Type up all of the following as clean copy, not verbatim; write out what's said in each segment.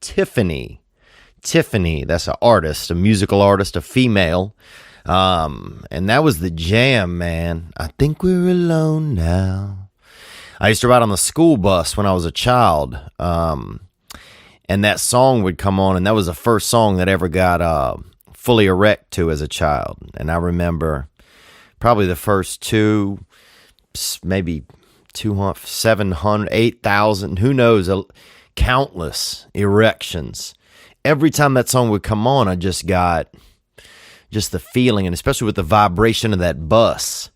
Tiffany. Tiffany, that's an artist, a musical artist, a female. And that was the jam, man. I think we're alone now. I used to ride on the school bus when I was a child. And that song would come on, and that was the first song that I ever got fully erect to as a child. And I remember probably the first two, maybe 200, 700, 8,000, who knows, countless erections. Every time that song would come on, I just got just the feeling, and especially with the vibration of that bus.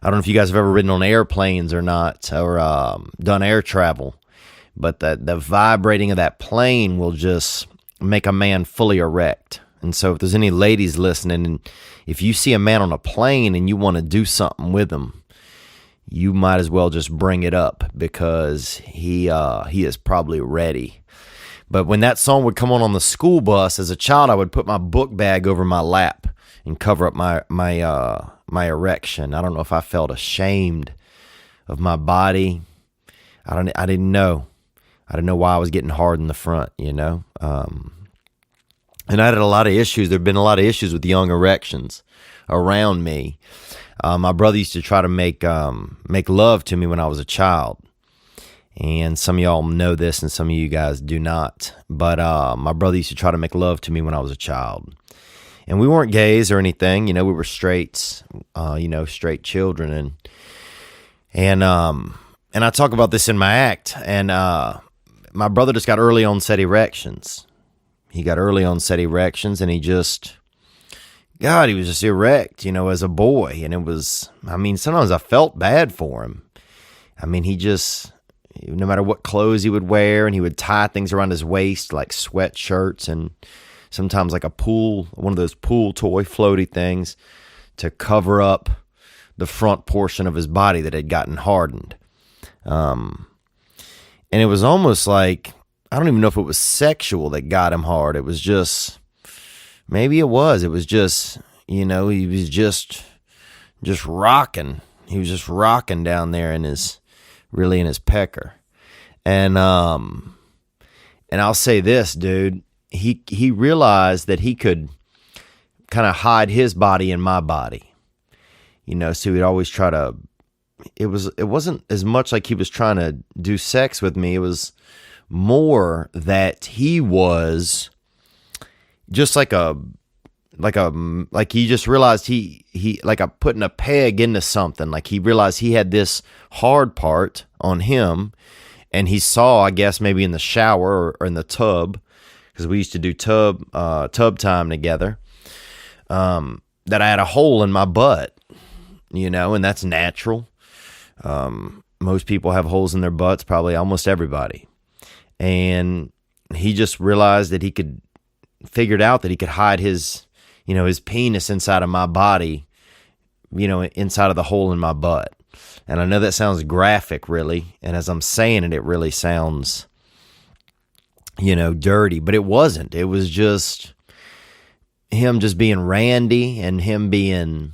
I don't know if you guys have ever ridden on airplanes or not, or done air travel, but the vibrating of that plane will just make a man fully erect. And so if there's any ladies listening, and if you see a man on a plane and you want to do something with him, you might as well just bring it up, because he is probably ready. But when that song would come on the school bus as a child, I would put my book bag over my lap and cover up my erection. I don't know if I felt ashamed of my body. I didn't know. I didn't know why I was getting hard in the front, you know. And I had a lot of issues. There have been a lot of issues with young erections around me. My brother used to try to make love to me when I was a child. And some of y'all know this and some of you guys do not. But my brother used to try to make love to me when I was a child. And we weren't gays or anything, you know, we were straights, straight children. And I talk about this in my act. And my brother just got early onset erections. He got early onset erections, and he was just erect, you know, as a boy. And it was, sometimes I felt bad for him. No matter what clothes he would wear, and he would tie things around his waist like sweatshirts, and sometimes like one of those pool toy floaty things to cover up the front portion of his body that had gotten hardened. And it was almost like, I don't even know if it was sexual that got him hard. It was just, maybe it was just, you know, he was just rocking. He was just rocking down there in his pecker. And I'll say this, dude, he realized that he could kind of hide his body in my body, you know, so he'd always try to, it wasn't as much like he was trying to do sex with me. It was more that he was just like he just realized he like a putting a peg into something. Like he realized he had this hard part on him, and he saw, I guess maybe in the shower or in the tub, because we used to do tub time together, that I had a hole in my butt, you know, and that's natural. Most people have holes in their butts, probably almost everybody. And he just realized that figured out that he could hide his penis inside of my body, you know, inside of the hole in my butt. And I know that sounds graphic, really. And as I'm saying it, it really sounds, you know, dirty. But it wasn't. It was just him just being randy, and him being,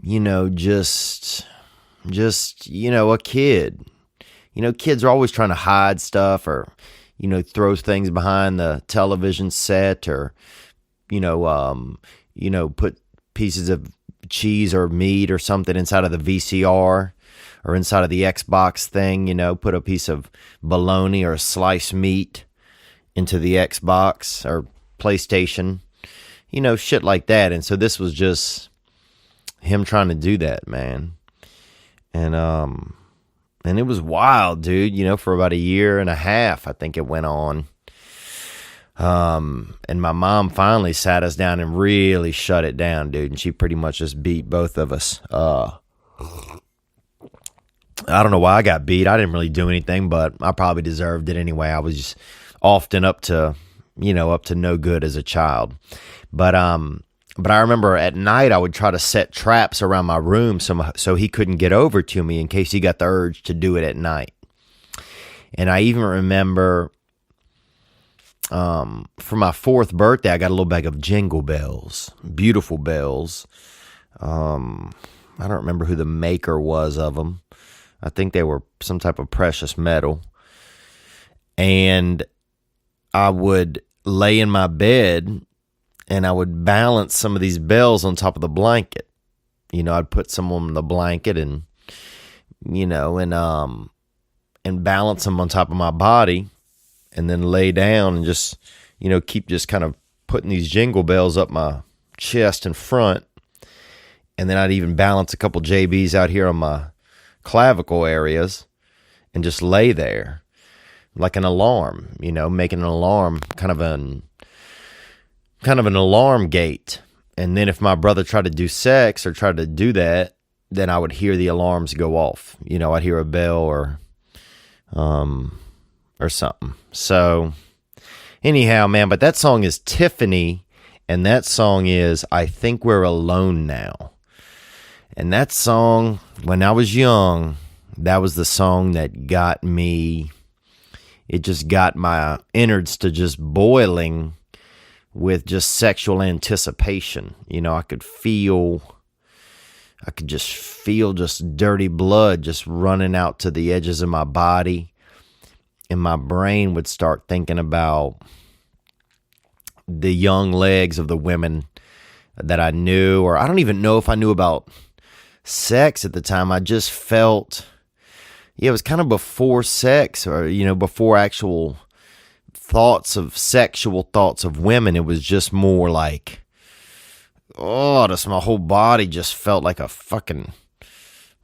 you know, just, you know, a kid. You know, kids are always trying to hide stuff, or, you know, throw things behind the television set, or, you know, put pieces of cheese or meat or something inside of the VCR or inside of the Xbox thing, you know, put a piece of bologna or sliced meat into the Xbox or PlayStation, you know, shit like that. And so this was just him trying to do that, man. And it was wild, dude, you know, for about a year and a half, I think it went on. And my mom finally sat us down and really shut it down, dude. And she pretty much just beat both of us. I don't know why I got beat. I didn't really do anything, but I probably deserved it anyway. I was just often up to no good as a child. But I remember at night I would try to set traps around my room so he couldn't get over to me in case he got the urge to do it at night. And I even remember for my 4th birthday, I got a little bag of Jingle Bells, beautiful bells. I don't remember who the maker was of them. I think they were some type of precious metal. And I would lay in my bed and I would balance some of these bells on top of the blanket. I'd put some on the blanket and balance them on top of my body, and then lay down and just keep just kind of putting these jingle bells up my chest and front. And then I'd even balance a couple JBs out here on my clavicle areas and just lay there like an alarm, making an alarm, kind of an alarm gate. And then if my brother tried to do sex or tried to do that, then I would hear the alarms go off. I'd hear a bell or something. So anyhow, man, but that song is Tiffany, and that song is I Think We're Alone Now. And that song, when I was young, that was the song that got me. It just got my innards to just boiling with just sexual anticipation. I could just feel just dirty blood just running out to the edges of my body. And my brain would start thinking about the young legs of the women that I knew, or I don't even know if I knew about sex at the time. I just felt, it was kind of before sex, or, before actual sexual thoughts of women. It was just more like, just my whole body just felt like a fucking,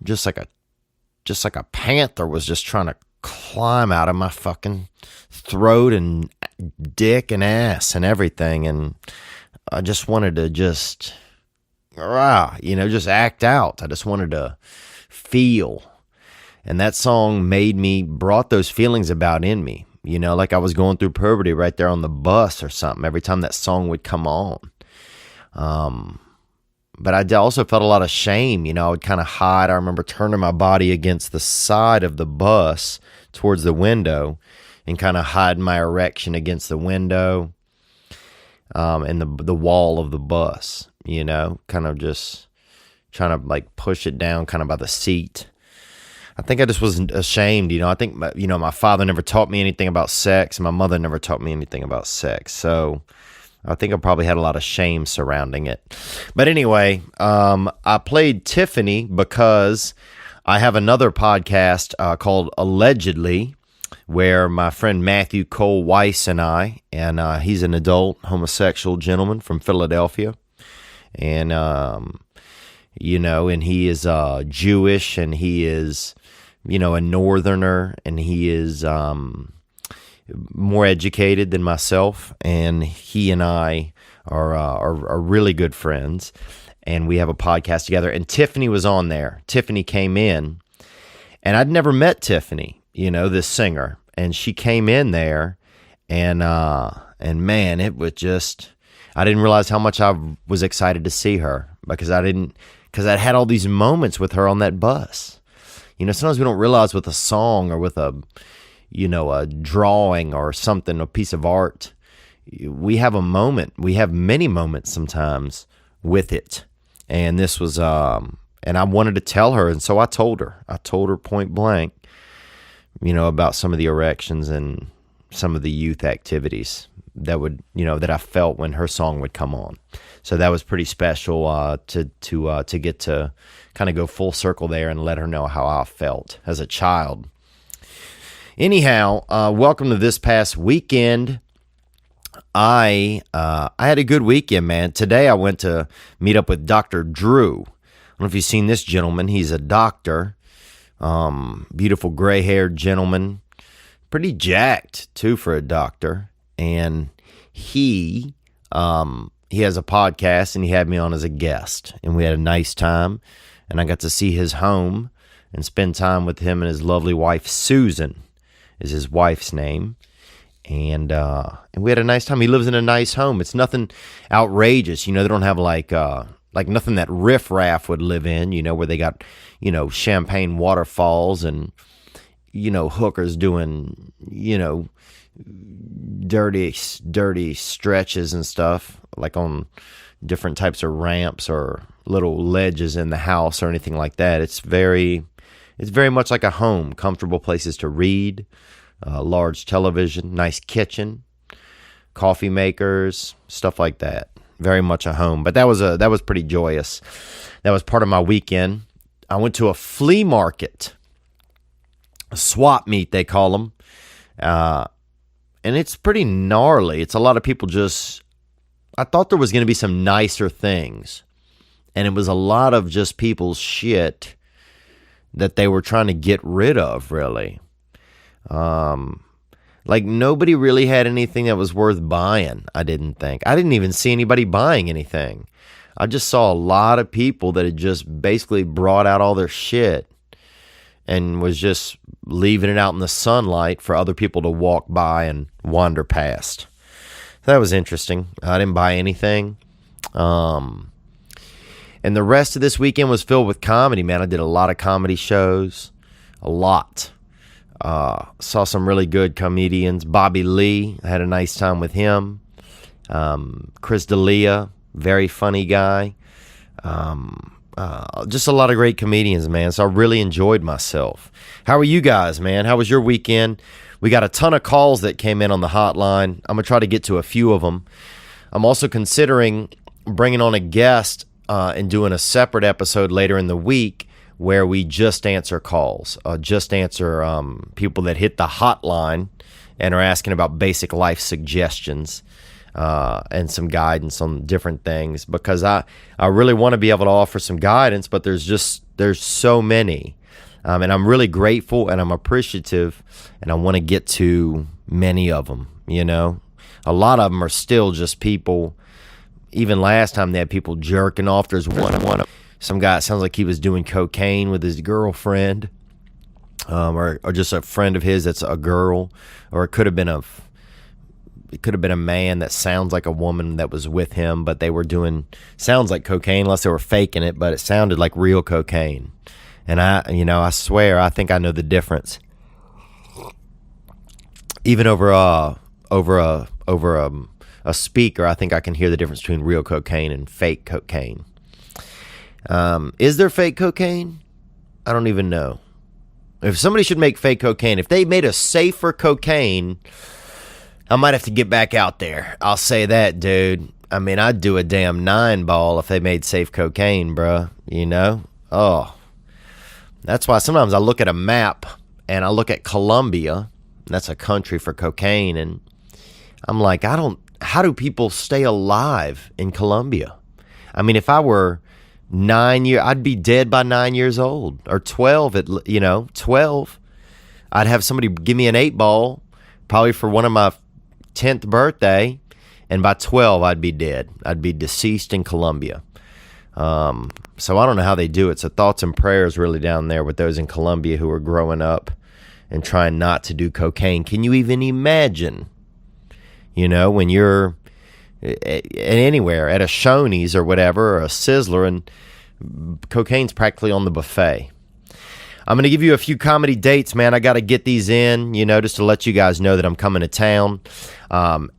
just like a panther was just trying to climb out of my fucking throat and dick and ass and everything. And I just wanted to just act out. I just wanted to feel. And that song brought those feelings about in me, like I was going through puberty right there on the bus or something every time that song would come on. But I also felt a lot of shame. I would kind of hide. I remember turning my body against the side of the bus towards the window and kind of hiding my erection against the window and the wall of the bus, kind of just trying to like push it down kind of by the seat. I think I just wasn't ashamed. I think, my father never taught me anything about sex. My mother never taught me anything about sex. So I think I probably had a lot of shame surrounding it. But anyway, I played Tiffany because I have another podcast called Allegedly, where my friend Matthew Cole Weiss and he's an adult homosexual gentleman from Philadelphia. And, and he is Jewish, and he is, a northerner, and he is more educated than myself, and he and I are really good friends, and we have a podcast together. And Tiffany was on there. Tiffany came in, and I'd never met Tiffany, this singer, and she came in there, and man, it was just, I didn't realize how much I was excited to see her, because I'd had all these moments with her on that bus. Sometimes we don't realize with a song or with a drawing or something, a piece of art, we have a moment. We have many moments sometimes with it. And this was, and I wanted to tell her. And so I told her point blank, about some of the erections and some of the youth activities that I felt when her song would come on. So that was pretty special to get to kind of go full circle there and let her know how I felt as a child. Anyhow, welcome to this past weekend. I had a good weekend, man. Today I went to meet up with Dr. Drew. I don't know if you've seen this gentleman. He's a doctor, beautiful gray-haired gentleman, pretty jacked too for a doctor. And he has a podcast, and he had me on as a guest, and we had a nice time, and I got to see his home and spend time with him and his lovely wife. Susan is his wife's name. And we had a nice time. He lives in a nice home. It's nothing outrageous. They don't have like nothing that riffraff would live in, where they got, champagne waterfalls and, hookers doing, dirty stretches and stuff, like on different types of ramps or little ledges in the house or anything like that. It's very much like a home, comfortable places to read, large television, nice kitchen, coffee makers, stuff like that. Very much a home. But that was pretty joyous. That was part of my weekend. I went to a flea market, a swap meet they call them, and it's pretty gnarly. It's a lot of people I thought there was going to be some nicer things, and it was a lot of just people's shit that they were trying to get rid of, really. Like, nobody really had anything that was worth buying, I didn't think. I didn't even see anybody buying anything. I just saw a lot of people that had just basically brought out all their shit and was just leaving it out in the sunlight for other people to walk by and wander past. That was interesting. I didn't buy anything. And the rest of this weekend was filled with comedy, man. I did a lot of comedy shows. A lot. Saw some really good comedians. Bobby Lee, I had a nice time with him. Chris D'Elia, very funny guy. Just a lot of great comedians, man. So I really enjoyed myself. How are you guys, man? How was your weekend? We got a ton of calls that came in on the hotline. I'm going to try to get to a few of them. I'm also considering bringing on a guest and doing a separate episode later in the week where we just answer calls, just answer people that hit the hotline and are asking about basic life suggestions and some guidance on different things, because I really want to be able to offer some guidance, but there's so many. And I'm really grateful and I'm appreciative, and I want to get to many of them, you know. A lot of them are still just people. Even last time they had people jerking off. There's some guy, it sounds like he was doing cocaine with his girlfriend, or just a friend of his that's a girl, or it could have been a man that sounds like a woman that was with him, but they were doing, sounds like cocaine unless they were faking it, but it sounded like real cocaine. And I swear, I think I know the difference. Even over a speaker, I think I can hear the difference between real cocaine and fake cocaine. Is there fake cocaine? I don't even know. If somebody should make fake cocaine, if they made a safer cocaine, I might have to get back out there. I'll say that, dude. I mean, I'd do a damn 9-ball if they made safe cocaine, bruh. You know? Oh. That's why sometimes I look at a map and I look at Colombia. That's a country for cocaine. And I'm like, how do people stay alive in Colombia? I mean, if I were 9 years, I'd be dead by 9 years old, or 12, 12. I'd have somebody give me an 8-ball, probably for one of my 10th birthday, and by 12, I'd be dead. I'd be deceased in Colombia. So I don't know how they do it. So thoughts and prayers really down there with those in Colombia who are growing up and trying not to do cocaine. Can you even imagine, when you're anywhere at a Shoney's or whatever, or a Sizzler, and cocaine's practically on the buffet. I'm going to give you a few comedy dates, man. I got to get these in, just to let you guys know that I'm coming to town.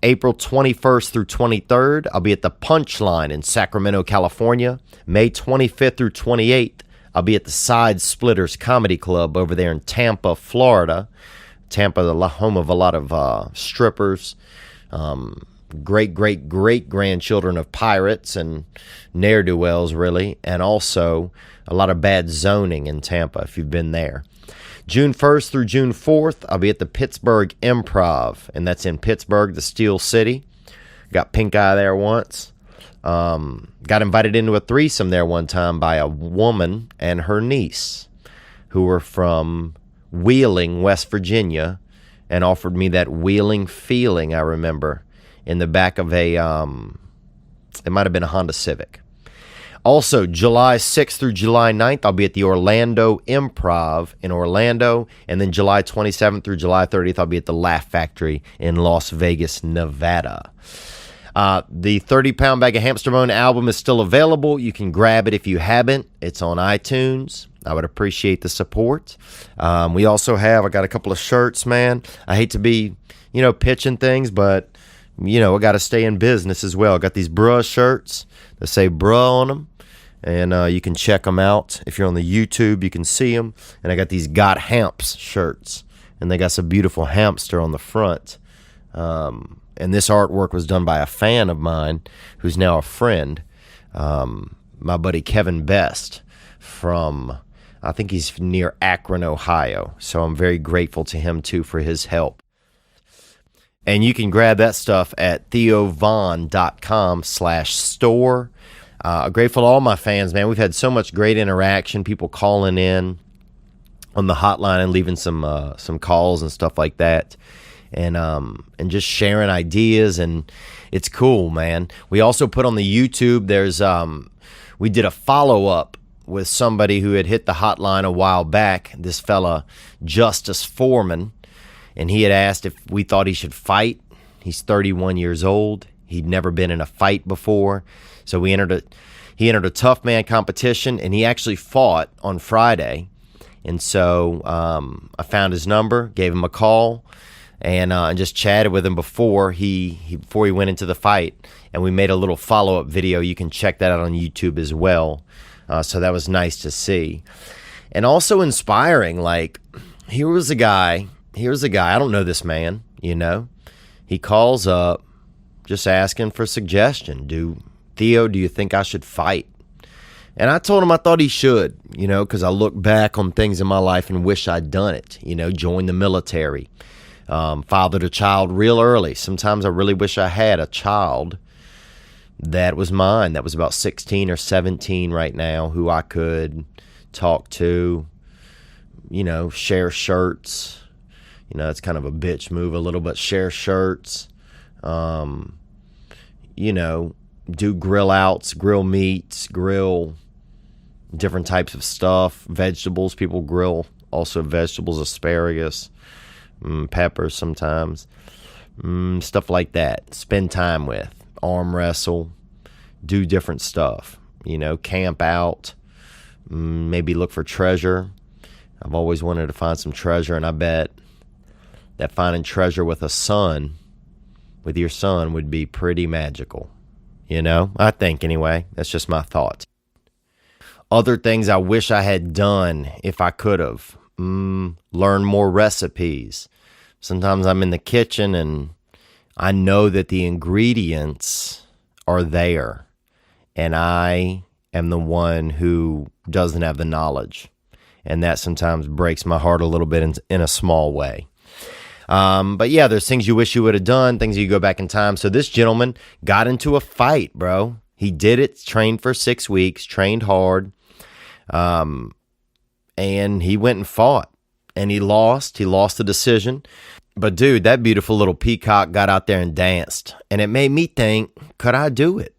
April 21st through 23rd, I'll be at the Punchline in Sacramento, California. May 25th through 28th, I'll be at the Side Splitters Comedy Club over there in Tampa, Florida. Tampa, the home of a lot of strippers, great-great-great-grandchildren of pirates and ne'er-do-wells, really, and also a lot of bad zoning in Tampa, if you've been there. June 1st through June 4th, I'll be at the Pittsburgh Improv, and that's in Pittsburgh, the Steel City. Got pink eye there once. Got invited into a threesome there one time by a woman and her niece, who were from Wheeling, West Virginia, and offered me that Wheeling feeling, I remember, in the back of it might have been a Honda Civic. Also, July 6th through July 9th, I'll be at the Orlando Improv in Orlando. And then July 27th through July 30th, I'll be at the Laugh Factory in Las Vegas, Nevada. The 30-Pound Bag of Hamster Bone album is still available. You can grab it if you haven't. It's on iTunes. I would appreciate the support. We also I got a couple of shirts, man. I hate to be, pitching things, but, I got to stay in business as well. I got these bruh shirts that say bruh on them. And you can check them out. If you're on the YouTube, you can see them. And I got these Got Hamps shirts. And they got some beautiful hamster on the front. And this artwork was done by a fan of mine who's now a friend, my buddy Kevin Best from, I think he's near Akron, Ohio. So I'm very grateful to him, too, for his help. And you can grab that stuff at theovon.com/store. Grateful to all my fans, man. We've had so much great interaction, people calling in on the hotline and leaving some calls and stuff like that. And just sharing ideas, and it's cool, man. We also put on the YouTube, we did a follow-up with somebody who had hit the hotline a while back, this fella, Justice Foreman, and he had asked if we thought he should fight. He's 31 years old. He'd never been in a fight before. So he entered a tough man competition, and he actually fought on Friday. And so I found his number, gave him a call, and just chatted with him before he went into the fight. And we made a little follow-up video. You can check that out on YouTube as well. So that was nice to see. And also inspiring, like, here's a guy, I don't know this man, He calls up just asking for a suggestion. Theo, do you think I should fight? And I told him I thought he should, because I look back on things in my life and wish I'd done it, join the military, fathered a child real early. Sometimes I really wish I had a child that was mine, that was about 16 or 17 right now, who I could talk to, share shirts. It's kind of a bitch move a little bit. Share shirts, do grill outs, grill meats, grill different types of stuff, vegetables. People grill also vegetables, asparagus, peppers sometimes, stuff like that. Spend time with, arm wrestle, do different stuff, camp out, maybe look for treasure. I've always wanted to find some treasure, and I bet that finding treasure with your son would be pretty magical. I think anyway. That's just my thoughts. Other things I wish I had done if I could have. Learn more recipes. Sometimes I'm in the kitchen and I know that the ingredients are there, and I am the one who doesn't have the knowledge. And that sometimes breaks my heart a little bit in a small way. But yeah, there's things you wish you would have done, things you go back in time. So this gentleman got into a fight, bro. He did it, trained for 6 weeks, trained hard, and he went and fought, and he lost the decision. But dude, that beautiful little peacock got out there and danced, and it made me think, could I do it?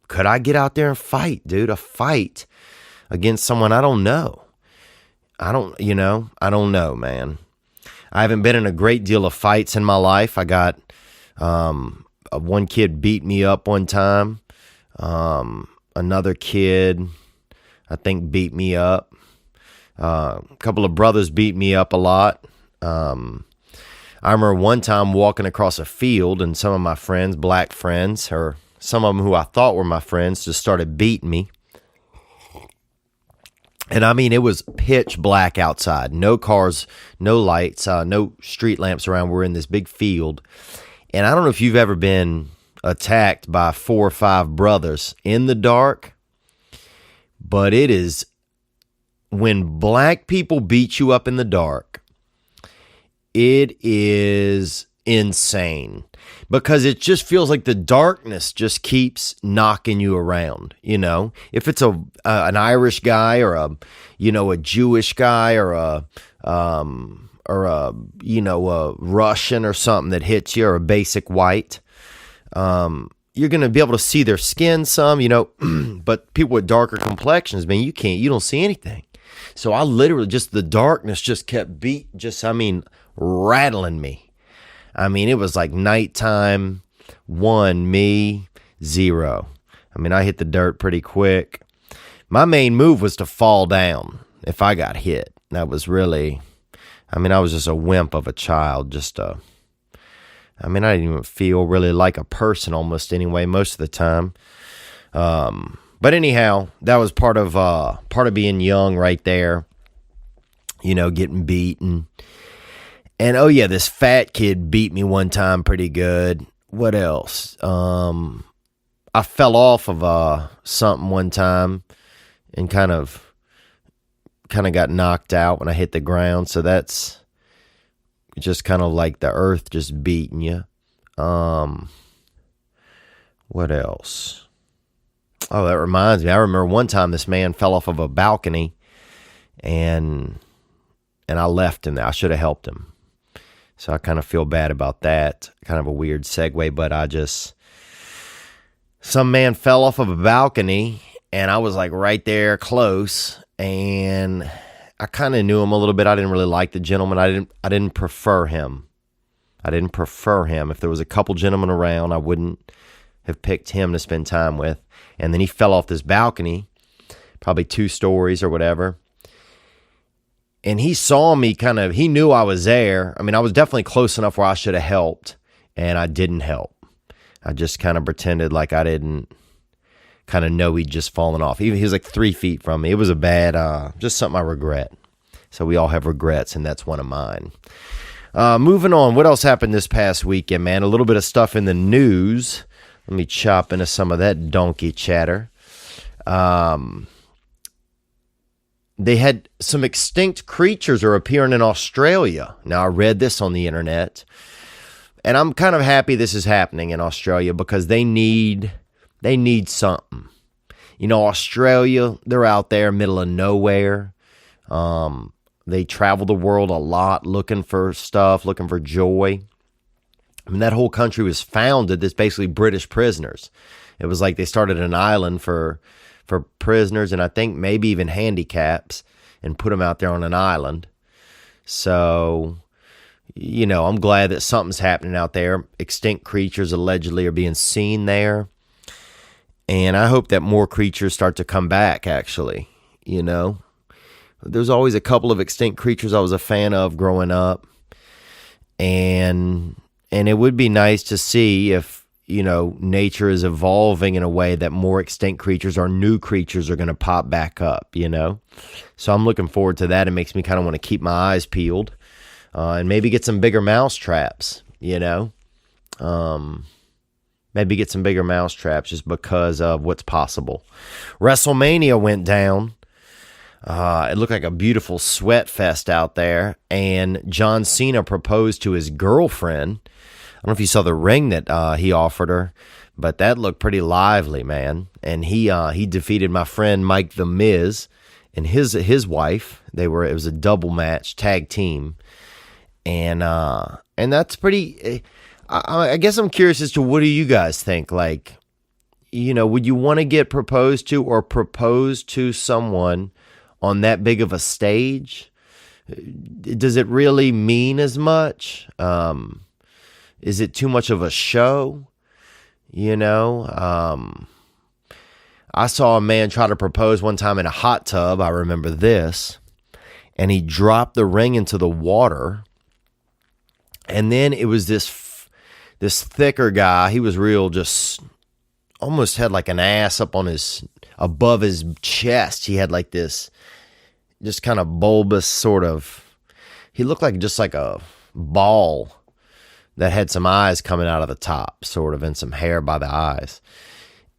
Could I get out there and fight, dude? A fight against someone I don't know. I don't know, man. I haven't been in a great deal of fights in my life. I got one kid beat me up one time. Another kid, I think, beat me up. A couple of brothers beat me up a lot. I remember one time walking across a field, and some of my friends, black friends, or some of them who I thought were my friends, just started beating me. And I mean, it was pitch black outside. No cars, no lights, no street lamps around. We're in this big field. And I don't know if you've ever been attacked by 4 or 5 brothers in the dark, but it is when black people beat you up in the dark, it is insane, because it just feels like the darkness just keeps knocking you around. If it's an Irish guy or a Jewish guy or a Russian or something that hits you, or a basic white, you're going to be able to see their skin some, but people with darker complexions, man, you don't see anything. So I literally the darkness just kept rattling me. I mean, it was like nighttime, 1, me, 0. I mean, I hit the dirt pretty quick. My main move was to fall down if I got hit. That was really, I was just a wimp of a child. I didn't even feel really like a person almost anyway, most of the time. But anyhow, that was part of being young right there, getting beaten. And oh yeah, this fat kid beat me one time pretty good. What else? I fell off of something one time and kind of got knocked out when I hit the ground. So that's just kind of like the earth just beating you. What else? Oh, that reminds me. I remember one time this man fell off of a balcony and I left him there. I should have helped him. So I kind of feel bad about that. Kind of a weird segue, but some man fell off of a balcony and I was like right there close, and I kind of knew him a little bit. I didn't really like the gentleman. I didn't prefer him. If there was a couple gentlemen around, I wouldn't have picked him to spend time with. And then he fell off this balcony, probably 2 stories or whatever. And he saw me he knew I was there. I mean, I was definitely close enough where I should have helped, and I didn't help. I just kind of pretended like I didn't kind of know he'd just fallen off. He was like 3 feet from me. It was a bad, just something I regret. So we all have regrets, and that's one of mine. Moving on, what else happened this past weekend, man? A little bit of stuff in the news. Let me chop into some of that donkey chatter. They had some extinct creatures are appearing in Australia. Now, I read this on the internet, and I'm kind of happy this is happening in Australia because they need something. You know, Australia, they're out there, middle of nowhere. They travel the world a lot looking for stuff, looking for joy. I mean, that whole country was founded as basically British prisoners. It was like they started an island for prisoners and I think maybe even handicaps and put them out there on an island. So, you know, I'm glad that something's happening out there. Extinct creatures allegedly are being seen there. And I hope that more creatures start to come back, actually. You know, there's always a couple of extinct creatures I was a fan of growing up. And it would be nice to see if, you know, nature is evolving in a way that more extinct creatures or new creatures are going to pop back up, you know. So I'm looking forward to that. It makes me kind of want to keep my eyes peeled and maybe get some bigger mouse traps, you know. Maybe get some bigger mouse traps just because of what's possible. WrestleMania went down. It looked like a beautiful sweat fest out there. And John Cena proposed to his girlfriend. I don't know if you saw the ring that he offered her, but that looked pretty lively, man. And he defeated my friend Mike the Miz and his wife. It was a double match, tag team, and that's pretty. I guess I'm curious as to what do you guys think? Like, you know, would you want to get proposed to or propose to someone on that big of a stage? Does it really mean as much? Is it too much of a show? You know, I saw a man try to propose one time in a hot tub. I remember this. And he dropped the ring into the water. And then it was this thicker guy. He was real, just almost had like an ass up on above his chest. He had like this just kind of bulbous sort of, he looked like just like a ball that had some eyes coming out of the top, sort of, and some hair by the eyes.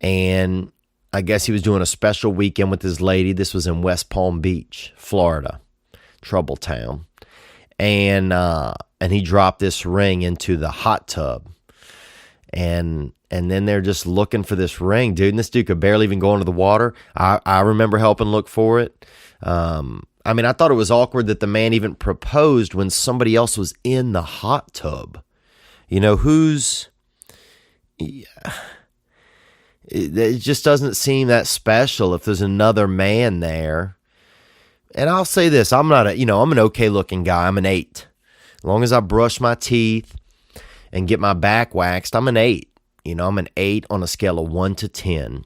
And I guess he was doing a special weekend with his lady. This was in West Palm Beach, Florida, Trouble Town. And he dropped this ring into the hot tub. And then they're just looking for this ring, dude. And this dude could barely even go into the water. I remember helping look for it. I mean, I thought it was awkward that the man even proposed when somebody else was in the hot tub. You know, it just doesn't seem that special if there's another man there. And I'll say this, I'm an okay looking guy. I'm an 8. As long as I brush my teeth and get my back waxed, I'm an 8. You know, I'm an 8 on a scale of 1 to 10.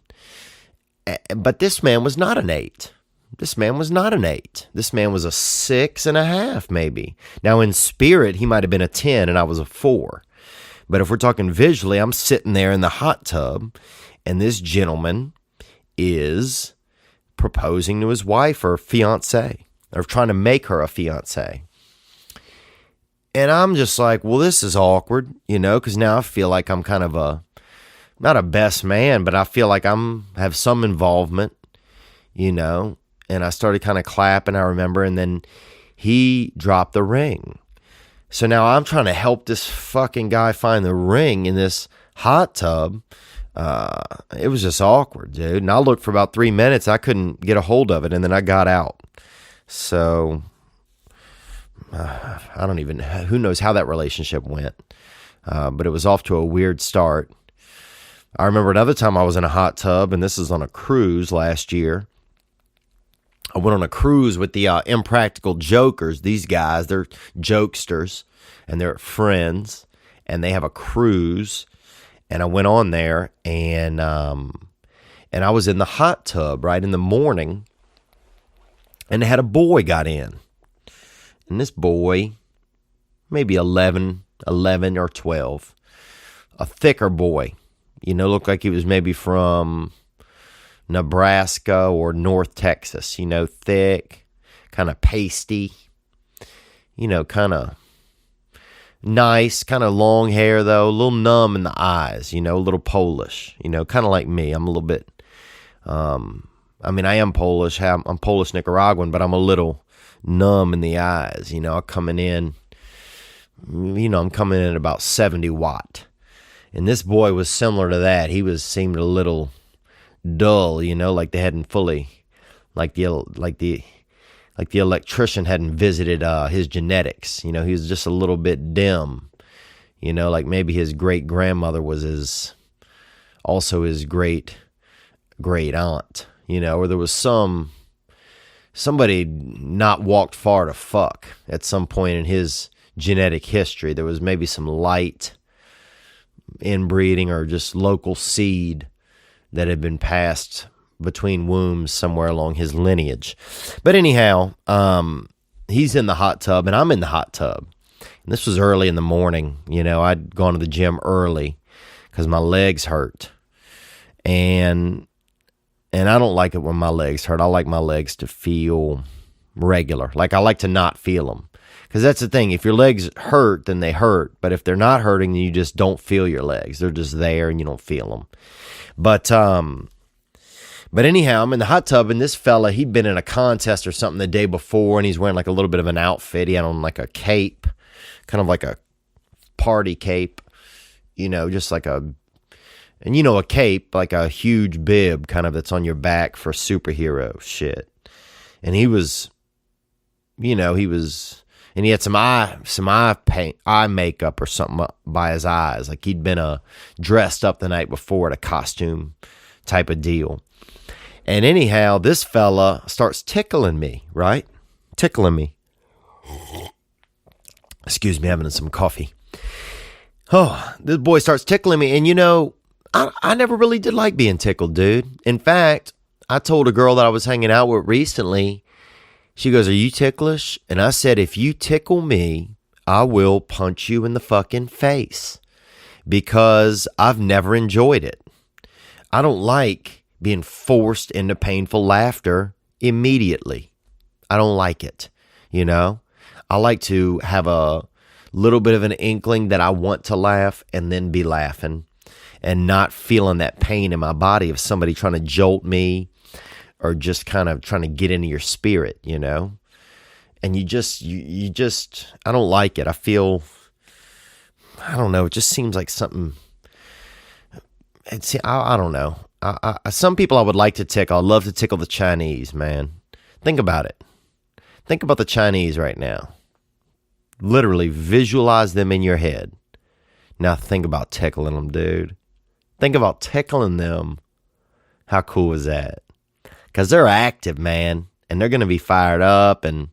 But this man was not an 8. This man was not an 8. This man was a 6.5, maybe. Now, in spirit, he might have been a 10, and I was a 4. But if we're talking visually, I'm sitting there in the hot tub, and this gentleman is proposing to his wife or fiance, or trying to make her a fiance. And I'm just like, well, this is awkward, because now I feel like I'm kind of not a best man, but I feel like have some involvement, and I started kind of clapping, I remember, and then he dropped the ring. So now I'm trying to help this fucking guy find the ring in this hot tub. It was just awkward, dude. And I looked for about 3 minutes. I couldn't get a hold of it, and then I got out. So I don't even, who knows how that relationship went. But it was off to a weird start. I remember another time I was in a hot tub, and this is on a cruise last year. I went on a cruise with the Impractical Jokers. These guys, they're jokesters, and they're friends, and they have a cruise. And I went on there, and I was in the hot tub right in the morning, and they had a boy got in. And this boy, maybe 11 or 12, a thicker boy, looked like he was maybe from Nebraska or North Texas, thick, kind of pasty, kind of nice, kind of long hair though, a little numb in the eyes, a little Polish, kind of like me. I'm a little bit, I am Polish, I'm Polish Nicaraguan, but I'm a little numb in the eyes, I'm coming in at about 70 watt. And this boy was similar to that. He seemed a little dull, like they hadn't fully, like the electrician hadn't visited his genetics. He was just a little bit dim, like maybe his great grandmother was also his great aunt, or there was somebody not walked far to fuck at some point in his genetic history. There was maybe some light inbreeding or just local seed that had been passed between wombs somewhere along his lineage. But anyhow, he's in the hot tub and I'm in the hot tub. And this was early in the morning. I'd gone to the gym early because my legs hurt. And I don't like it when my legs hurt. I like my legs to feel regular. Like I like to not feel them. Because that's the thing. If your legs hurt, then they hurt. But if they're not hurting, then you just don't feel your legs. They're just there and you don't feel them. But anyhow, I'm in the hot tub, and this fella, he'd been in a contest or something the day before, and he's wearing like a little bit of an outfit. He had on like a cape, kind of like a party cape, just like a cape, like a huge bib kind of that's on your back for superhero shit. And he was, and he had some eye makeup or something by his eyes. Like he'd been dressed up the night before at a costume type of deal. And anyhow, this fella starts tickling me, right? Tickling me. Excuse me, having some coffee. Oh, this boy starts tickling me. And I never really did like being tickled, dude. In fact, I told a girl that I was hanging out with recently, she goes, "Are you ticklish?" And I said, "If you tickle me, I will punch you in the fucking face because I've never enjoyed it. I don't like being forced into painful laughter immediately. I don't like it, I like to have a little bit of an inkling that I want to laugh and then be laughing and not feeling that pain in my body of somebody trying to jolt me or just kind of trying to get into your spirit, And you just, I don't like it. I feel, I don't know, it just seems like something, I don't know. Some people I would like to tickle. I'd love to tickle the Chinese, man. Think about it. Think about the Chinese right now. Literally visualize them in your head. Now think about tickling them, dude. Think about tickling them. How cool is that? Because they're active, man. And they're going to be fired up. And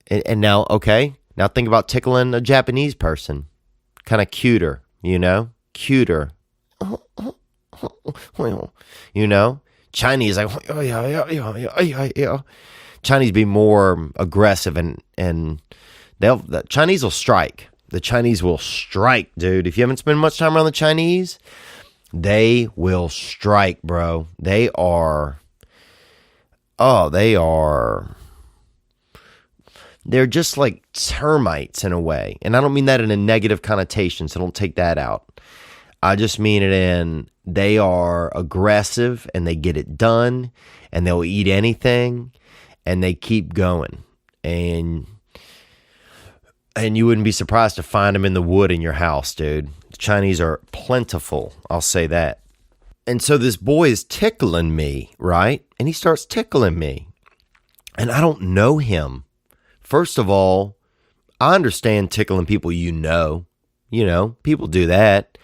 now, okay. Now think about tickling a Japanese person. Kind of cuter, Cuter. Chinese like Chinese be more aggressive and the Chinese will strike. The Chinese will strike, dude. If you haven't spent much time around the Chinese, they will strike, bro. They are they're just like termites in a way. And I don't mean that in a negative connotation, so don't take that out. I just mean it in they are aggressive and they get it done and they'll eat anything and they keep going. And you wouldn't be surprised to find them in the wood in your house, dude. The Chinese are plentiful, I'll say that. And so this boy is tickling me, right? And he starts tickling me. And I don't know him. First of all, I understand tickling people you know. You know, people do that.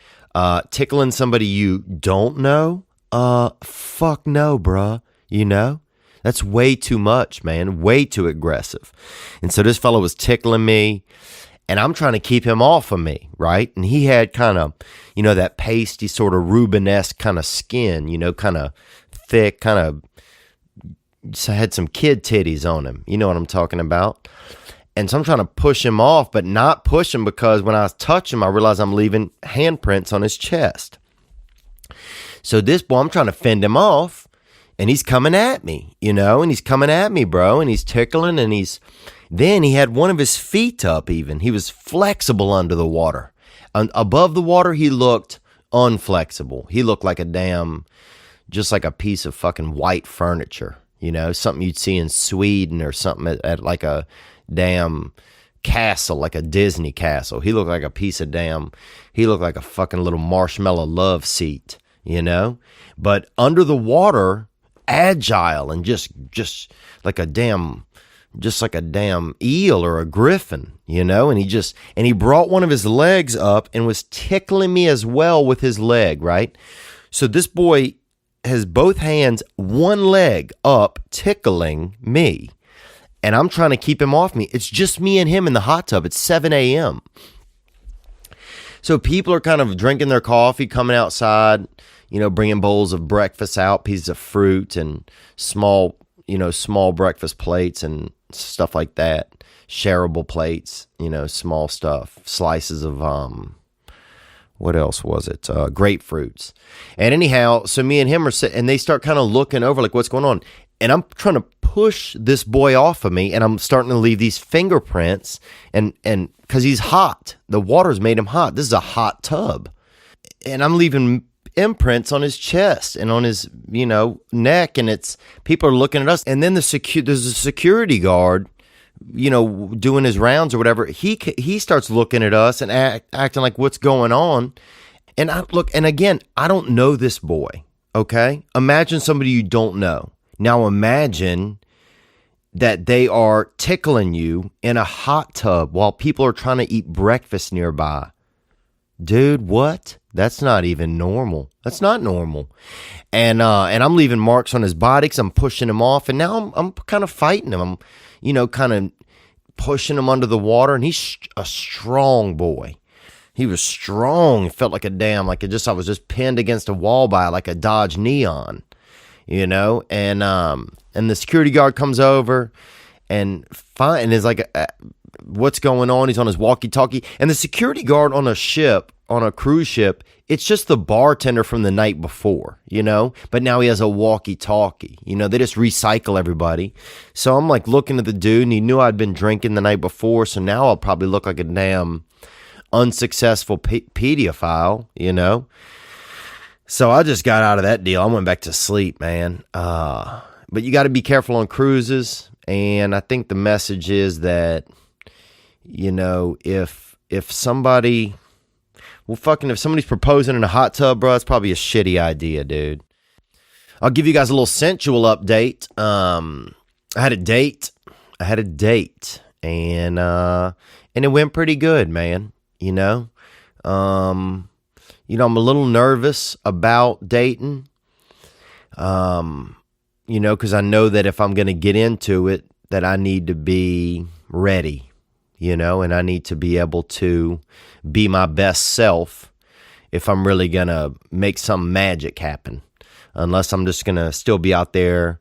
Tickling somebody you don't know? Fuck no, bruh. You know? That's way too much, man. Way too aggressive. And so this fellow was tickling me, and I'm trying to keep him off of me, right? And he had kind of, you know, that pasty sort of Rubenesque kind of skin, you know, kind of thick, kind of had some kid titties on him. You know what I'm talking about? And so I'm trying to push him off, but not push him because when I touch him, I realize I'm leaving handprints on his chest. So this boy, I'm trying to fend him off. And he's coming at me, you know, and he's coming at me, bro. And he's tickling and then he had one of his feet up even. He was flexible under the water. Above the water, he looked unflexible. He looked like just like a piece of fucking white furniture, you know, something you'd see in Sweden or something at like a damn castle, like a Disney castle. He looked like he looked like a fucking little marshmallow love seat, you know. But under the water, agile and just like a damn eel or a griffin, you know. And he brought one of his legs up and was tickling me as well with his leg, right? So this boy has both hands, one leg up, tickling me, and I'm trying to keep him off me. It's just me and him in the hot tub. It's 7 a.m. So people are kind of drinking their coffee, coming outside, you know, bringing bowls of breakfast out, pieces of fruit and small breakfast plates and stuff like that. Shareable plates, you know, small stuff, slices of, what else was it? Grapefruits. And anyhow, so me and him are sitting, and they start kind of looking over like, what's going on? And I'm trying to push this boy off of me, and I'm starting to leave these fingerprints, and because he's hot. The water's made him hot. This is a hot tub. And I'm leaving imprints on his chest and on his, you know, neck, and people are looking at us. And then there's a security guard, you know, doing his rounds or whatever. He starts looking at us and acting like, what's going on? And again, I don't know this boy, okay? Imagine somebody you don't know. Now imagine that they are tickling you in a hot tub while people are trying to eat breakfast nearby. Dude, what? That's not even normal. That's not normal. And I'm leaving marks on his body because I'm pushing him off. And now I'm kind of fighting him. I'm, you know, kind of pushing him under the water. And he's a strong boy. He was strong. It felt like I was just pinned against a wall by like a Dodge Neon, you know. And the security guard comes over and is like, what's going on? He's on his walkie-talkie. And the security guard on a cruise ship, it's just the bartender from the night before, you know, but now he has a walkie-talkie, you know, they just recycle everybody. So I'm like looking at the dude, and he knew I'd been drinking the night before, so now I'll probably look like a damn unsuccessful pedophile, you know. So I just got out of that deal. I went back to sleep, man. But you got to be careful on cruises, and I think the message is that, you know, if somebody's proposing in a hot tub, bro, it's probably a shitty idea, dude. I'll give you guys a little sensual update. I had a date, and it went pretty good, man. You know, I'm a little nervous about dating. You know, because I know that if I'm going to get into it, that I need to be ready. You know, and I need to be able to be my best self if I'm really going to make some magic happen. Unless I'm just going to still be out there,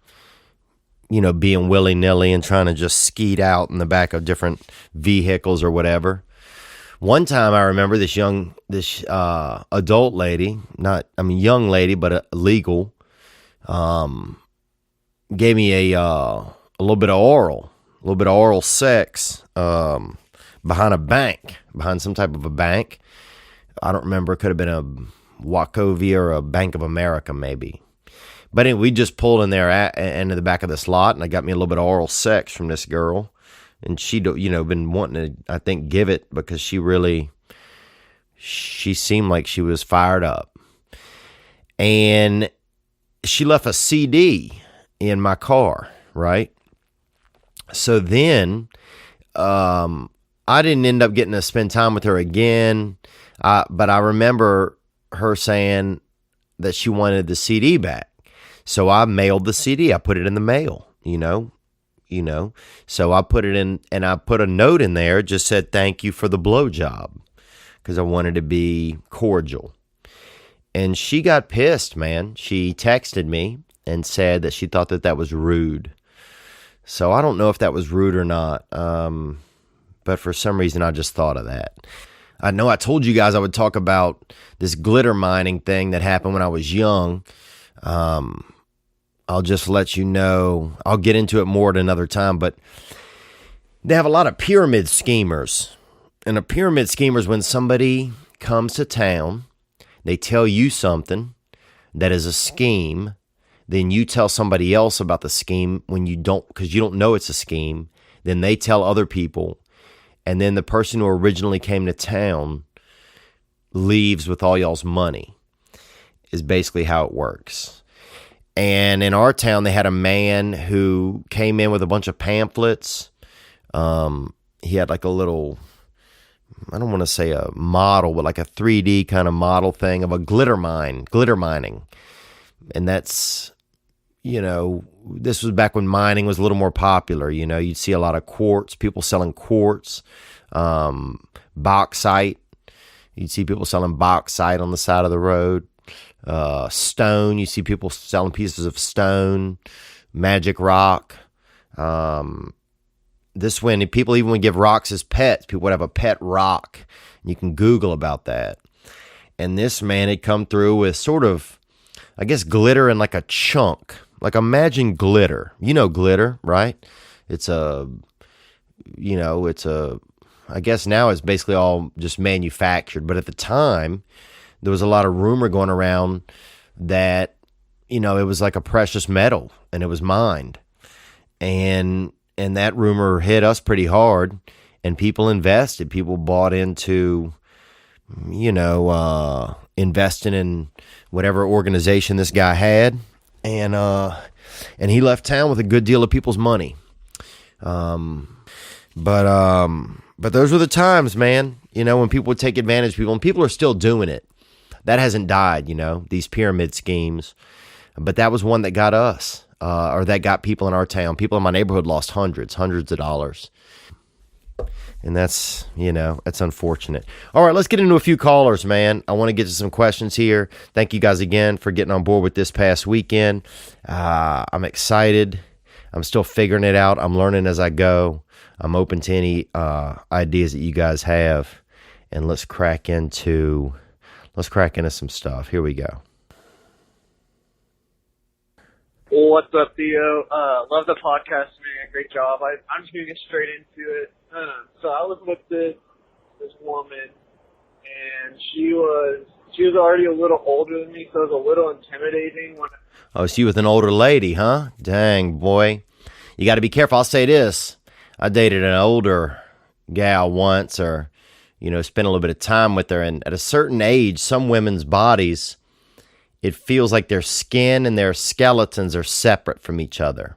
you know, being willy-nilly and trying to just skeet out in the back of different vehicles or whatever. One time I remember this adult lady, young lady, but legal, gave me a little bit of oral. little bit of oral sex behind a bank, behind some type of a bank. I don't remember. It could have been a Wachovia or a Bank of America, maybe. But anyway, we just pulled in there into the back of this lot, and I got me a little bit of oral sex from this girl. And she, been wanting to, I think, give it because she seemed like she was fired up. And she left a CD in my car, right? So then I didn't end up getting to spend time with her again, but I remember her saying that she wanted the CD back. So I mailed the CD. I put it in the mail, So I put it in, and I put a note in there, just said, thank you for the blowjob, because I wanted to be cordial. And she got pissed, man. She texted me and said that she thought that was rude. So I don't know if that was rude or not, but for some reason I just thought of that. I know I told you guys I would talk about this glitter mining thing that happened when I was young. I'll just let you know. I'll get into it more at another time, but they have a lot of pyramid schemers. And a pyramid schemer is when somebody comes to town, they tell you something that is a scheme, then you tell somebody else about the scheme when you don't, because you don't know it's a scheme. Then they tell other people, and then the person who originally came to town leaves with all y'all's money, is basically how it works. And in our town, they had a man who came in with a bunch of pamphlets. He had like a little, I don't want to say a model, but like a 3D kind of model thing of a glitter mining. And that's, this was back when mining was a little more popular. You'd see a lot of quartz, people selling quartz, bauxite. You'd see people selling bauxite on the side of the road. Stone, you see people selling pieces of stone, magic rock. This when people even would give rocks as pets. People would have a pet rock. You can Google about that. And this man had come through with sort of, I guess, glitter in like a chunk. Like imagine glitter. Glitter, right? I guess now it's basically all just manufactured. But at the time, there was a lot of rumor going around that, it was like a precious metal and it was mined. And that rumor hit us pretty hard, and people invested. People bought into, investing in whatever organization this guy had. And he left town with a good deal of people's money. But those were the times, man, when people would take advantage of people, and people are still doing it. That hasn't died, these pyramid schemes. But that was one that got us, or that got people in our town. People in my neighborhood lost hundreds of dollars. And that's, that's unfortunate. All right, let's get into a few callers, man. I want to get to some questions here. Thank you guys again for getting on board with this past weekend. I'm excited. I'm still figuring it out. I'm learning as I go. I'm open to any ideas that you guys have. And let's crack into some stuff. Here we go. What's up, Theo? Love the podcast, man. Great job. I'm just going to get straight into it. So I was with this woman, and she was already a little older than me, so it was a little intimidating. Oh, so you with an older lady, huh? Dang, boy. You got to be careful. I'll say this. I dated an older gal once, or, spent a little bit of time with her, and at a certain age, some women's bodies, it feels like their skin and their skeletons are separate from each other.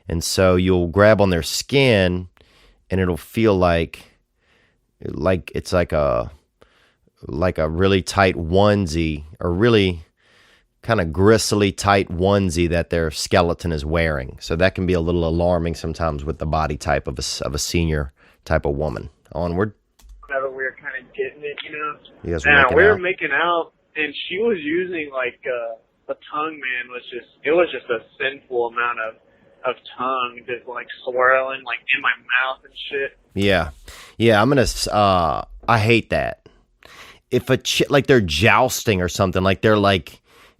And so you'll grab on their skin, and it'll feel like it's like a really tight onesie, or really kind of gristly tight onesie that their skeleton is wearing. So that can be a little alarming sometimes with the body type of a senior type of woman. Onward. Whenever we were kind of getting it, You guys we were making out, and she was using the tongue, man, it was just a sinful amount of tongue just swirling in my mouth and shit. Yeah, I'm gonna I hate that. If a they're jousting or something, they're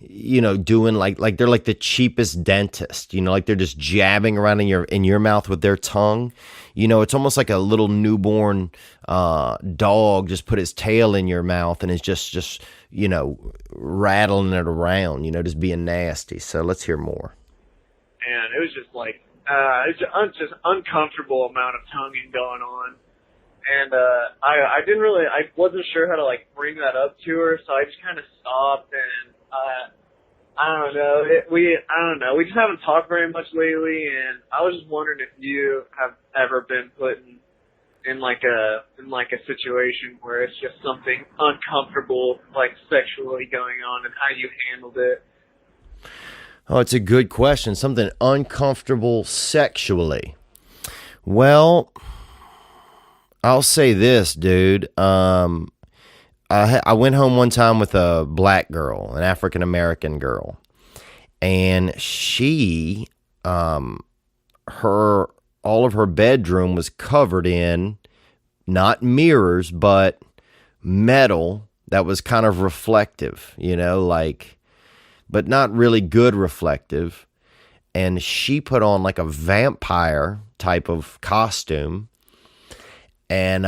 doing like they're like the cheapest dentist, like they're just jabbing around in your mouth with their tongue. It's almost like a little newborn dog just put his tail in your mouth and is just rattling it around, just being nasty. So let's hear more. And it was just like it's just uncomfortable amount of tonguing going on. And I wasn't sure how to like bring that up to her, so I just kind of stopped. And I don't know, we just haven't talked very much lately. And I was just wondering if you have ever been put in like a situation where it's just something uncomfortable, like sexually going on, and how you handled it. Oh, it's a good question. Something uncomfortable sexually. Well, I'll say this, dude. I went home one time with a black girl, an African American girl, and she, all of her bedroom was covered in not mirrors, but metal that was kind of reflective, but not really good reflective. And she put on like a vampire type of costume and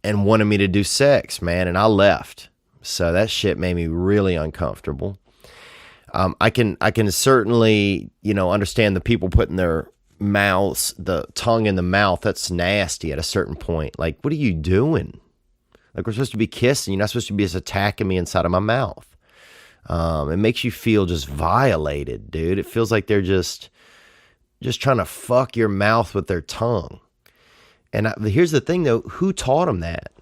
wanted me to do sex, man. And I left. So that shit made me really uncomfortable. I can certainly, understand the people putting their mouths, the tongue in the mouth. That's nasty at a certain point. Like, what are you doing? Like, we're supposed to be kissing. You're not supposed to be just attacking me inside of my mouth. It makes you feel just violated, dude. It feels like they're just trying to fuck your mouth with their tongue. And here's the thing, though. Who taught them that?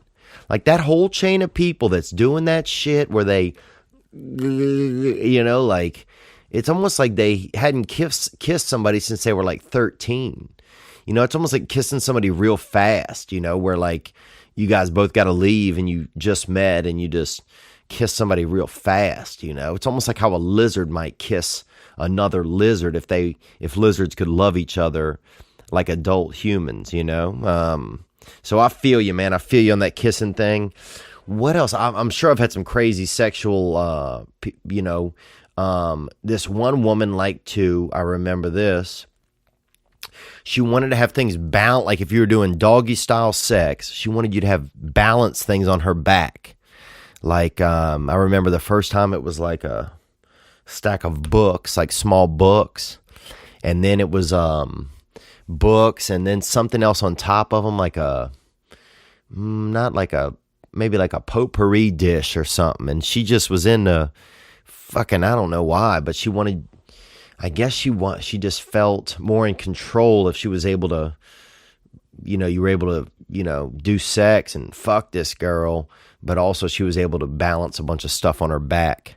Like, that whole chain of people that's doing that shit where they, like, it's almost like they hadn't kissed somebody since they were like 13. It's almost like kissing somebody real fast, where like you guys both got to leave and you just met and you just kiss somebody real fast. It's almost like how a lizard might kiss another lizard if lizards could love each other like adult humans. So I feel you, man. I feel you on that kissing thing. What else? I'm sure I've had some crazy sexual this one woman liked to, I remember this, she wanted to have things balanced. Like if you were doing doggy style sex, she wanted you to have balanced things on her back. Like, I remember the first time it was like a stack of books, like small books. And then it was, books and then something else on top of them, like maybe like a potpourri dish or something. And she just was into fucking, I don't know why, but she just felt more in control if she was able to, you were able to, do sex and fuck this girl, but also she was able to balance a bunch of stuff on her back.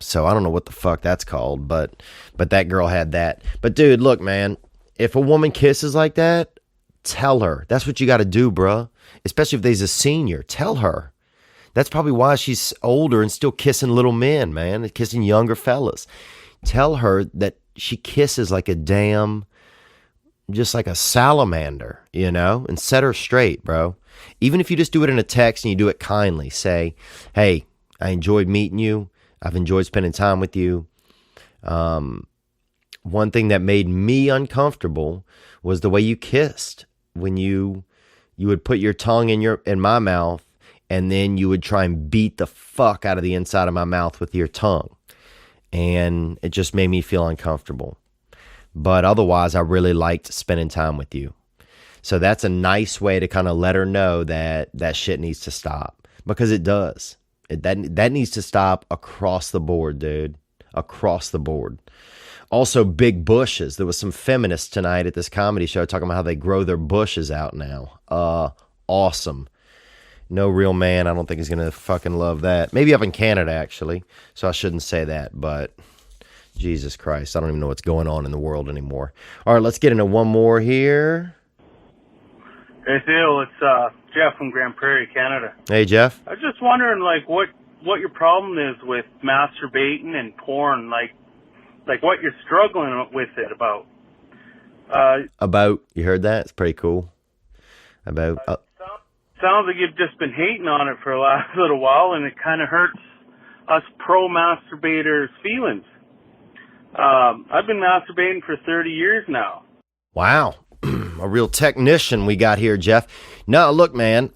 So I don't know what the fuck that's called, but that girl had that. But dude, look, man, if a woman kisses like that, tell her. That's what you got to do, bruh. Especially if there's a senior, tell her. That's probably why she's older and still kissing little men, man, and kissing younger fellas. Tell her that she kisses like a damn, just like a salamander, and set her straight, bro. Even if you just do it in a text and you do it kindly, say, hey, I enjoyed meeting you. I've enjoyed spending time with you. One thing that made me uncomfortable was the way you kissed when you would put your tongue in my mouth and then you would try and beat the fuck out of the inside of my mouth with your tongue. And it just made me feel uncomfortable. But otherwise, I really liked spending time with you. So that's a nice way to kind of let her know that shit needs to stop, because it does. That needs to stop across the board, dude. Across the board. Also, big bushes. There was some feminists tonight at this comedy show talking about how they grow their bushes out now. Awesome. No real man, I don't think is going to fucking love that. Maybe up in Canada, actually. So I shouldn't say that, but Jesus Christ, I don't even know what's going on in the world anymore. All right, let's get into one more here. Hey, Theo, it's Jeff from Grand Prairie, Canada. Hey, Jeff. I was just wondering, like, what your problem is with masturbating and porn, like what you're struggling with it about. You heard that? It's pretty cool. Sounds like you've just been hating on it for the last little while, and it kind of hurts us pro-masturbators' feelings. I've been masturbating for 30 years now. Wow. A real technician we got here, Jeff. No, look, man.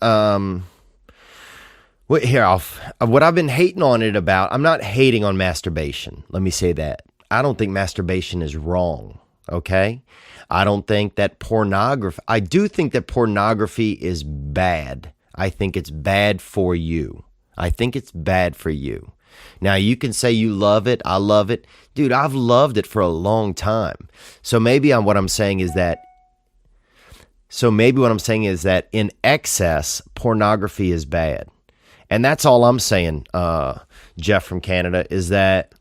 What I've been hating on it about, I'm not hating on masturbation. Let me say that. I don't think masturbation is wrong, okay? I don't think that I do think that pornography is bad. I think it's bad for you. I think it's bad for you. Now, you can say you love it. I love it. Dude, I've loved it for a long time. So maybe what I'm saying is that in excess, pornography is bad. And that's all I'm saying, Jeff from Canada, is that,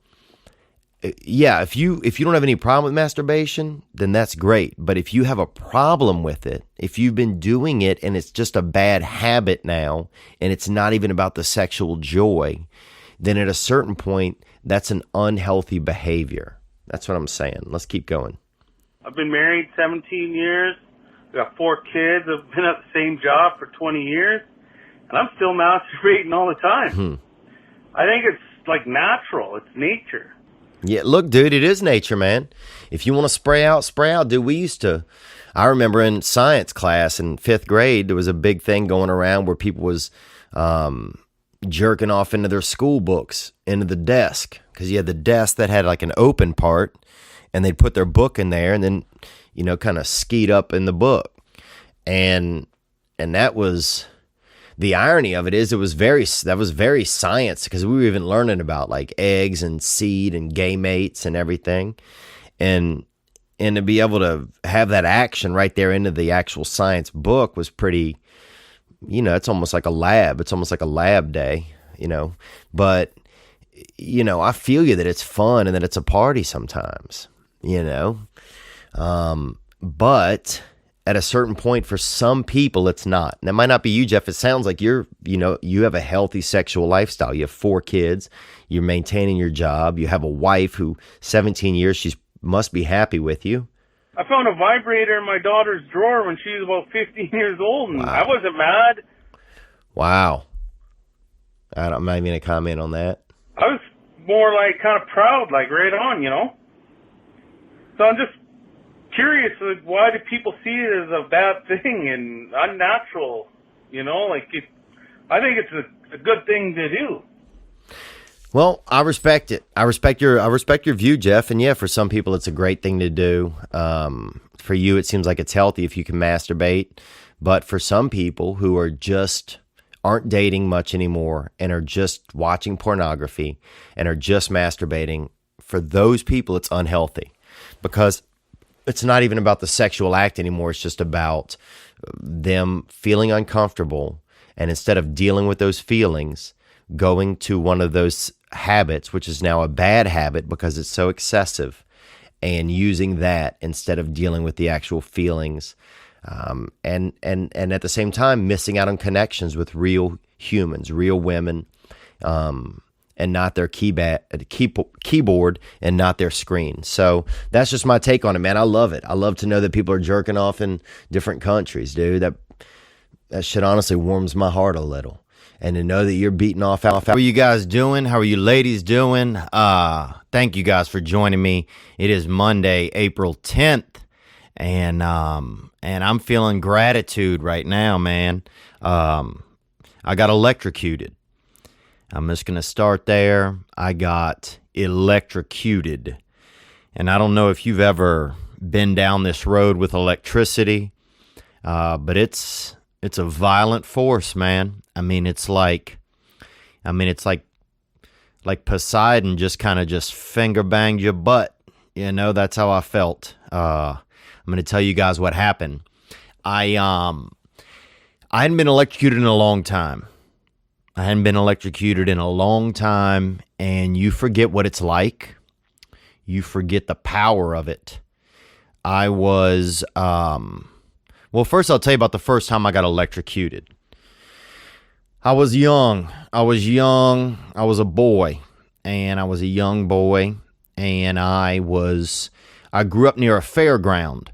yeah, if you don't have any problem with masturbation, then that's great. But if you have a problem with it, if you've been doing it and it's just a bad habit now, and it's not even about the sexual joy, then at a certain point, that's an unhealthy behavior. That's what I'm saying. Let's keep going. I've been married 17 years. I've got 4 kids. I've been at the same job for 20 years. And I'm still masturbating all the time. I think it's like natural. It's nature. Yeah, look, dude, it is nature, man. If you want to spray out, dude. I remember in science class in 5th grade, there was a big thing going around where people was jerking off into their school books, into the desk. Because you had the desk that had like an open part, and they'd put their book in there and then, kind of skeet up in the book. And that was... The irony of it is that was very science, because we were even learning about like eggs and seed and gametes and everything. And to be able to have that action right there into the actual science book was pretty, it's almost like a lab. It's almost like a lab day, But, I feel you that it's fun and that it's a party sometimes, But at a certain point, for some people, it's not. And that might not be you, Jeff. It sounds like you have a healthy sexual lifestyle. You have 4 kids. You're maintaining your job. You have a wife who, 17 years, she must be happy with you. I found a vibrator in my daughter's drawer when she was about 15 years old, and I wasn't mad. Wow. I'm not even going to comment on that. I was more like kind of proud, like right on, So I'm just curious, like, why do people see it as a bad thing and unnatural? I think it's a good thing to do. Well, I respect it. I respect your view, Jeff. And yeah, for some people, it's a great thing to do. For you, it seems like it's healthy if you can masturbate. But for some people who aren't dating much anymore and are just watching pornography and are just masturbating, for those people, it's unhealthy, because it's not even about the sexual act anymore. It's just about them feeling uncomfortable, and instead of dealing with those feelings, going to one of those habits, which is now a bad habit because it's so excessive, and using that instead of dealing with the actual feelings, and at the same time missing out on connections with real humans, real women, and not their keyboard and not their screen. So that's just my take on it, man. I love it. I love to know that people are jerking off in different countries, dude. That shit honestly warms my heart a little. And to know that you're beating off. How are you guys doing? How are you ladies doing? Thank you guys for joining me. It is Monday, April 10th. And I'm feeling gratitude right now, man. I got electrocuted. I'm just going to start there. I got electrocuted. And I don't know if you've ever been down this road with electricity, but it's a violent force, man. It's like Poseidon just kind of just finger banged your butt. That's how I felt. I'm going to tell you guys what happened. I hadn't been electrocuted in a long time. And you forget what it's like. You forget the power of it. I was, well, first I'll tell you about the first time I got electrocuted. I was young. I was a boy, and I was a young boy, and I grew up near a fairground,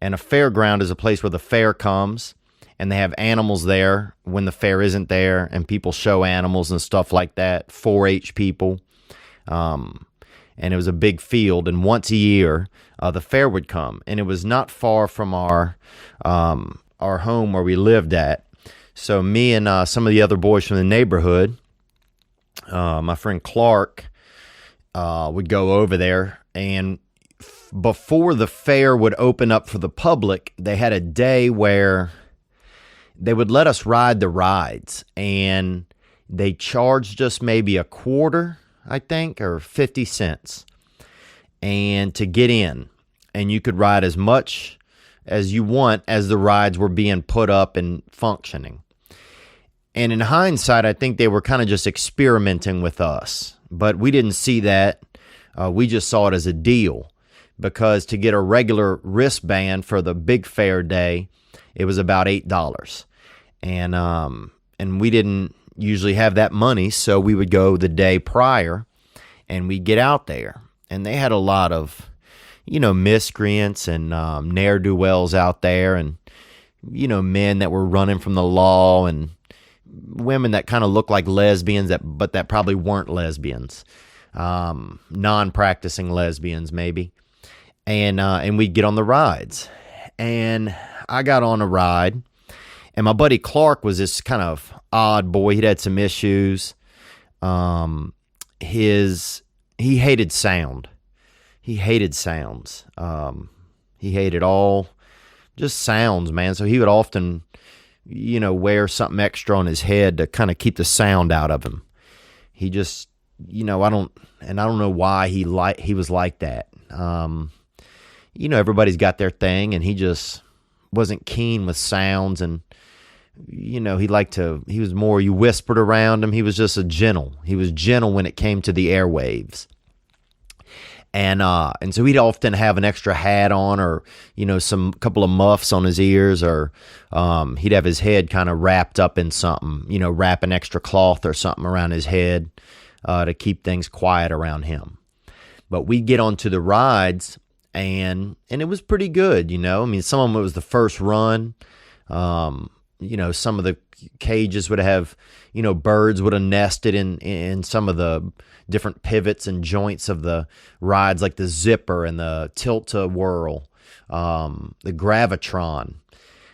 and a fairground is a place where the fair comes, and they have animals there when the fair isn't there, and people show animals and stuff like that, 4-H people. And it was a big field, and once a year, the fair would come, and it was not far from our home where we lived at. So me and some of the other boys from the neighborhood, my friend Clark, would go over there, and before the fair would open up for the public, they had a day where they would let us ride the rides, and they charged us maybe a quarter, I think, or 50 cents, and to get in, and you could ride as much as you want as the rides were being put up and functioning. And in hindsight, I think they were kind of just experimenting with us, but we didn't see that. We just saw it as a deal, because to get a regular wristband for the big fair day, it was about $8. And we didn't usually have that money, so we would go the day prior and we'd get out there. And they had a lot of, miscreants and ne'er-do-wells out there, and, men that were running from the law, and women that kind of looked like lesbians, but that probably weren't lesbians, non-practicing lesbians maybe. And we'd get on the rides. And I got on a ride, and my buddy Clark was this kind of odd boy. He'd had some issues. He hated sound. He hated sounds. He hated all just sounds, man. So he would often, wear something extra on his head to kind of keep the sound out of him. He just, I don't know why he was like that. Everybody's got their thing, and he just wasn't keen with sounds, and he was more, you whispered around him. He was just he was gentle when it came to the airwaves. And so he'd often have an extra hat on, or, some couple of muffs on his ears, or he'd have his head kind of wrapped up in something, wrap an extra cloth or something around his head to keep things quiet around him. But we'd get onto the rides, and it was pretty good, some of them, it was the first run. Some of the cages would have, birds would have nested in some of the different pivots and joints of the rides, like the zipper and the tilt-a-whirl, the gravitron.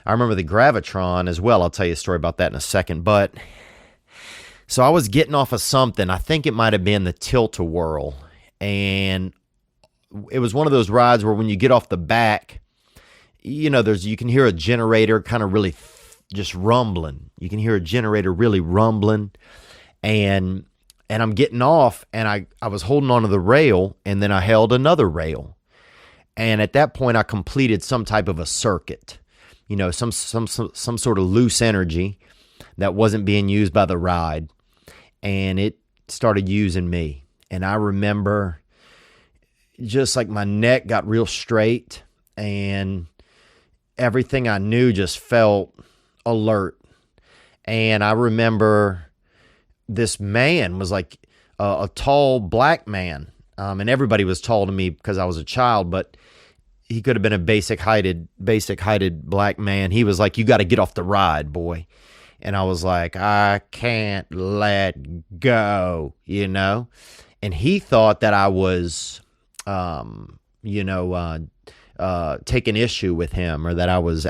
I remember the gravitron as well. I'll tell you a story about that in a second. But so I was getting off of something. I think it might have been the tilt-a-whirl, and it was one of those rides where when you get off the back, you can hear a generator kind of really just rumbling. You can hear a generator really rumbling, and I'm getting off, and I was holding onto the rail, and then I held another rail. And at that point, I completed some type of a circuit, some sort of loose energy that wasn't being used by the ride, and it started using me. And I remember just like my neck got real straight, and everything I knew just felt alert. And I remember this man was like a tall black man, and everybody was tall to me because I was a child, but he could have been a basic heighted black man. He was like, "You got to get off the ride, boy." And I was like, "I can't let go," and he thought that I was taking issue with him, or that I was,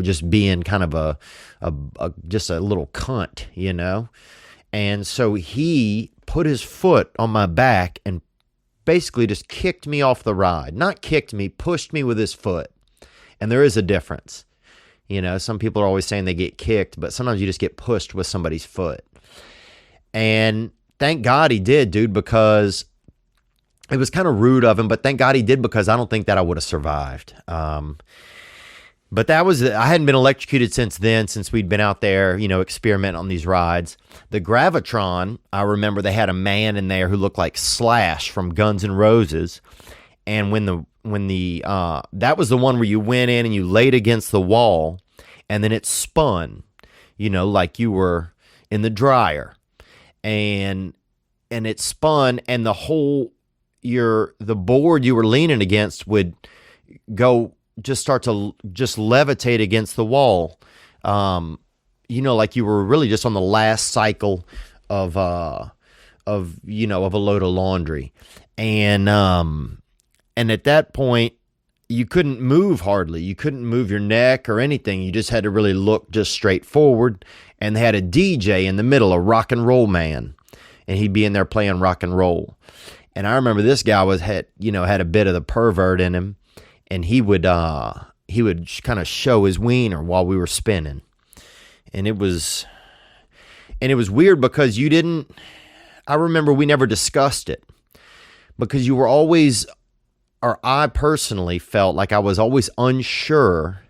just being kind of just a little cunt, And so he put his foot on my back and basically just kicked me off the ride. Not kicked me, pushed me with his foot. And there is a difference. Some people are always saying they get kicked, but sometimes you just get pushed with somebody's foot. And thank God he did, dude, because it was kind of rude of him, but thank God he did, because I don't think that I would have survived. But I hadn't been electrocuted since then, since we'd been out there, experimenting on these rides. The Gravitron, I remember they had a man in there who looked like Slash from Guns N' Roses. And that was the one where you went in and you laid against the wall, and then it spun, like you were in the dryer. And it spun, and the board you were leaning against would go just start to just levitate against the wall. Like you were really just on the last cycle of a load of laundry. And at that point, you couldn't move hardly. You couldn't move your neck or anything. You just had to really look just straight forward. And they had a DJ in the middle, a rock and roll man. And he'd be in there playing rock and roll. And I remember this guy had a bit of the pervert in him. And he would kind of show his wiener while we were spinning. And it was weird because I remember we never discussed it. Because you were always, or I personally felt like I was always unsure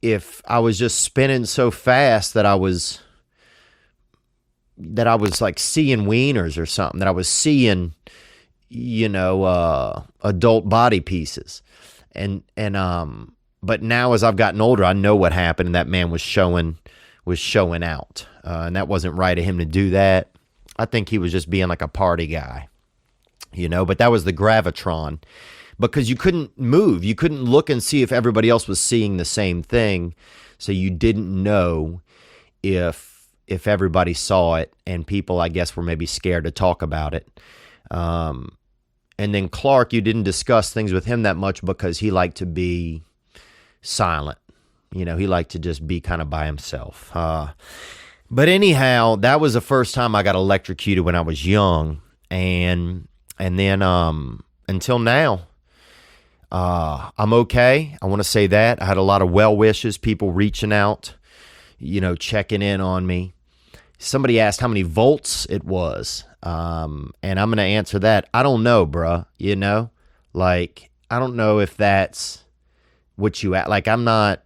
if I was just spinning so fast that I was like seeing wieners or something, that I was seeing, adult body pieces. But now as I've gotten older, I know what happened, and that man was showing out. And that wasn't right of him to do that. I think he was just being like a party guy. But that was the gravitron, because you couldn't move. You couldn't look and see if everybody else was seeing the same thing. So you didn't know if everybody saw it, and people, I guess, were maybe scared to talk about it. And then Clark, you didn't discuss things with him that much because he liked to be silent. He liked to just be kind of by himself. But anyhow, that was the first time I got electrocuted when I was young. And then until now, I'm okay. I want to say that. I had a lot of well wishes, people reaching out, checking in on me. Somebody asked how many volts it was. And I'm going to answer that. I don't know, bruh. I don't know if that's what you at. Like, I'm not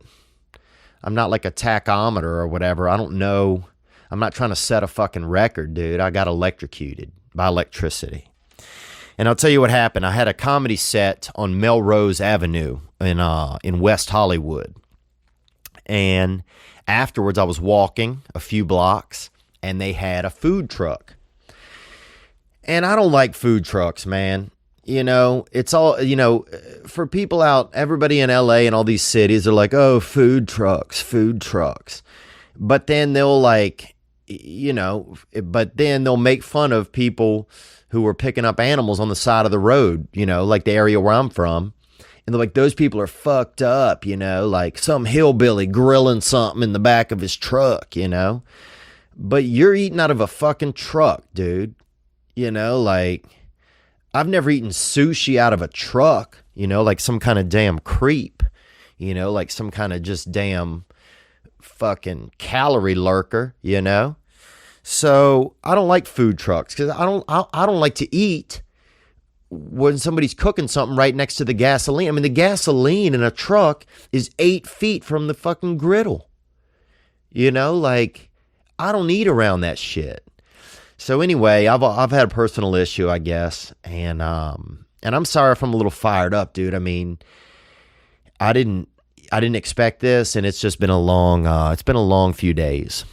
like a tachometer or whatever. I don't know. I'm not trying to set a fucking record, dude. I got electrocuted by electricity. And I'll tell you what happened. I had a comedy set on Melrose Avenue in West Hollywood. And afterwards, I was walking a few blocks, and they had a food truck. And I don't like food trucks, man. It's all, for people out, everybody in LA and all these cities are like, oh, food trucks. But then they'll they'll make fun of people who are picking up animals on the side of the road, like the area where I'm from. And they're like, those people are fucked up, like some hillbilly grilling something in the back of his truck, But you're eating out of a fucking truck, dude. I've never eaten sushi out of a truck, like some kind of damn creep, like some kind of just damn fucking calorie lurker, So I don't like food trucks because I don't like to eat when somebody's cooking something right next to the gasoline. I mean, the gasoline in a truck is 8 feet from the fucking griddle. I don't eat around that shit. So anyway, I've had a personal issue, I guess, and I'm sorry if I'm a little fired up, dude. I mean, I didn't expect this, and it's just been a long few days.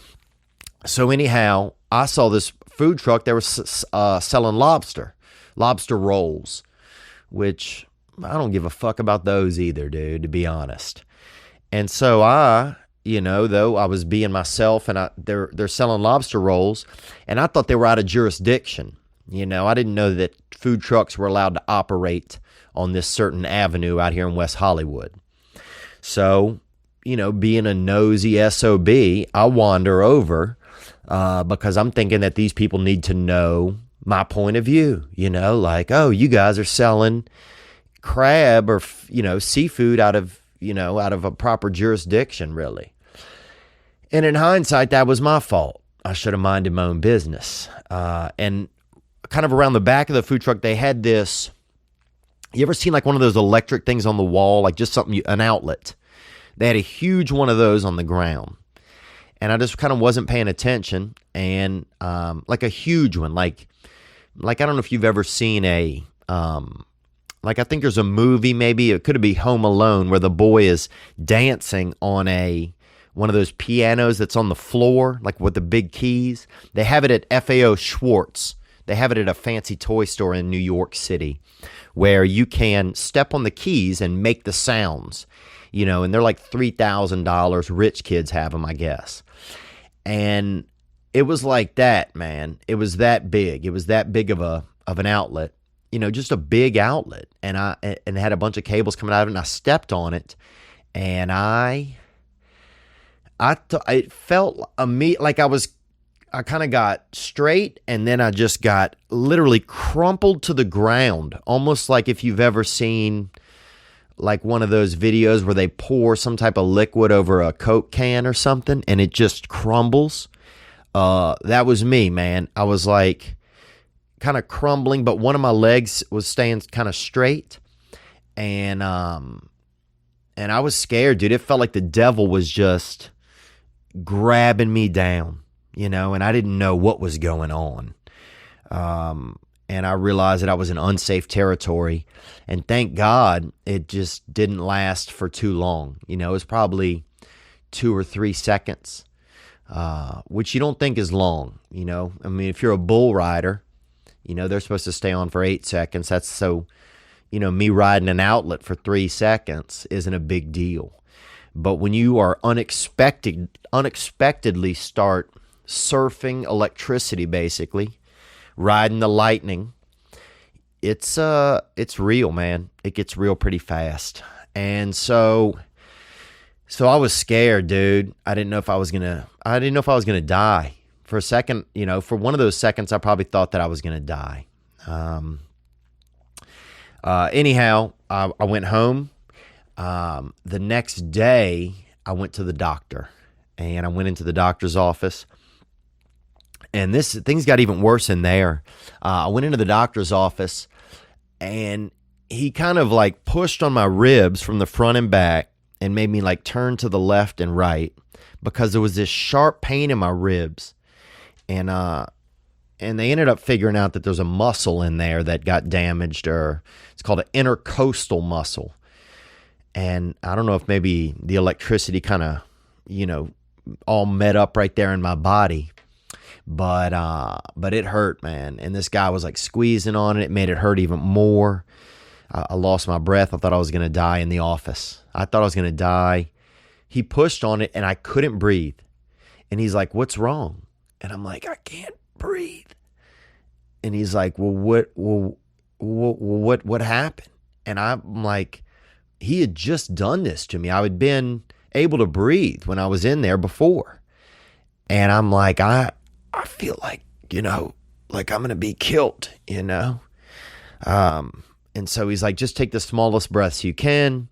So anyhow, I saw this food truck. They were selling lobster rolls, which I don't give a fuck about those either, dude, to be honest. And so though I was being myself, and they're selling lobster rolls, and I thought they were out of jurisdiction. I didn't know that food trucks were allowed to operate on this certain avenue out here in West Hollywood. So, being a nosy SOB, I wander over because I'm thinking that these people need to know my point of view. Like, oh, you guys are selling crab or seafood out of a proper jurisdiction, really. And in hindsight, that was my fault. I should have minded my own business. And kind of around the back of the food truck, they had this. You ever seen like one of those electric things on the wall, like just an outlet? They had a huge one of those on the ground. And I just kind of wasn't paying attention. And like a huge one, like I don't know if you've ever seen like I think there's a movie, maybe it could be Home Alone, where the boy is dancing on one of those pianos that's on the floor, like with the big keys. They have it at FAO Schwartz. They have it at a fancy toy store in New York City where you can step on the keys and make the sounds, and they're like $3,000. Rich kids have them, I guess. And it was like that, man. It was that big. It was that big of an outlet, just a big outlet. And it had a bunch of cables coming out of it, and I stepped on it, and it felt like I kind of got straight, and then I just got literally crumpled to the ground, almost like if you've ever seen like one of those videos where they pour some type of liquid over a Coke can or something, and it just crumbles. That was me, man. I was like kind of crumbling, but one of my legs was staying kind of straight, and I was scared, dude. It felt like the devil was just grabbing me down, and I didn't know what was going on. And I realized that I was in unsafe territory, and thank God it just didn't last for too long. It was probably 2 or 3 seconds, which you don't think is long, I mean, if you're a bull rider, they're supposed to stay on for 8 seconds. That's so, me riding an outlet for 3 seconds isn't a big deal. But when you are unexpectedly start surfing electricity, basically, riding the lightning, it's real, man. It gets real pretty fast. And so I was scared, dude. I didn't know if I was gonna die. For a second, for one of those seconds, I probably thought that I was gonna die. Anyhow, I went home. The next day, I went to the doctor, and I went into the doctor's office, and things got even worse in there. I went into the doctor's office, and he kind of like pushed on my ribs from the front and back and made me like turn to the left and right because there was this sharp pain in my ribs, and they ended up figuring out that there's a muscle in there that got damaged, or it's called an intercostal muscle. And I don't know if maybe the electricity kind of, all met up right there in my body. But it hurt, man. And this guy was like squeezing on it. It made it hurt even more. I lost my breath. I thought I was going to die in the office. I thought I was going to die. He pushed on it, and I couldn't breathe. And he's like, "What's wrong?" And I'm like, "I can't breathe." And he's like, what happened? And I'm like, he had just done this to me. I had been able to breathe when I was in there before. And I'm like, I feel like, like I'm going to be killed, And so he's like, just take the smallest breaths you can.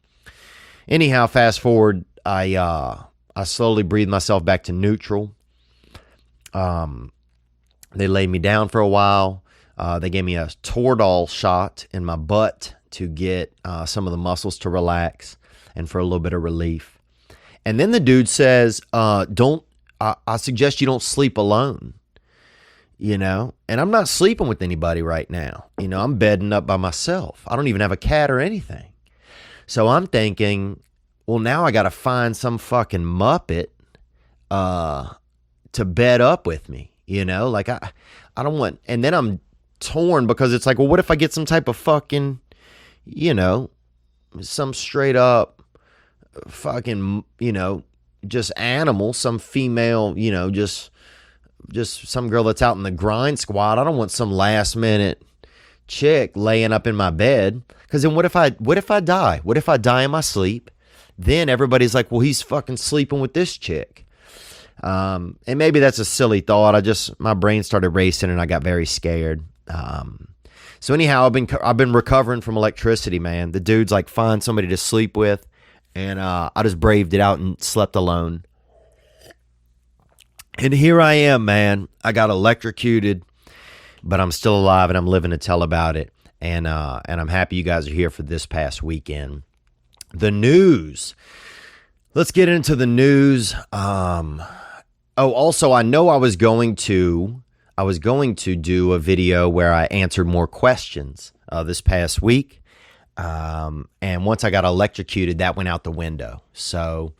Anyhow, fast forward, I slowly breathed myself back to neutral. They laid me down for a while. They gave me a Toradol shot in my butt to get some of the muscles to relax and for a little bit of relief. And then the dude says, I suggest you don't sleep alone, and I'm not sleeping with anybody right now. I'm bedding up by myself. I don't even have a cat or anything. So I'm thinking, well, now I got to find some fucking Muppet to bed up with me, like I don't want, and then I'm torn because it's like, well, what if I get some type of fucking, some straight up fucking, just animal, some female, just some girl that's out in the grind squad. I don't want some last minute chick laying up in my bed. Because then what if I die? What if I die in my sleep? Then everybody's like, well, he's fucking sleeping with this chick. And maybe that's a silly thought. My brain started racing and I got very scared. So anyhow, I've been recovering from electricity, man. The dude's like, find somebody to sleep with. And I just braved it out and slept alone. And here I am, man. I got electrocuted, but I'm still alive and I'm living to tell about it. And I'm happy you guys are here for this past weekend. The news. Let's get into the news. Also, I know I was going to do a video where I answered more questions this past week. And once I got electrocuted, that went out the window. So,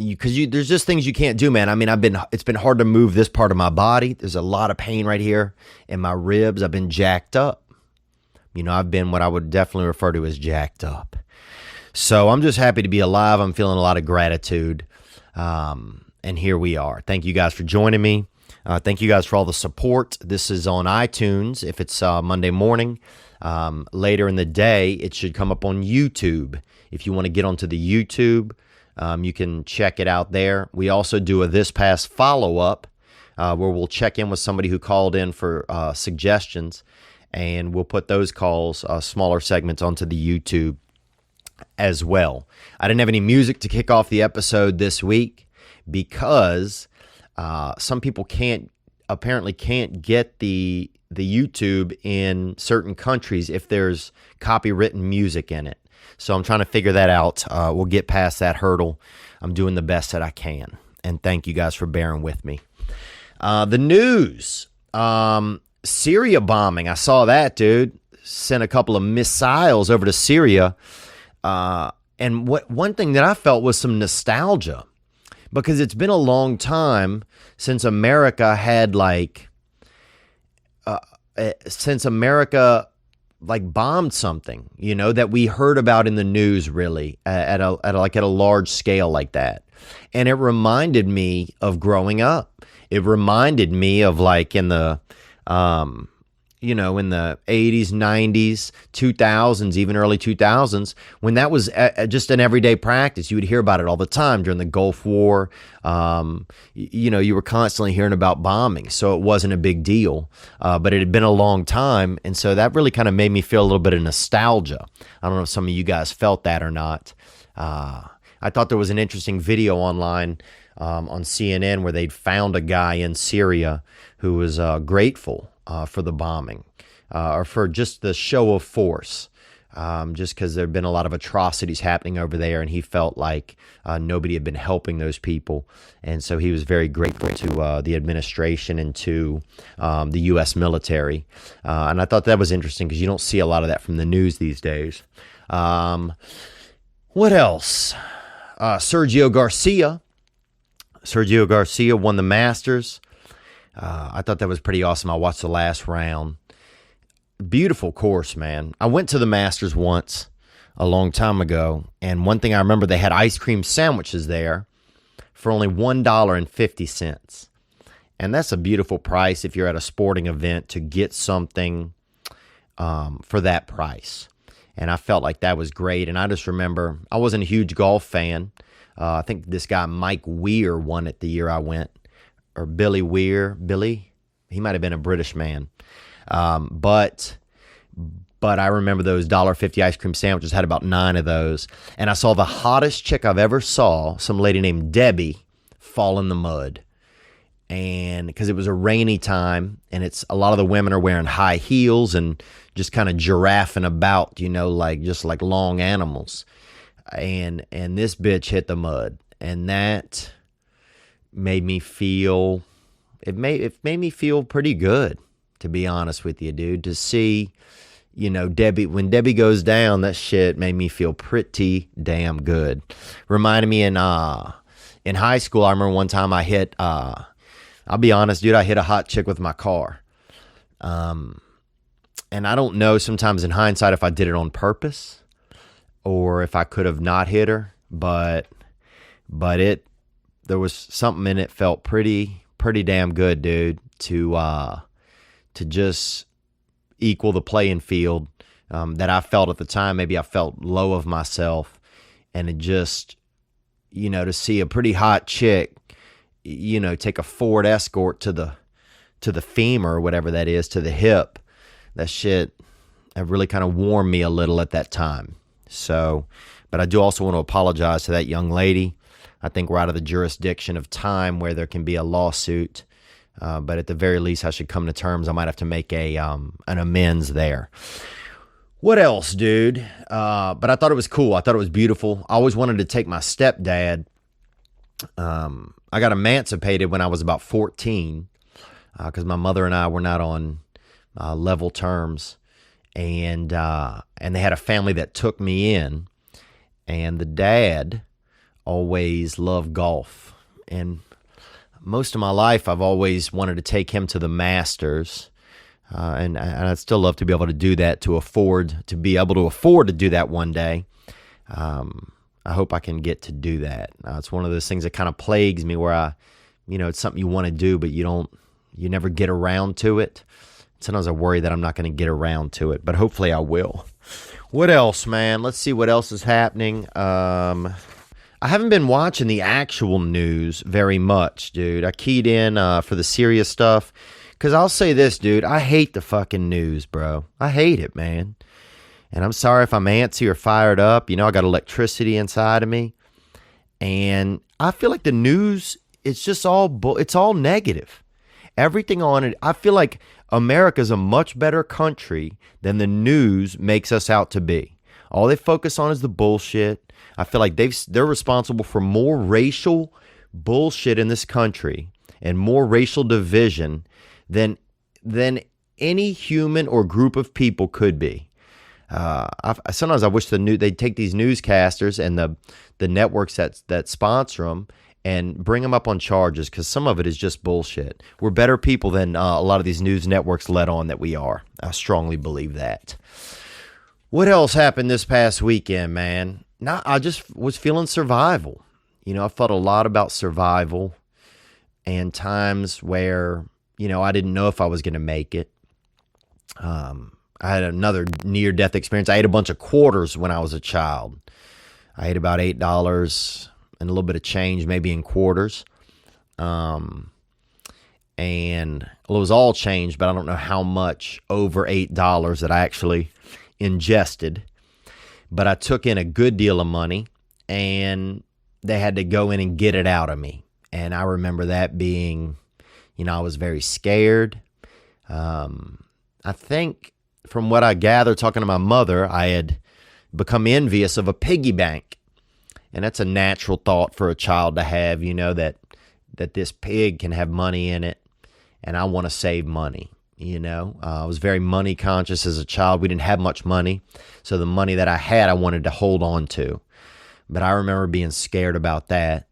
because there's just things you can't do, man. I mean, it's been hard to move this part of my body. There's a lot of pain right here in my ribs. I've been jacked up. I've been what I would definitely refer to as jacked up. So I'm just happy to be alive. I'm feeling a lot of gratitude. And here we are. Thank you guys for joining me. Thank you guys for all the support. This is on iTunes. If it's Monday morning, later in the day, it should come up on YouTube. If you want to get onto the YouTube, you can check it out there. We also do a This Past follow-up where we'll check in with somebody who called in for suggestions, and we'll put those calls, smaller segments, onto the YouTube as well. I didn't have any music to kick off the episode this week because some people apparently can't get the YouTube in certain countries if there's copywritten music in it. So I'm trying to figure that out. We'll get past that hurdle. I'm doing the best that I can. And thank you guys for bearing with me. The news. Syria bombing. I saw that, dude. Sent a couple of missiles over to Syria. And one thing that I felt was some nostalgia. Because it's been a long time since America had bombed something, that we heard about in the news, really at a large scale like that. And it reminded me of growing up. It reminded me of in the in the 80s, 90s, 2000s, even early 2000s, when that was just an everyday practice. You would hear about it all the time during the Gulf War. You were constantly hearing about bombing, so it wasn't a big deal. But it had been a long time, and so that really kind of made me feel a little bit of nostalgia. I don't know if some of you guys felt that or not. I thought there was an interesting video online on CNN where they'd found a guy in Syria who was grateful for the bombing, or for just the show of force, just because there had been a lot of atrocities happening over there, and he felt like nobody had been helping those people. And so he was very grateful to the administration and to the U.S. military. And I thought that was interesting because you don't see a lot of that from the news these days. What else? Sergio Garcia won the Masters. I thought that was pretty awesome. I watched the last round. Beautiful course, man. I went to the Masters once a long time ago, and one thing I remember, they had ice cream sandwiches there for only $1.50. And that's a beautiful price if you're at a sporting event to get something for that price. And I felt like that was great. And I just remember, I wasn't a huge golf fan. I think this guy Mike Weir won it the year I went. Or Billy Weir. He might have been a British man. But I remember those $1.50 ice cream sandwiches, had about 9 of those. And I saw the hottest chick I've ever saw, some lady named Debbie, fall in the mud. And because it was a rainy time, and it's a lot of the women are wearing high heels and just kind of giraffing about, just like long animals. And this bitch hit the mud. And that made me feel, it made me feel pretty good, to be honest with you, dude. To see, Debbie, when Debbie goes down, that shit made me feel pretty damn good. Reminded me in high school, I remember one time I hit, I'll be honest, dude, I hit a hot chick with my car. And I don't know sometimes in hindsight if I did it on purpose or if I could have not hit her, but there was something in it felt pretty damn good, dude, to just equal the playing field that I felt at the time. Maybe I felt low of myself, and it just, to see a pretty hot chick, take a Ford Escort to the femur or whatever that is, to the hip, that shit, it really kind of warmed me a little at that time. So, but I do also want to apologize to that young lady. I think we're out of the jurisdiction of time where there can be a lawsuit. But at the very least, I should come to terms. I might have to make an amends there. What else, dude? But I thought it was cool. I thought it was beautiful. I always wanted to take my stepdad. I got emancipated when I was about 14 because my mother and I were not on level terms. And they had a family that took me in. And the dad always loved golf. And most of my life, I've always wanted to take him to the Masters. And I'd still love to be able to do that, to be able to afford to do that one day. I hope I can get to do that. It's one of those things that kind of plagues me where it's something you want to do, but you never get around to it. Sometimes I worry that I'm not going to get around to it, but hopefully I will. What else, man? Let's see what else is happening. I haven't been watching the actual news very much, dude. I keyed in for the serious stuff. Because I'll say this, dude. I hate the fucking news, bro. I hate it, man. And I'm sorry if I'm antsy or fired up. I got electricity inside of me. And I feel like the news, it's just it's all negative. Everything on it. I feel like America's a much better country than the news makes us out to be. All they focus on is the bullshit. I feel like they're responsible for more racial bullshit in this country and more racial division than any human or group of people could be. Sometimes I wish they'd take these newscasters and the networks that sponsor them and bring them up on charges, because some of it is just bullshit. We're better people than a lot of these news networks let on that we are. I strongly believe that. What else happened this past weekend, man? I just was feeling survival. I felt a lot about survival and times where, I didn't know if I was going to make it. I had another near-death experience. I ate a bunch of quarters when I was a child. I ate about $8 and a little bit of change, maybe in quarters. And it was all change, but I don't know how much over $8 that I actually ingested. But I took in a good deal of money, and they had to go in and get it out of me. And I remember that being, I was very scared. I think from what I gathered talking to my mother, I had become envious of a piggy bank. And that's a natural thought for a child to have, that this pig can have money in it, and I want to save money. I was very money conscious as a child. We didn't have much money, so the money that I had, I wanted to hold on to. But I remember being scared about that.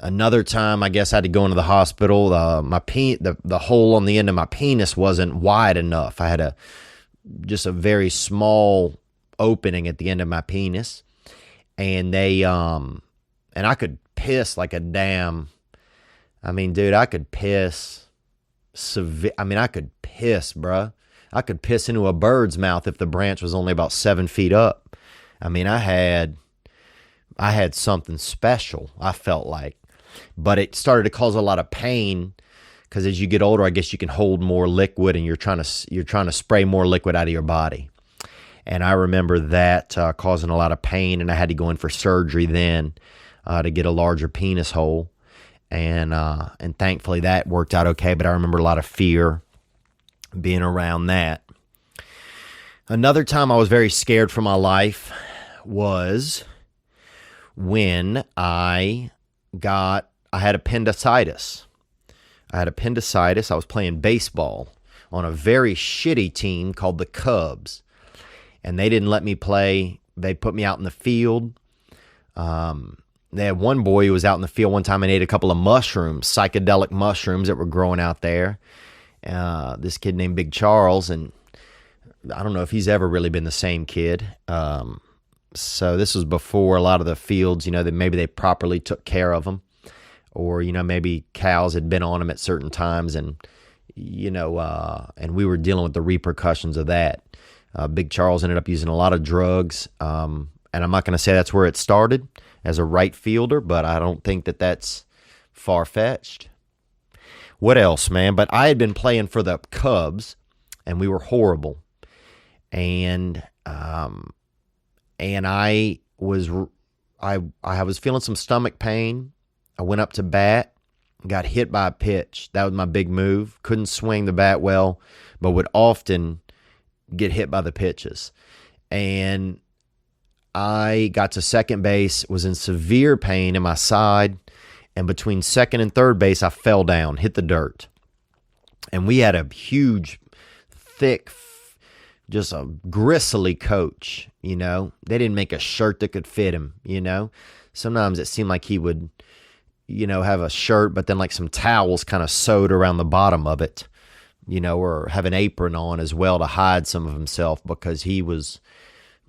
Another time, I guess I had to go into the hospital. The hole on the end of my penis wasn't wide enough. I had just a very small opening at the end of my penis, and and I could piss like a damn. I mean, dude, I could piss. I could piss, bruh. I could piss into a bird's mouth if the branch was only about 7 feet up. I had something special, I felt like. But it started to cause a lot of pain, because as you get older, I guess you can hold more liquid, and you're trying to spray more liquid out of your body. And I remember that causing a lot of pain, and I had to go in for surgery then to get a larger penis hole. And thankfully that worked out okay, but I remember a lot of fear being around that. Another time I was very scared for my life was when I had appendicitis. I was playing baseball on a very shitty team called the Cubs, and they didn't let me play. They put me out in the field. They had one boy who was out in the field one time and ate a couple of mushrooms, psychedelic mushrooms that were growing out there. This kid named Big Charles, and I don't know if he's ever really been the same kid. So this was before a lot of the fields, that maybe they properly took care of them, or, maybe cows had been on them at certain times, and, and we were dealing with the repercussions of that. Big Charles ended up using a lot of drugs, and I'm not going to say that's where it started as a right fielder, but I don't think that that's far-fetched. What else, man? But I had been playing for the Cubs, and we were horrible. And I was feeling some stomach pain. I went up to bat, got hit by a pitch. That was my big move. Couldn't swing the bat well, but would often get hit by the pitches. And I got to second base, was in severe pain in my side, and between second and third base, I fell down, hit the dirt. And we had a huge, thick just a gristly coach, you know. They didn't make a shirt that could fit him, you know. Sometimes it seemed like he would, you know, have a shirt, but then like some towels kind of sewed around the bottom of it, you know, or have an apron on as well to hide some of himself, because he was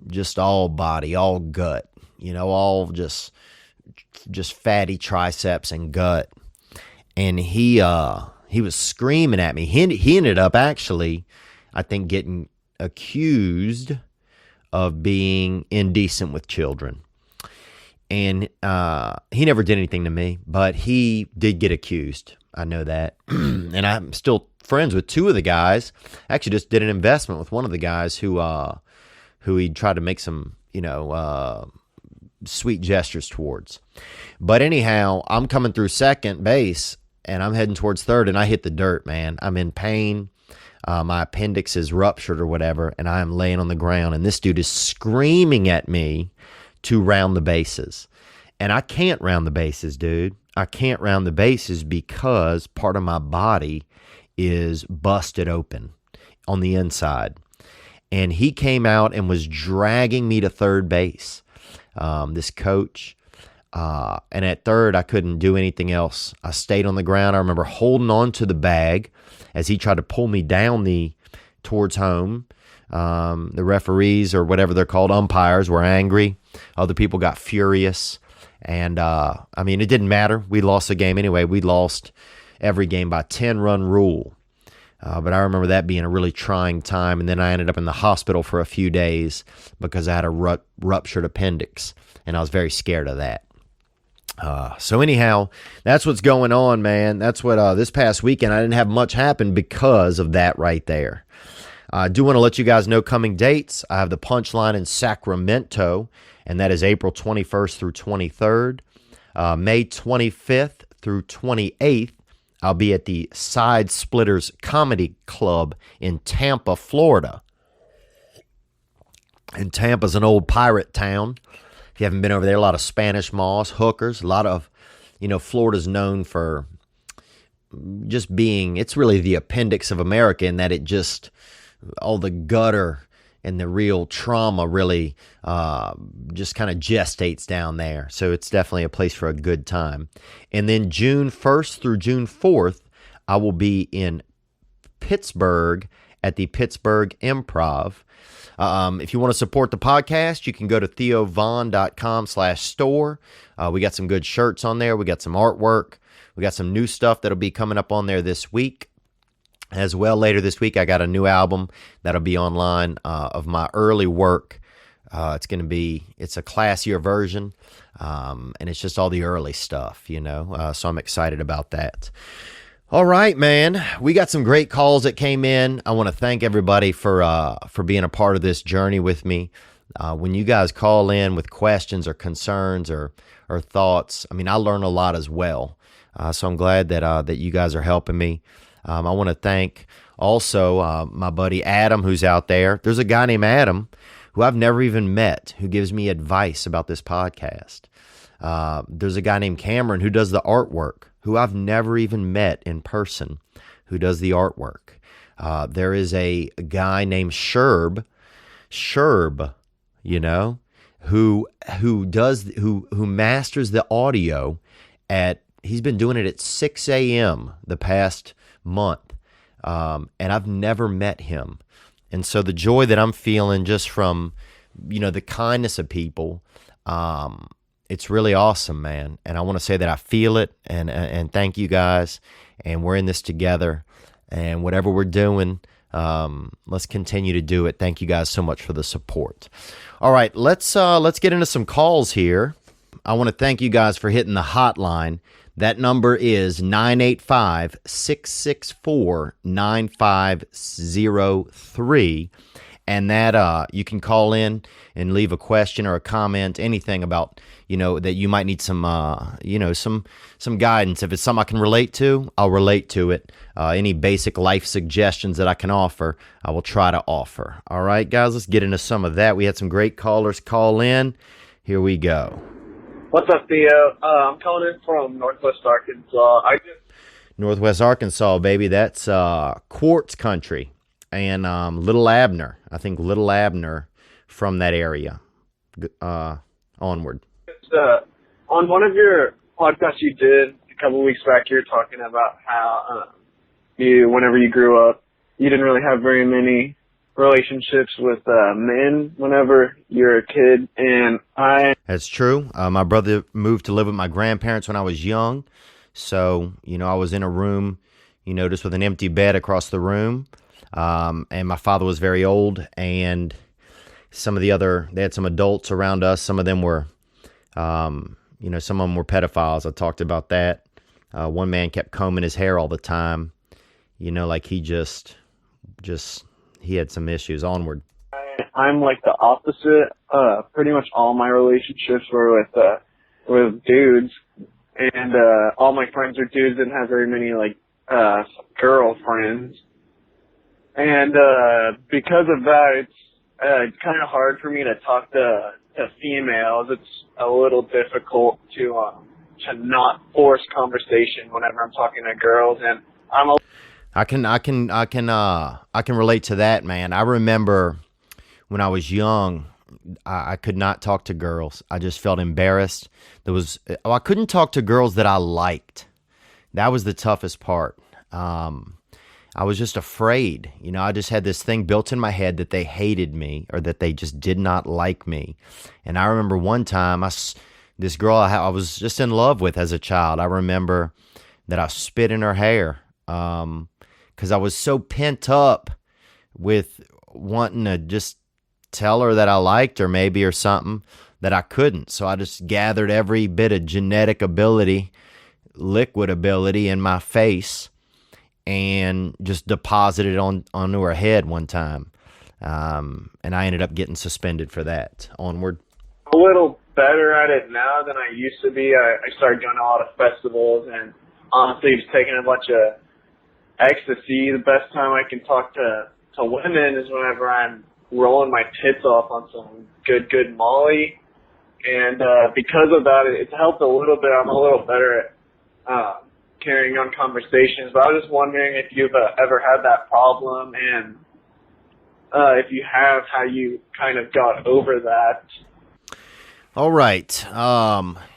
just all body, all gut, you know, all just fatty triceps and gut. And he was screaming at me. He ended up actually, I think, getting accused of being indecent with children. And he never did anything to me, but he did get accused. I know that. And I'm still friends with two of the guys. Actually just did an investment with one of the guys who he tried to make some, you know, sweet gestures towards. But anyhow, I'm coming through second base and I'm heading towards third, and I hit the dirt, man. I'm in pain. My appendix is ruptured or whatever, and I am laying on the ground, and this dude is screaming at me to round the bases. And I can't round the bases, dude. I can't round the bases because part of my body is busted open on the inside. And he came out and was dragging me to third base, this coach. And at third, I couldn't do anything else. I stayed on the ground. I remember holding on to the bag as he tried to pull me down towards home. The referees, or whatever they're called, umpires, were angry. Other people got furious. And, I mean, it didn't matter. We lost the game anyway. We lost every game by 10-run rule. But I remember that being a really trying time. And then I ended up in the hospital for a few days because I had a ruptured appendix. And I was very scared of that. So anyhow, that's what's going on, man. That's what this past weekend, I didn't have much happen because of that right there. I do want to let you guys know coming dates. I have the Punchline in Sacramento, and that is April 21st through 23rd. May 25th through 28th, I'll be at the Side Splitters Comedy Club in Tampa, Florida. And Tampa's an old pirate town. If you haven't been over there, a lot of Spanish moss, hookers, a lot of, you know, Florida's known for just being, it's really the appendix of America in that it just, all the gutter and the real trauma really just kind of gestates down there. So it's definitely a place for a good time. And then June 1st through June 4th, I will be in Pittsburgh at the Pittsburgh Improv. If you want to support the podcast, you can go to theovon.com/store. We got some good shirts on there. We got some artwork. We got some new stuff that'll be coming up on there this week. As well, later this week, I got a new album that'll be online of my early work. It's a classier version, and it's just all the early stuff, you know. So I'm excited about that. All right, man. We got some great calls that came in. I want to thank everybody for being a part of this journey with me. When you guys call in with questions or concerns or thoughts, I mean, I learn a lot as well. So I'm glad that you guys are helping me. I want to thank also my buddy Adam, who's out there. There's a guy named Adam who I've never even met who gives me advice about this podcast. There's a guy named Cameron who does the artwork, who I've never even met in person, who does the artwork. There is a guy named Sherb, you know, who masters the audio he's been doing it at 6 a.m. the past month. And I've never met him. And so the joy that I'm feeling just from, you know, the kindness of people, it's really awesome, man. And I want to say that I feel it, and thank you guys. And we're in this together. And whatever we're doing, let's continue to do it. Thank you guys so much for the support. All right, let's get into some calls here. I want to thank you guys for hitting the hotline. That number is 985-664-9503. And that you can call in and leave a question or a comment, anything about, you know, that you might need some guidance. If it's something I can relate to, I'll relate to it. Any basic life suggestions that I can offer, I will try to offer. All right, guys, let's get into some of that. We had some great callers call in. Here we go. What's up, Theo? I'm calling in from Northwest Arkansas. Northwest Arkansas, baby. That's quartz country. and Little Abner. I think Little Abner from that area onward. On one of your podcasts you did a couple of weeks back, you were talking about how whenever you grew up, you didn't really have very many relationships with men whenever you're a kid, and That's true. My brother moved to live with my grandparents when I was young, so I was in a room, just with an empty bed across the room, and my father was very old, and they had some adults around us. Some of them were, some of them were pedophiles. I talked about that. One man kept combing his hair all the time, like he he had some issues. Onward. I'm like the opposite. Pretty much all my relationships were with dudes, and all my friends are dudes. Didn't have very many girlfriends, and because of that, it's kind of hard for me to talk to females. It's a little difficult to not force conversation whenever I'm talking to girls, and I can relate to that, man. I remember when I was young, I could not talk to girls. I just felt embarrassed. I couldn't talk to girls that I liked. That was the toughest part. I was just afraid. I just had this thing built in my head that they hated me or that they just did not like me. And I remember one time, this girl I was just in love with as a child, I remember that I spit in her hair. Because I was so pent up with wanting to just tell her that I liked her maybe or something that I couldn't. So I just gathered every bit of genetic ability, liquid ability in my face and just deposited onto her head one time. And I ended up getting suspended for that. Onward. A little better at it now than I used to be. I started going to a lot of festivals, and honestly just taking a bunch of ecstasy. The best time I can talk to women is whenever I'm rolling my tits off on some good Molly, and because of that, it's helped a little bit. I'm a little better at carrying on conversations. But I was just wondering if you've ever had that problem, and if you have, how you kind of got over that. All right.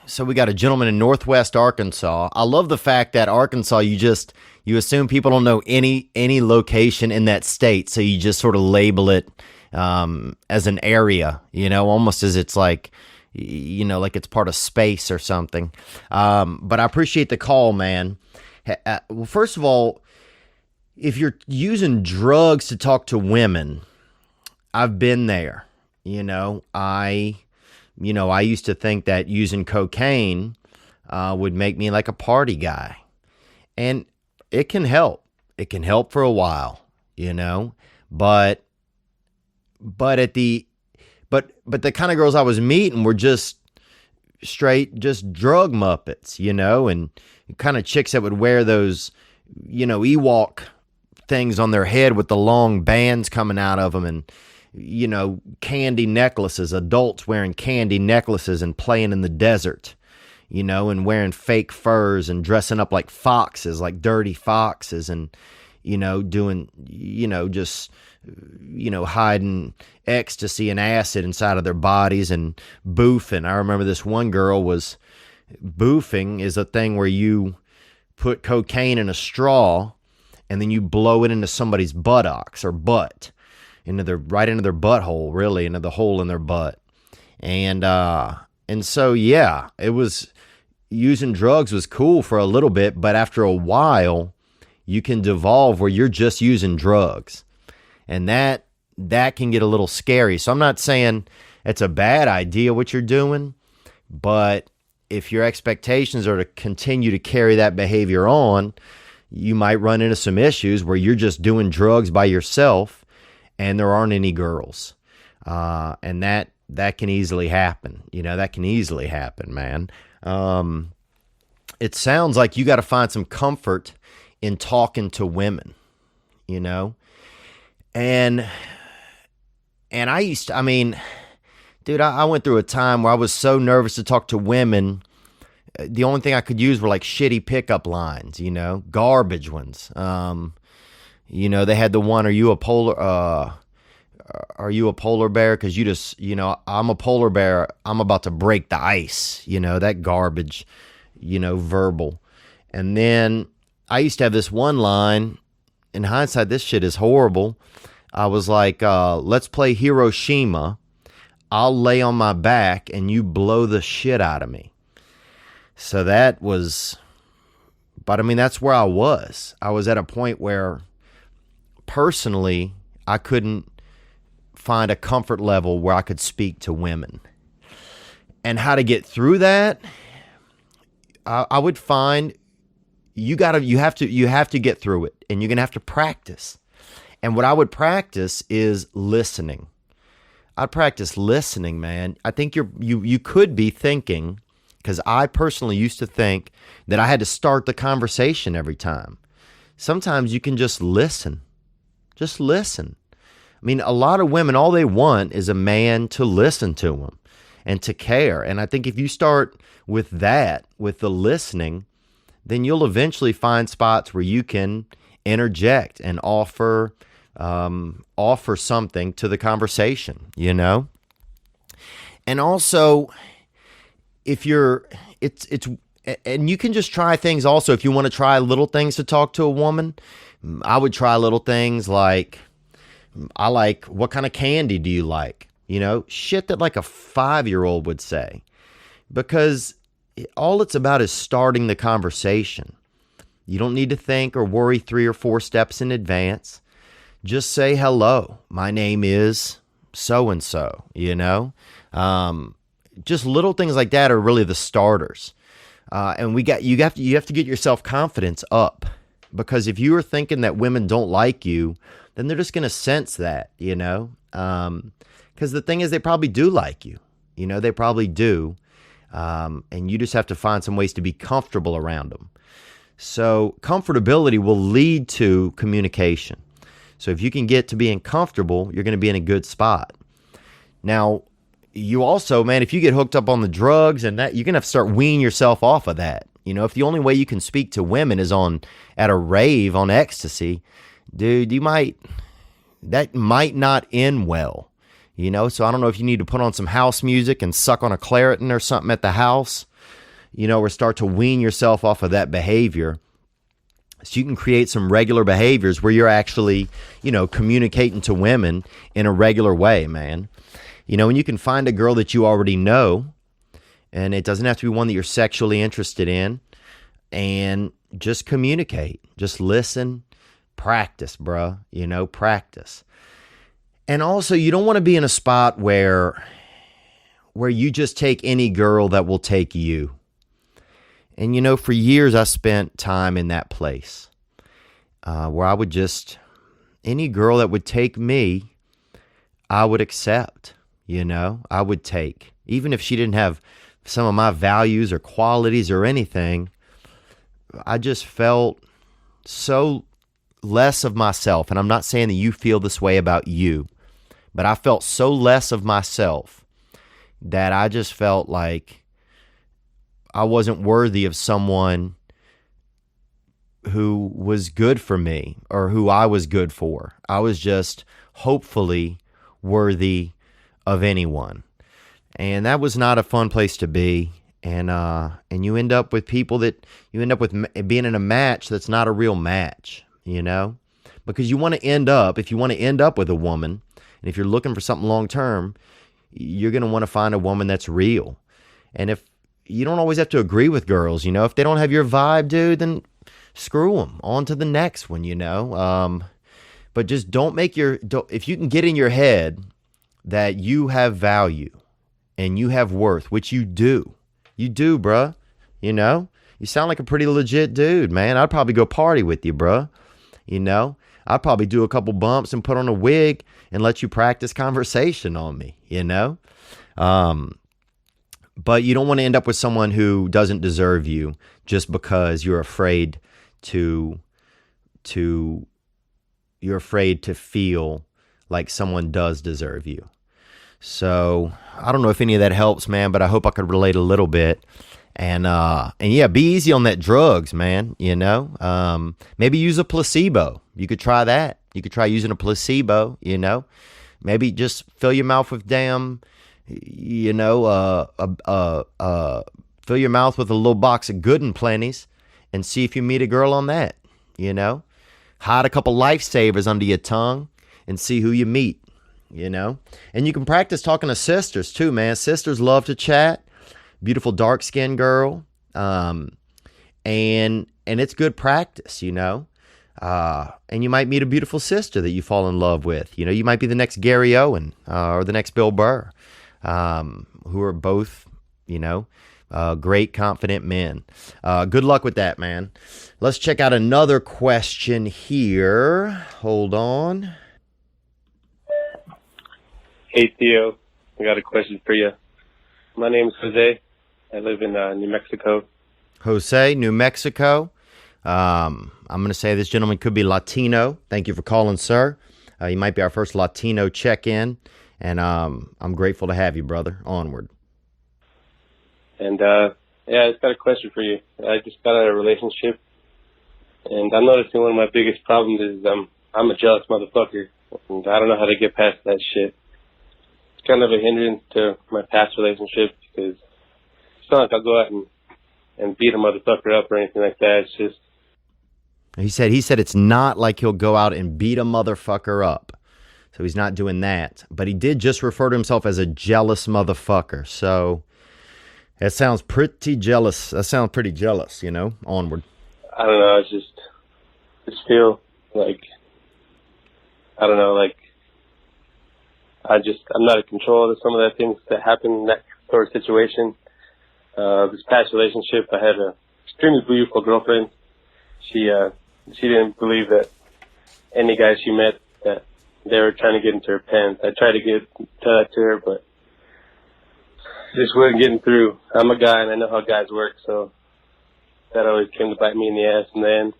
So we got a gentleman in Northwest Arkansas. I love the fact that Arkansas, you assume people don't know any location in that state, so you just sort of label it as an area, almost as it's like, like it's part of space or something. But I appreciate the call, man. Well, first of all, if you're using drugs to talk to women, I've been there. I used to think that using cocaine would make me like a party guy. And it can help. It can help for a while, but the kind of girls I was meeting were just drug muppets, and kind of chicks that would wear those, Ewok things on their head with the long bands coming out of them, and candy necklaces, adults wearing candy necklaces and playing in the desert, and wearing fake furs and dressing up like foxes, like dirty foxes, and, doing, just, hiding ecstasy and acid inside of their bodies and boofing. I remember this one girl was boofing is a thing where you put cocaine in a straw and then you blow it into somebody's buttocks or butt. Right into their butthole, really, into the hole in their butt. And so, yeah, it was, using drugs was cool for a little bit, but after a while, you can devolve where you're just using drugs. And that can get a little scary. So I'm not saying it's a bad idea what you're doing, but if your expectations are to continue to carry that behavior on, you might run into some issues where you're just doing drugs by yourself and there aren't any girls. And that can easily happen. That can easily happen, man. It sounds like you got to find some comfort in talking to women, and dude, I went through a time where I was so nervous to talk to women. The only thing I could use were like shitty pickup lines, garbage ones. They had the one, are you a polar bear? Because I'm a polar bear. I'm about to break the ice. That garbage, verbal. And then I used to have this one line. In hindsight, this shit is horrible. I was like, let's play Hiroshima. I'll lay on my back and you blow the shit out of me. So that was, but I mean, that's where I was. I was at a point where personally, I couldn't find a comfort level where I could speak to women. And how to get through that, I would find you have to get through it, and you're going to have to practice. And what I would practice is listening. I'd practice listening, man. I think you could be thinking, because I personally used to think that I had to start the conversation every time. Sometimes you can just listen. Just listen. I mean, a lot of women, all they want is a man to listen to them and to care. And I think if you start with that, with the listening, then you'll eventually find spots where you can interject and offer something to the conversation, And also, and you can just try things also. If you want to try little things to talk to a woman, I would try little things like, what kind of candy do you like? Shit that like a 5-year-old would say, because all it's about is starting the conversation. You don't need to think or worry 3 or 4 steps in advance. Just say, hello, my name is so-and-so, just little things like that are really the starters. And you have to get your self-confidence up, because if you are thinking that women don't like you, then they're just going to sense that, because the thing is, they probably do like you, they probably do. And you just have to find some ways to be comfortable around them. So comfortability will lead to communication. So if you can get to being comfortable, you're going to be in a good spot. Now, you also, man, if you get hooked up on the drugs and that, you're going to have to start weaning yourself off of that. If the only way you can speak to women is at a rave on ecstasy, dude, that might not end well. So I don't know if you need to put on some house music and suck on a Claritin or something at the house, or start to wean yourself off of that behavior, so you can create some regular behaviors where you're actually, communicating to women in a regular way, man. And you can find a girl that you already know, and it doesn't have to be one that you're sexually interested in, and just communicate, just listen, practice, bruh, practice. And also, you don't want to be in a spot where you just take any girl that will take you. And, for years, I spent time in that place where I would any girl that would take me, I would accept, I would take. Even if she didn't have some of my values or qualities or anything, I just felt so less of myself. And I'm not saying that you feel this way about you, but I felt so less of myself that I just felt like I wasn't worthy of someone who was good for me or who I was good for. I was just hopefully worthy of anyone. And that was not a fun place to be. And you end up with people that you end up with being in a match that's not a real match, because if you want to end up with a woman, and if you're looking for something long term, you're going to want to find a woman that's real. And if you don't always have to agree with girls, if they don't have your vibe, dude, then screw them. On to the next one, But just if you can get in your head that you have value and you have worth, which you do, bruh. You sound like a pretty legit dude, man. I'd probably go party with you, bruh. I'd probably do a couple bumps and put on a wig and let you practice conversation on me, But you don't want to end up with someone who doesn't deserve you just because you're afraid to feel like someone does deserve you. So I don't know if any of that helps, man, but I hope I could relate a little bit. And yeah, be easy on that drugs, man. Maybe use a placebo. You could try that. You could try using a placebo. Maybe just fill your mouth with fill your mouth with a little box of Good and Plenties, and see if you meet a girl on that. Hide a couple lifesavers under your tongue and see who you meet. And you can practice talking to sisters too, man. Sisters love to chat. Beautiful dark-skinned girl, and it's good practice, and you might meet a beautiful sister that you fall in love with. You might be the next Gary Owen or the next Bill Burr, who are both, great, confident men. Good luck with that, man. Let's check out another question here. Hold on. Hey, Theo. I got a question for you. My name is Jose. I live in New Mexico. Jose, New Mexico. I'm going to say this gentleman could be Latino. Thank you for calling, sir. You might be our first Latino check-in, and I'm grateful to have you, brother. Onward. And, I just got a question for you. I just got out of a relationship, and I'm noticing one of my biggest problems is I'm a jealous motherfucker, and I don't know how to get past that shit. It's kind of a hindrance to my past relationship, because it's not like I'll go out and beat a motherfucker up or anything like that. It's just... He said it's not like he'll go out and beat a motherfucker up. So he's not doing that. But he did just refer to himself as a jealous motherfucker. So that sounds pretty jealous. Onward. I don't know. I just feel like, I don't know, like, I'm not in control of some of the things that happen in that sort of situation. This past relationship, I had a extremely beautiful girlfriend. She didn't believe that any guy she met that they were trying to get into her pants. I tried to tell that to her, but just wasn't getting through. I'm a guy and I know how guys work, so that always came to bite me in the ass in the end.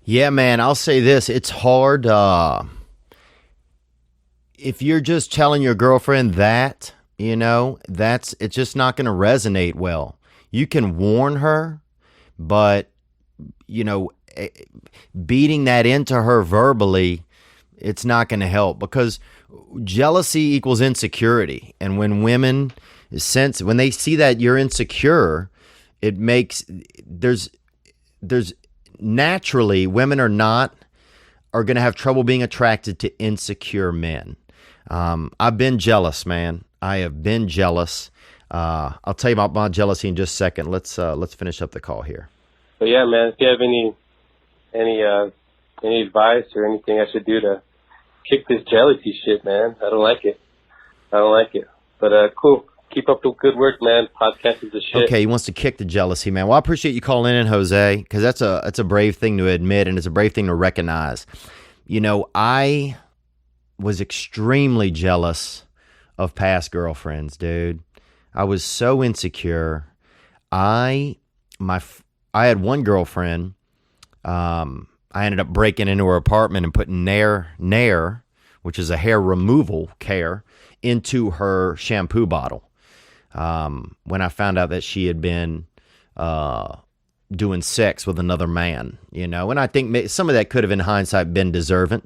Yeah, man, I'll say this. It's hard. If you're just telling your girlfriend that, it's just not going to resonate well. You can warn her, but, beating that into her verbally, it's not going to help, because jealousy equals insecurity. And when when they see that you're insecure, it makes, there's naturally, women are going to have trouble being attracted to insecure men. I've been jealous, man. I have been jealous. I'll tell you about my jealousy in just a second. Let's finish up the call here. But yeah, man, if you have any advice or anything I should do to kick this jealousy shit, man, I don't like it. But cool. Keep up the good work, man. Podcast is the shit. Okay, he wants to kick the jealousy, man. Well, I appreciate you calling in, Jose, because that's a brave thing to admit, and it's a brave thing to recognize. I was extremely jealous of past girlfriends, dude. I was so insecure. I had one girlfriend. I ended up breaking into her apartment and putting Nair, which is a hair removal care, into her shampoo bottle. When I found out that she had been doing sex with another man, and I think some of that could have, in hindsight, been deserving.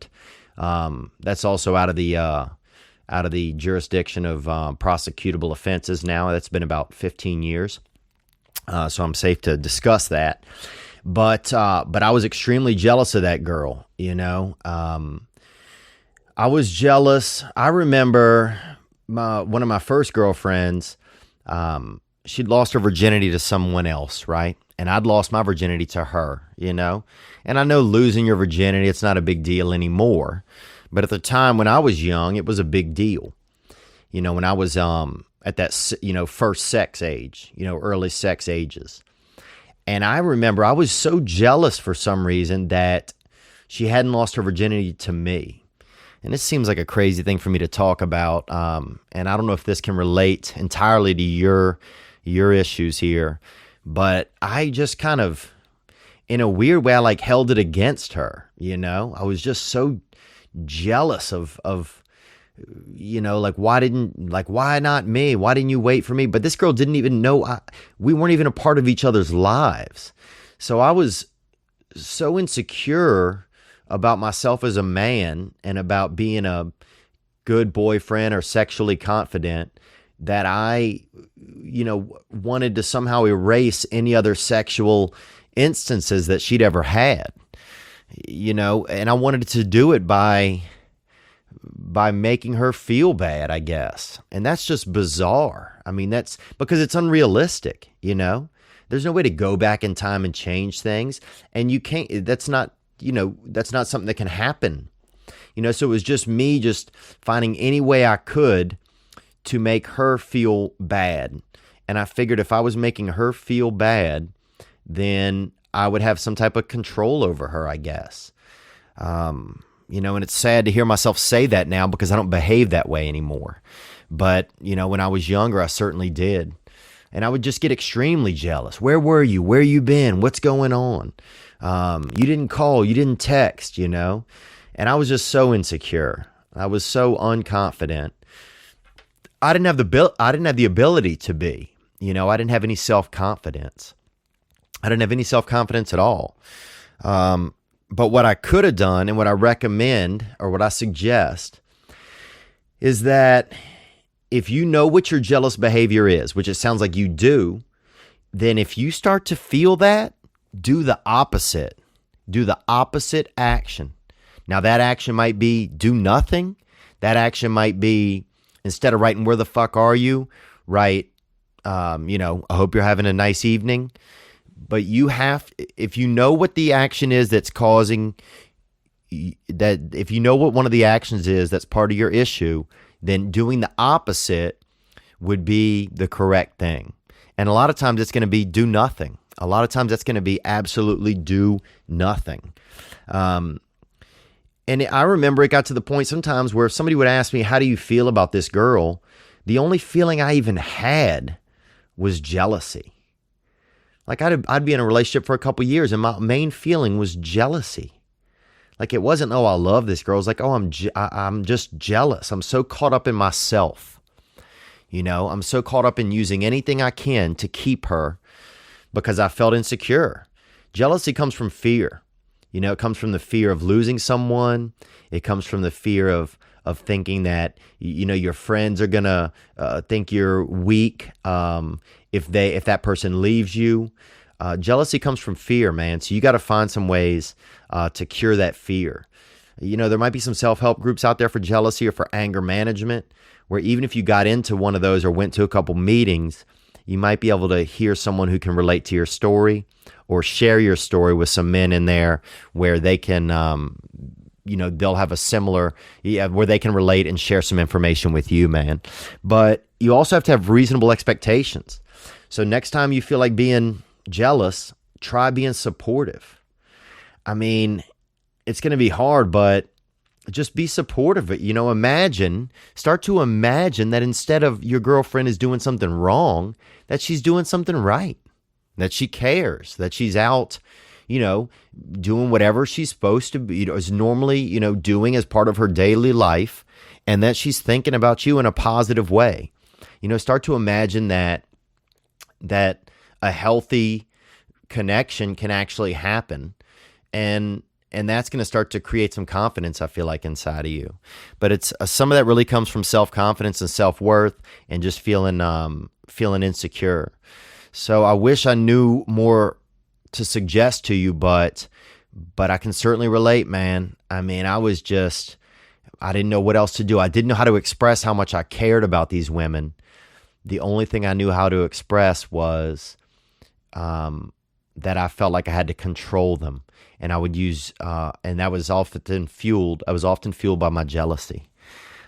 That's also out of the jurisdiction of prosecutable offenses now. That's been about 15 years. So I'm safe to discuss that. But I was extremely jealous of that girl, I was jealous. I remember one of my first girlfriends, she'd lost her virginity to someone else, right? And I'd lost my virginity to her, And I know losing your virginity, it's not a big deal anymore. But at the time when I was young, it was a big deal. When I was at that, first sex age, early sex ages. And I remember I was so jealous for some reason that she hadn't lost her virginity to me. And this seems like a crazy thing for me to talk about. And I don't know if this can relate entirely to your issues here. But I just kind of, in a weird way, I held it against her. I was just so jealous of like, why not me? Why didn't you wait for me? But this girl didn't even know we weren't even a part of each other's lives. So I was so insecure about myself as a man and about being a good boyfriend or sexually confident that I, wanted to somehow erase any other sexual instances that she'd ever had, and I wanted to do it by making her feel bad, I guess. And that's just bizarre. I mean, that's because it's unrealistic, There's no way to go back in time and change things. And you can't, that's not something that can happen. So it was just me just finding any way I could to make her feel bad. And I figured if I was making her feel bad, then I would have some type of control over her, I guess. And it's sad to hear myself say that now because I don't behave that way anymore. But, when I was younger, I certainly did. And I would just get extremely jealous. Where were you? Where you been? What's going on? You didn't call. You didn't text, And I was just so insecure. I was so unconfident. I didn't have the ability to be. I didn't have any self-confidence. I didn't have any self-confidence at all. But what I could have done and what I recommend or what I suggest is that if you know what your jealous behavior is, which it sounds like you do, then if you start to feel that, do the opposite. Do the opposite action. Now that action might be do nothing. That action might be instead of writing where the fuck are you, write, I hope you're having a nice evening. But you have, if you know what the action is that's causing that, if you know what one of the actions is that's part of your issue, then doing the opposite would be the correct thing. And a lot of times it's going to be do nothing. A lot of times that's going to be absolutely do nothing. And I remember it got to the point sometimes where if somebody would ask me, how do you feel about this girl? The only feeling I even had was jealousy. Like I'd be in a relationship for a couple years and my main feeling was jealousy. Like it wasn't, oh, I love this girl. It was like, oh, I'm just jealous. I'm so caught up in myself. I'm so caught up in using anything I can to keep her because I felt insecure. Jealousy comes from fear. It comes from the fear of losing someone. It comes from the fear of thinking that, your friends are going to think you're weak if that person leaves you. Jealousy comes from fear, man. So you got to find some ways to cure that fear. There might be some self-help groups out there for jealousy or for anger management, where even if you got into one of those or went to a couple meetings, you might be able to hear someone who can relate to your story or share your story with some men in there where they can, they'll have a similar, where they can relate and share some information with you, man. But you also have to have reasonable expectations. So next time you feel like being jealous, try being supportive. I mean, it's going to be hard, but just be supportive. Start to imagine that instead of your girlfriend is doing something wrong, that she's doing something right, that she cares, that she's out, doing whatever she's supposed to be, is normally, doing as part of her daily life, and that she's thinking about you in a positive way. Start to imagine that a healthy connection can actually happen. And that's going to start to create some confidence, I feel like, inside of you. But it's some of that really comes from self-confidence and self-worth and just feeling insecure. So I wish I knew more to suggest to you, but I can certainly relate, man. I mean, I didn't know what else to do. I didn't know how to express how much I cared about these women. The only thing I knew how to express was that I felt like I had to control them. And I would use, and that was often fueled by my jealousy.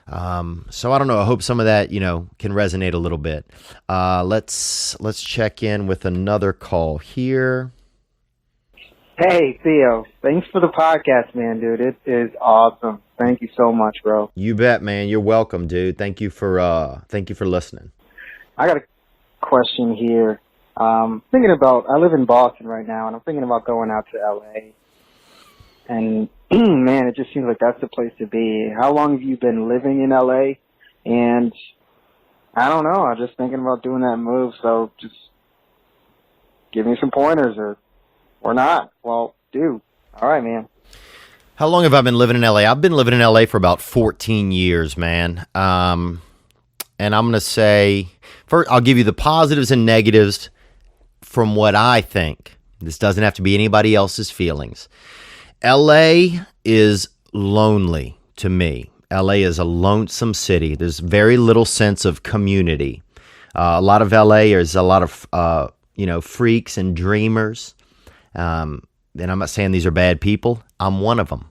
So I don't know. I hope some of that, can resonate a little bit. Let's check in with another call here. Hey, Theo. Thanks for the podcast, man, dude. It is awesome. Thank you so much, bro. You bet, man. You're welcome, dude. Thank you for listening. I got a question here. I live in Boston right now, and I'm thinking about going out to LA. And man, it just seems like that's the place to be. How long have you been living in LA? And I don't know. I'm just thinking about doing that move. So just give me some pointers, or not. Well, do. All right, man. How long have I been living in LA? I've been living in LA for about 14 years, man. And I'm going to say, first, I'll give you the positives and negatives from what I think. This doesn't have to be anybody else's feelings. LA is lonely to me. LA is a lonesome city. There's very little sense of community. A lot of LA is a lot of, freaks and dreamers. And I'm not saying these are bad people. I'm one of them.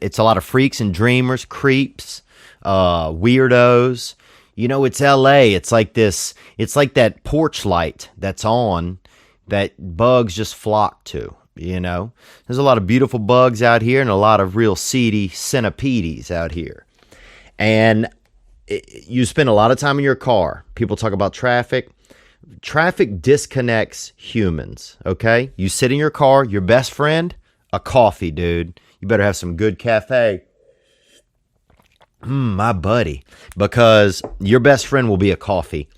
It's a lot of freaks and dreamers, creeps, weirdos. It's LA. It's like this. It's like that porch light that's on that bugs just flock to. There's a lot of beautiful bugs out here and a lot of real seedy centipedes out here. And you spend a lot of time in your car. People talk about traffic. Traffic disconnects humans, okay? You sit in your car, your best friend, a coffee, dude. You better have some good cafe. My buddy. Because your best friend will be a coffee.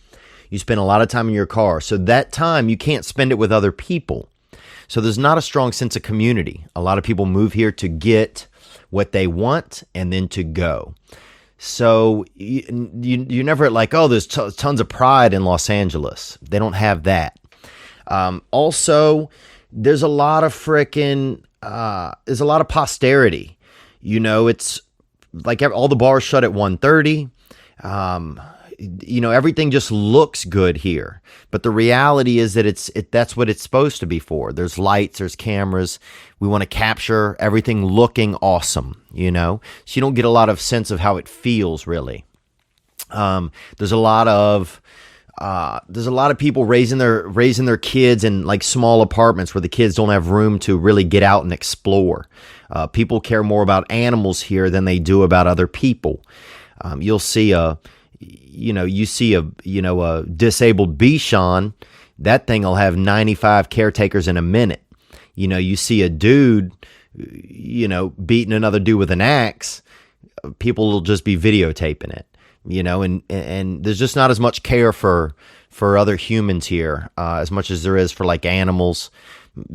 You spend a lot of time in your car. So that time, you can't spend it with other people. So there's not a strong sense of community. A lot of people move here to get what they want and then to go. So you're never like, oh, there's tons of pride in Los Angeles. They don't have that. Also, there's a lot of there's a lot of posterity. It's like all the bars shut at 1:30. Everything just looks good here. But the reality is that that's what it's supposed to be for. There's lights, there's cameras. We want to capture everything looking awesome, So you don't get a lot of sense of how it feels, really. There's a lot of people raising their kids in like small apartments where the kids don't have room to really get out and explore. People care more about animals here than they do about other people. You'll see a disabled Bichon, that thing will have 95 caretakers in a minute. You see a dude, beating another dude with an axe, people will just be videotaping it, and there's just not as much care for other humans here, as much as there is for like animals.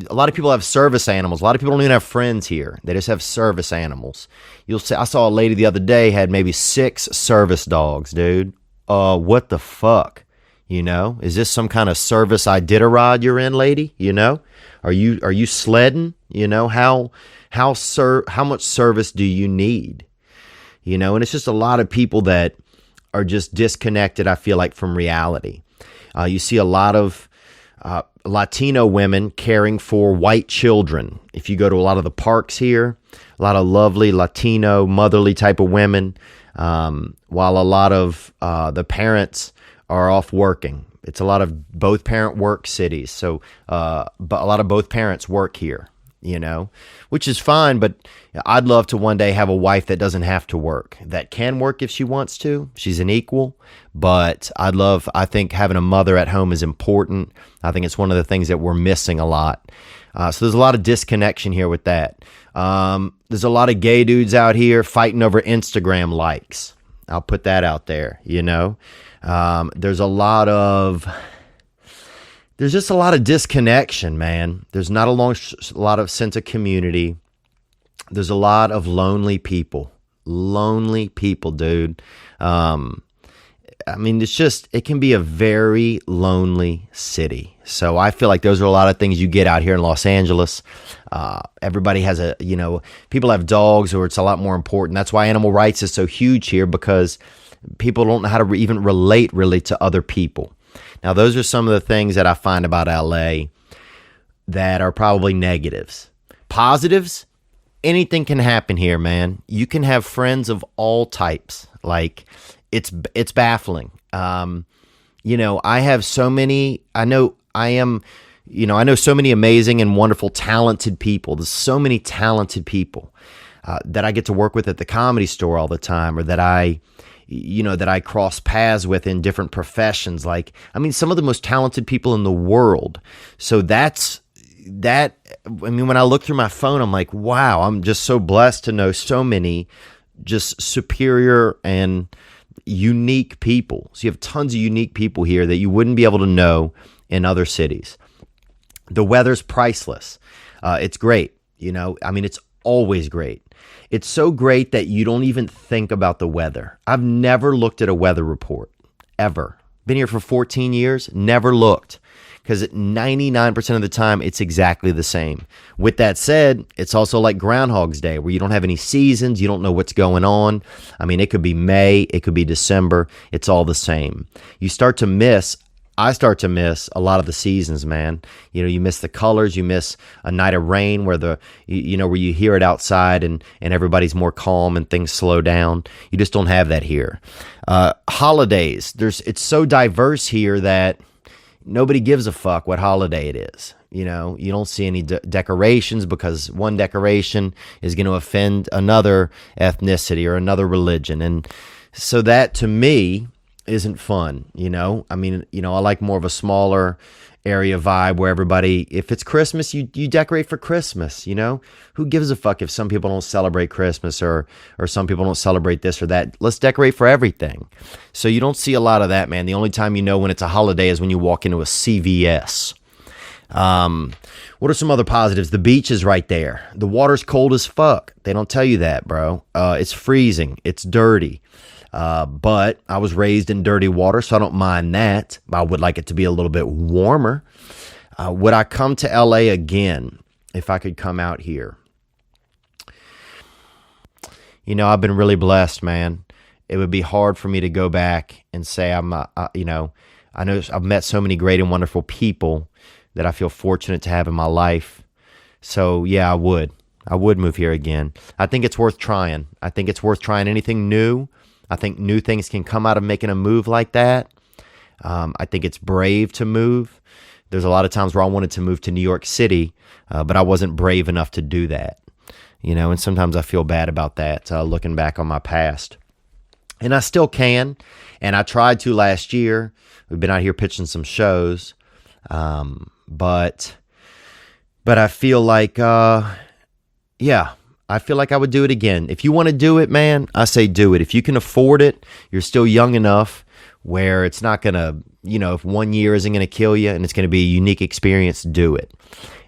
A lot of people have service animals. A lot of people don't even have friends here. They just have service animals. You'll see. I saw a lady the other day had maybe 6 service dogs, dude. What the fuck? Is this some kind of service Iditarod you're in, lady? Are you sledding? How much service do you need? And it's just a lot of people that are just disconnected, I feel like, from reality. You see a lot of Latino women caring for white children. If you go to a lot of the parks here, a lot of lovely Latino, motherly type of women, while a lot of the parents are off working. It's a lot of both parent work cities. So, but a lot of both parents work here, which is fine. But I'd love to one day have a wife that doesn't have to work, that can work if she wants to. She's an equal. But I think having a mother at home is important. I think it's one of the things that we're missing a lot. So there's a lot of disconnection here with that. There's a lot of gay dudes out here fighting over Instagram likes. I'll put that out there, There's just a lot of disconnection, man. There's not a lot of sense of community. There's a lot of lonely people. Lonely people, dude. It can be a very lonely city. So I feel like those are a lot of things you get out here in Los Angeles. Everybody has people have dogs, or it's a lot more important. That's why animal rights is so huge here, because people don't know how to even relate really to other people. Now, those are some of the things that I find about LA that are probably negatives. Positives, anything can happen here, man. You can have friends of all types. Like, it's baffling. I have so many, I know so many amazing and wonderful, talented people. There's so many talented people that I get to work with at the Comedy Store all the time, or that I cross paths with in different professions. Some of the most talented people in the world. So that's that, I mean, when I look through my phone, I'm like, wow, I'm just so blessed to know so many just superior and unique people. So you have tons of unique people here that you wouldn't be able to know in other cities. The weather's priceless. It's great. You know, I mean, it's always great. It's so great that you don't even think about the weather. I've never looked at a weather report, ever. Been here for 14 years, never looked. Because 99% of the time, it's exactly the same. With that said, it's also like Groundhog's Day, where you don't have any seasons, you don't know what's going on. I mean, it could be May, it could be December, it's all the same. I start to miss a lot of the seasons, man. You know, you miss the colors, you miss a night of rain where where you hear it outside and everybody's more calm and things slow down. You just don't have that here. Holidays, it's so diverse here that nobody gives a fuck what holiday it is. You know, you don't see any decorations because one decoration is going to offend another ethnicity or another religion. And so that, to me, isn't fun, you know? I mean, you know, I like more of a smaller area vibe where everybody, if it's Christmas, you decorate for Christmas, you know? Who gives a fuck if some people don't celebrate Christmas or some people don't celebrate this or that? Let's decorate for everything. So you don't see a lot of that, man. The only time you know when it's a holiday is when you walk into a CVS. What are some other positives? The beach is right there. The water's cold as fuck. They don't tell you that, bro. It's freezing. It's dirty. But I was raised in dirty water, so I don't mind that. I would like it to be a little bit warmer. Would I come to LA again if I could come out here? You know, I've been really blessed, man. It would be hard for me to go back and say I know I've met so many great and wonderful people that I feel fortunate to have in my life. So yeah, I would move here again. I think it's worth trying. I think it's worth trying anything new. I think new things can come out of making a move like that. I think it's brave to move. There's a lot of times where I wanted to move to New York City, but I wasn't brave enough to do that. You know, and sometimes I feel bad about that, looking back on my past. And I still can, and I tried to last year. We've been out here pitching some shows, but I feel like, I feel like I would do it again. If you want to do it, man, I say do it. If you can afford it, you're still young enough where it's not going to, you know, if 1 year isn't going to kill you and it's going to be a unique experience, do it.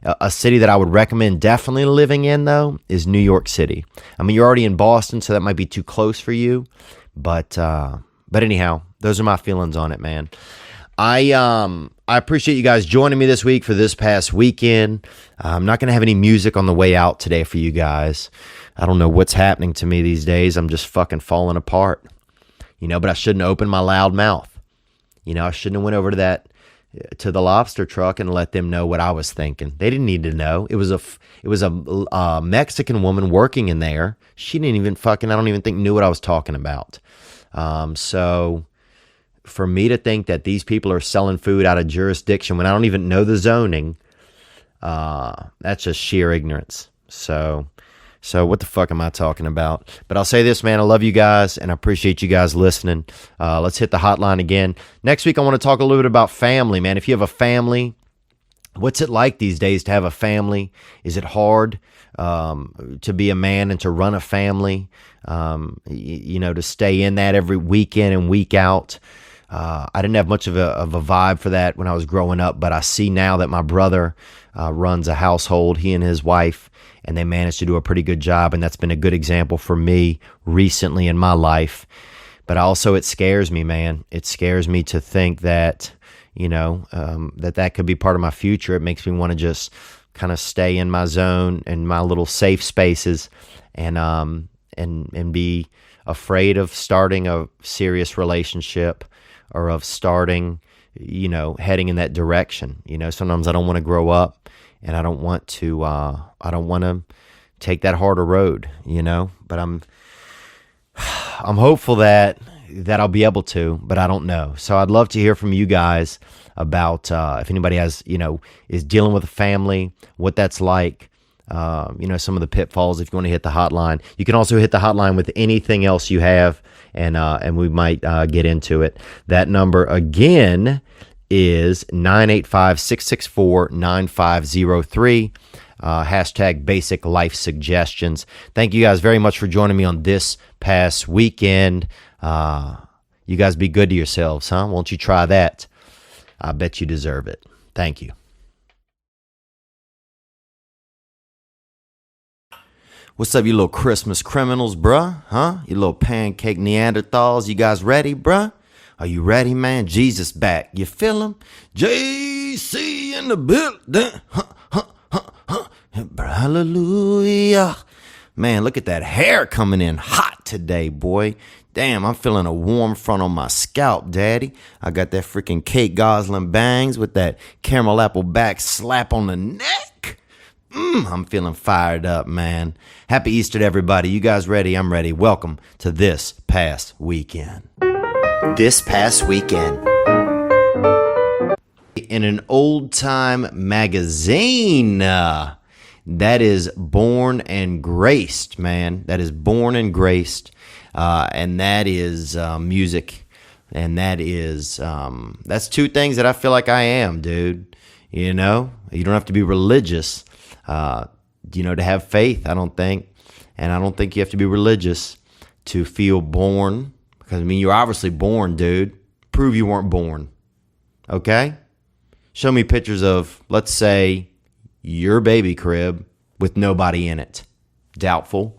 A city that I would recommend definitely living in, though, is New York City. I mean, you're already in Boston, so that might be too close for you. But anyhow, those are my feelings on it, man. I appreciate you guys joining me this week for this past weekend. I'm not going to have any music on the way out today for you guys. I don't know what's happening to me these days. I'm just fucking falling apart. You know, but I shouldn't have opened my loud mouth. You know, I shouldn't have went over to the lobster truck and let them know what I was thinking. They didn't need to know. It was a Mexican woman working in there. She didn't even I don't even think knew what I was talking about. So for me to think that these people are selling food out of jurisdiction when I don't even know the zoning, that's just sheer ignorance. So what the fuck am I talking about? But I'll say this, man, I love you guys and I appreciate you guys listening. Let's hit the hotline again. Next week, I want to talk a little bit about family, man. If you have a family, what's it like these days to have a family? Is it hard to be a man and to run a family? You know, to stay in that every weekend and week out. I didn't have much of a vibe for that when I was growing up, but I see now that my brother runs a household, he and his wife, and they managed to do a pretty good job, and that's been a good example for me recently in my life. But also it scares me, man. It scares me to think that, you know, that could be part of my future. It makes me want to just kind of stay in my zone and my little safe spaces and be afraid of starting a serious relationship or of starting, you know, heading in that direction. You know, sometimes I don't want to grow up and I don't want to take that harder road, you know, but I'm hopeful that I'll be able to, but I don't know. So I'd love to hear from you guys about, if anybody has, you know, is dealing with a family, what that's like, you know, some of the pitfalls. If you want to hit the hotline, you can also hit the hotline with anything else you have, and we might get into it. That number again is 985-664-9503. Hashtag basic life suggestions. Thank you guys very much for joining me on this past weekend. You guys be good to yourselves, huh? Won't you try that? I bet you deserve it. Thank you. What's up, you little Christmas criminals, bruh? Huh? You little pancake Neanderthals. You guys ready, bruh? Are you ready, man? Jesus back. You feel him? JC in the building. Hallelujah. Man, look at that hair coming in hot today, boy. Damn, I'm feeling a warm front on my scalp, daddy. I got that freaking Kate Gosselin bangs with that caramel apple back slap on the neck. I'm feeling fired up, man. Happy Easter to everybody. You guys ready? I'm ready. Welcome to This Past Weekend. This past weekend, in an old-time magazine, that is Born and Graced, man. That is Born and Graced, and that is music, and that is that's two things that I feel like I am, dude. You know, you don't have to be religious, to have faith, I don't think, and I don't think you have to be religious to feel born. Because, I mean, you're obviously born, dude. Prove you weren't born. Okay? Show me pictures of, let's say, your baby crib with nobody in it. Doubtful.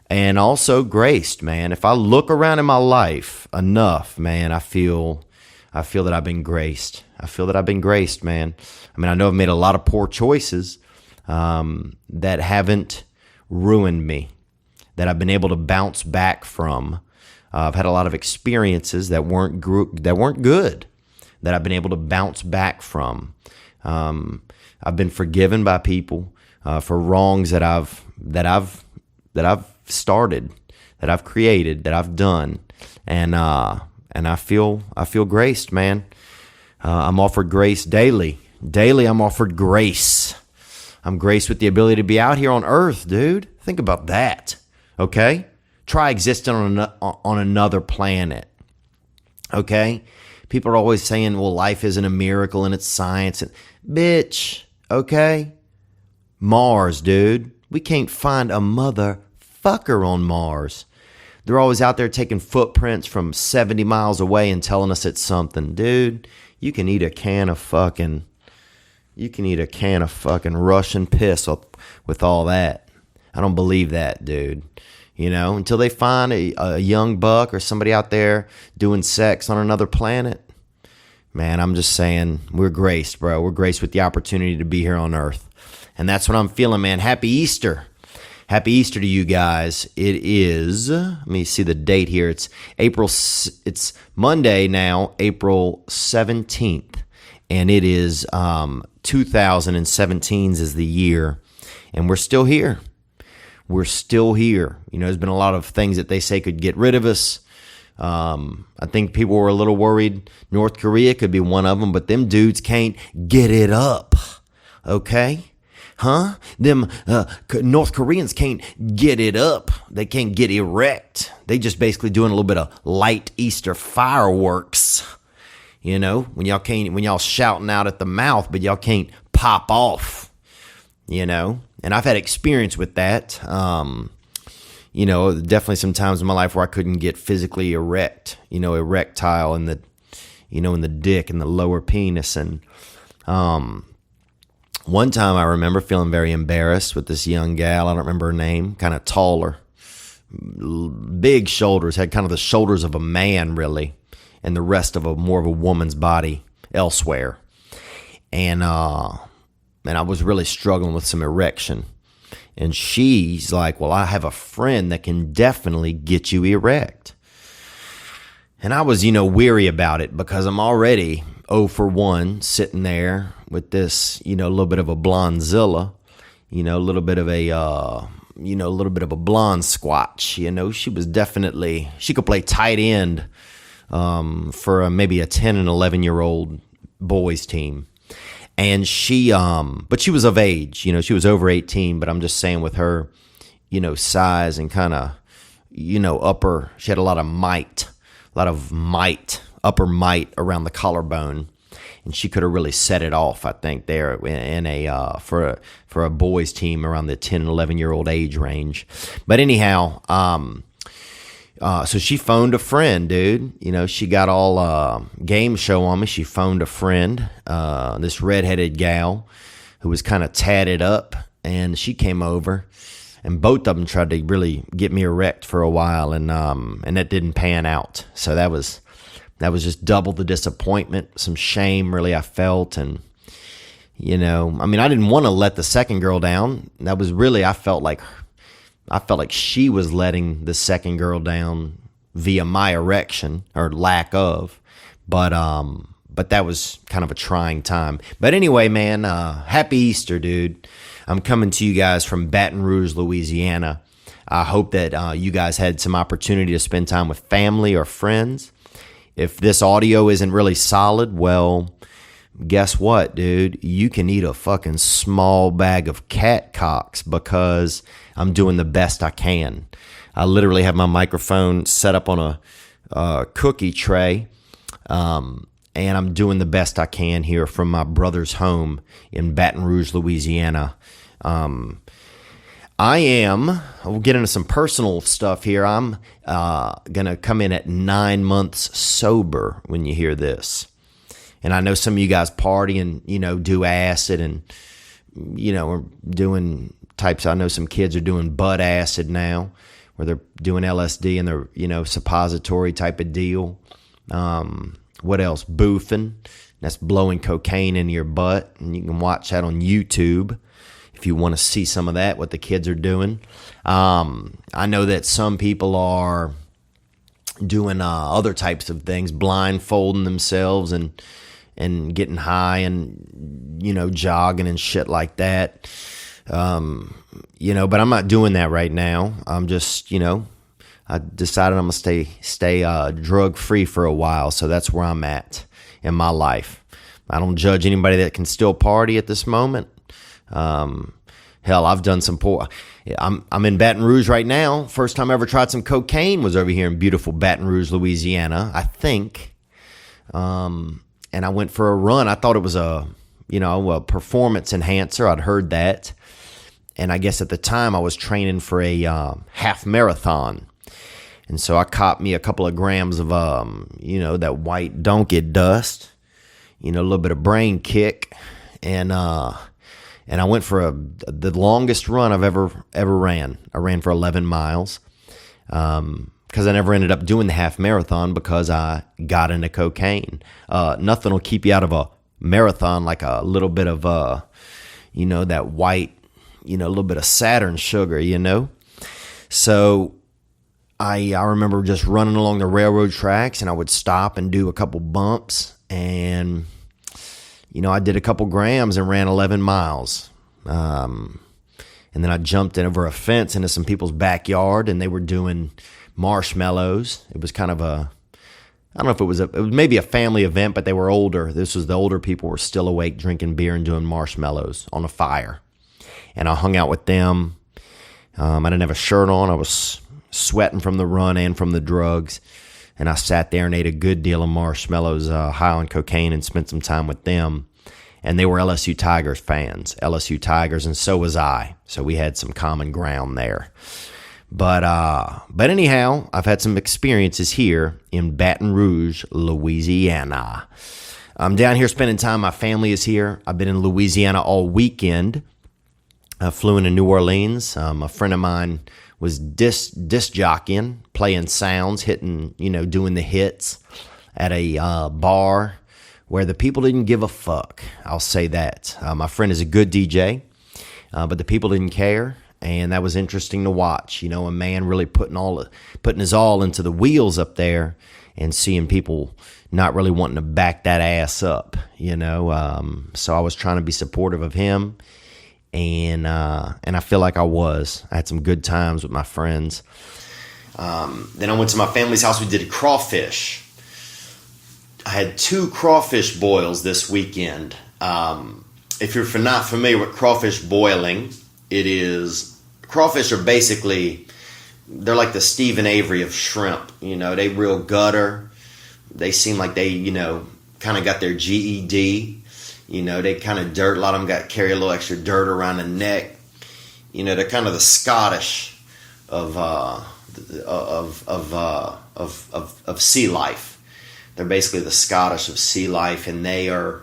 And also graced, man. If I look around in my life enough, man, I feel that I've been graced. I feel that I've been graced, man. I mean, I know I've made a lot of poor choices that haven't ruined me, that I've been able to bounce back from. I've had a lot of experiences that weren't good, that I've been able to bounce back from. I've been forgiven by people for wrongs that I've started, that I've created, that I've done, and I feel graced, man. I'm offered grace daily. Daily, I'm offered grace. I'm graced with the ability to be out here on Earth, dude. Think about that. Okay. Try existing on another planet, okay? People are always saying, well, life isn't a miracle and it's science. Bitch, okay? Mars, dude. We can't find a motherfucker on Mars. They're always out there taking footprints from 70 miles away and telling us it's something. Dude, you can eat a can of fucking Russian piss with all that. I don't believe that, dude. Until they find a young buck or somebody out there doing sex on another planet, man, I'm just saying we're graced, bro. We're graced with the opportunity to be here on Earth. And that's what I'm feeling, man. Happy Easter. Happy Easter to you guys. It is, let me see the date here. It's Monday now, April 17th. And it is 2017 is the year. And we're still here. We're still here. There's been a lot of things that they say could get rid of us. I think people were a little worried. North Korea could be one of them, but them dudes can't get it up. Okay? Huh? Them North Koreans can't get it up. They can't get erect. They just basically doing a little bit of light Easter fireworks. When y'all shouting out at the mouth, but y'all can't pop off. And I've had experience with that. Definitely some times in my life where I couldn't get physically erect, erectile in the, in the dick and the lower penis. And one time I remember feeling very embarrassed with this young gal. I don't remember her name, kind of taller, big shoulders, had kind of the shoulders of a man really, and the rest of more of a woman's body elsewhere. And I was really struggling with some erection. And she's like, well, I have a friend that can definitely get you erect. And I was, weary about it because I'm already 0 for 1 sitting there with this, a little bit of a blonzilla, a little bit of a, a little bit of a blonde squatch. She was definitely, she could play tight end for maybe a 10 and 11-year-old boys team. And she, but she was of age, she was over 18, but I'm just saying with her, size and kind of, upper, she had a lot of might, upper might around the collarbone. and she could have really set it off, I think, there in a for a boys team around the 10 and 11-year-old age range. But anyhow, so she phoned a friend, dude. You know, she got all game show on me. She phoned a friend, this redheaded gal who was kind of tatted up, and she came over, and both of them tried to really get me erect for a while, and that didn't pan out. So that was just double the disappointment, some shame really I felt, and you know, I mean, I didn't want to let the second girl down. That was really, I felt like she was letting the second girl down via my erection or lack of, but that was kind of a trying time. But anyway, man, happy Easter, dude. I'm coming to you guys from Baton Rouge, Louisiana. I hope that you guys had some opportunity to spend time with family or friends. If this audio isn't really solid, well, guess what, dude? You can eat a fucking small bag of cat cocks because I'm doing the best I can. I literally have my microphone set up on a cookie tray, and I'm doing the best I can here from my brother's home in Baton Rouge, Louisiana. We'll get into some personal stuff here. I'm going to come in at 9 months sober when you hear this. And I know some of you guys party and, you know, do acid and, you know, are doing types. I know some kids are doing bud acid now where they're doing LSD and they're, you know, suppository type of deal. What else? Boofing. That's blowing cocaine in your butt. And you can watch that on YouTube if you want to see some of that, what the kids are doing. I know that some people are doing other types of things, blindfolding themselves and getting high and, you know, jogging and shit like that. You know, but I'm not doing that right now. I'm just, you know, I decided I'm going to stay drug free for a while. So that's where I'm at in my life. I don't judge anybody that can still party at this moment. Hell, I've done some I'm in Baton Rouge right now. First time I ever tried some cocaine was over here in beautiful Baton Rouge, Louisiana, I think. And I went for a run. I thought it was a performance enhancer. I'd heard that. And I guess at the time I was training for a half marathon. And so I copped me a couple of grams of, that white donkey dust, a little bit of brain kick. And I went for the longest run I've ever ran. I ran for 11 miles because I never ended up doing the half marathon because I got into cocaine. Nothing will keep you out of a marathon like a little bit of, that white, a little bit of Saturn sugar, So I remember just running along the railroad tracks, and I would stop and do a couple bumps, and I did a couple grams and ran 11 miles. And then I jumped in over a fence into some people's backyard, and they were doing marshmallows. It was kind of I don't know if it was maybe a family event, but they were older. This was the older people were still awake, drinking beer and doing marshmallows on a fire. And I hung out with them. I didn't have a shirt on. I was sweating from the run and from the drugs. And I sat there and ate a good deal of marshmallows, high on cocaine, and spent some time with them. And they were LSU Tigers fans, LSU Tigers, and so was I. So we had some common ground there. But anyhow, I've had some experiences here in Baton Rouge, Louisiana. I'm down here spending time. My family is here. I've been in Louisiana all weekend. I flew into New Orleans. A friend of mine was disc jockeying, playing sounds, hitting, doing the hits at a bar where the people didn't give a fuck. I'll say that. My friend is a good DJ, but the people didn't care, and that was interesting to watch. A man really putting his all into the wheels up there, and seeing people not really wanting to back that ass up. So I was trying to be supportive of him. And I feel like I had some good times with my friends. Then I went to my family's house. We did crawfish. I had 2 crawfish boils this weekend. If you're not familiar with crawfish boiling, crawfish are basically, they're like the Stephen Avery of shrimp. They real gutter. They seem like they, kind of got their GED. You know, they kind of a lot of them carry a little extra dirt around the neck. You know, they're kind of the Scottish of sea life. They're basically the Scottish of sea life, and they're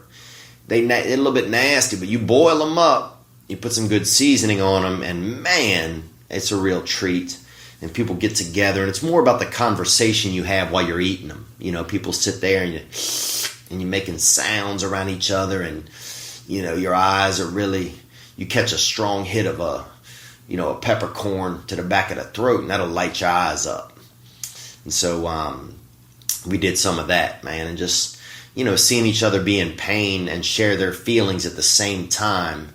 a little bit nasty, but you boil them up, you put some good seasoning on them, and man, it's a real treat. And people get together, and it's more about the conversation you have while you're eating them. You know, people sit there and you're making sounds around each other, and you know, your eyes are really, you catch a strong hit of a peppercorn to the back of the throat, and that'll light your eyes up. And so we did some of that, man, and just, you know, seeing each other be in pain and share their feelings at the same time.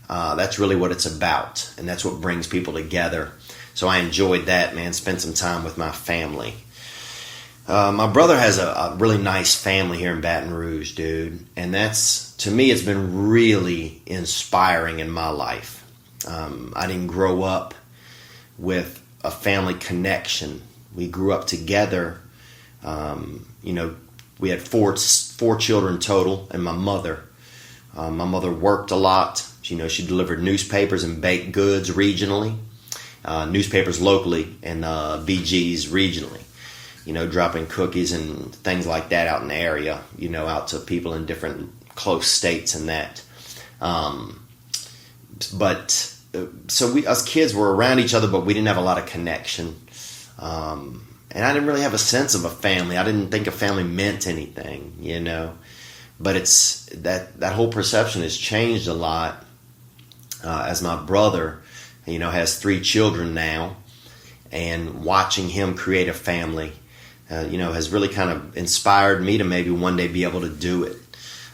That's really what it's about, and that's what brings people together. So I enjoyed that, man. Spent some time with my family. My brother has a really nice family here in Baton Rouge, dude. And that's, to me, it's been really inspiring in my life. I didn't grow up with a family connection. We grew up together. You know, we had four children total, and my mother. My mother worked a lot. You know, she delivered newspapers and baked goods regionally. Newspapers locally and BGs regionally, you know, dropping cookies and things like that out in the area, you know, out to people in different close states and that. So we, us kids, were around each other, but we didn't have a lot of connection. And I didn't really have a sense of a family. I didn't think a family meant anything, you know. But it's that whole perception has changed a lot as my brother, you know, has 3 children now, and watching him create a family, you know, has really kind of inspired me to maybe one day be able to do it.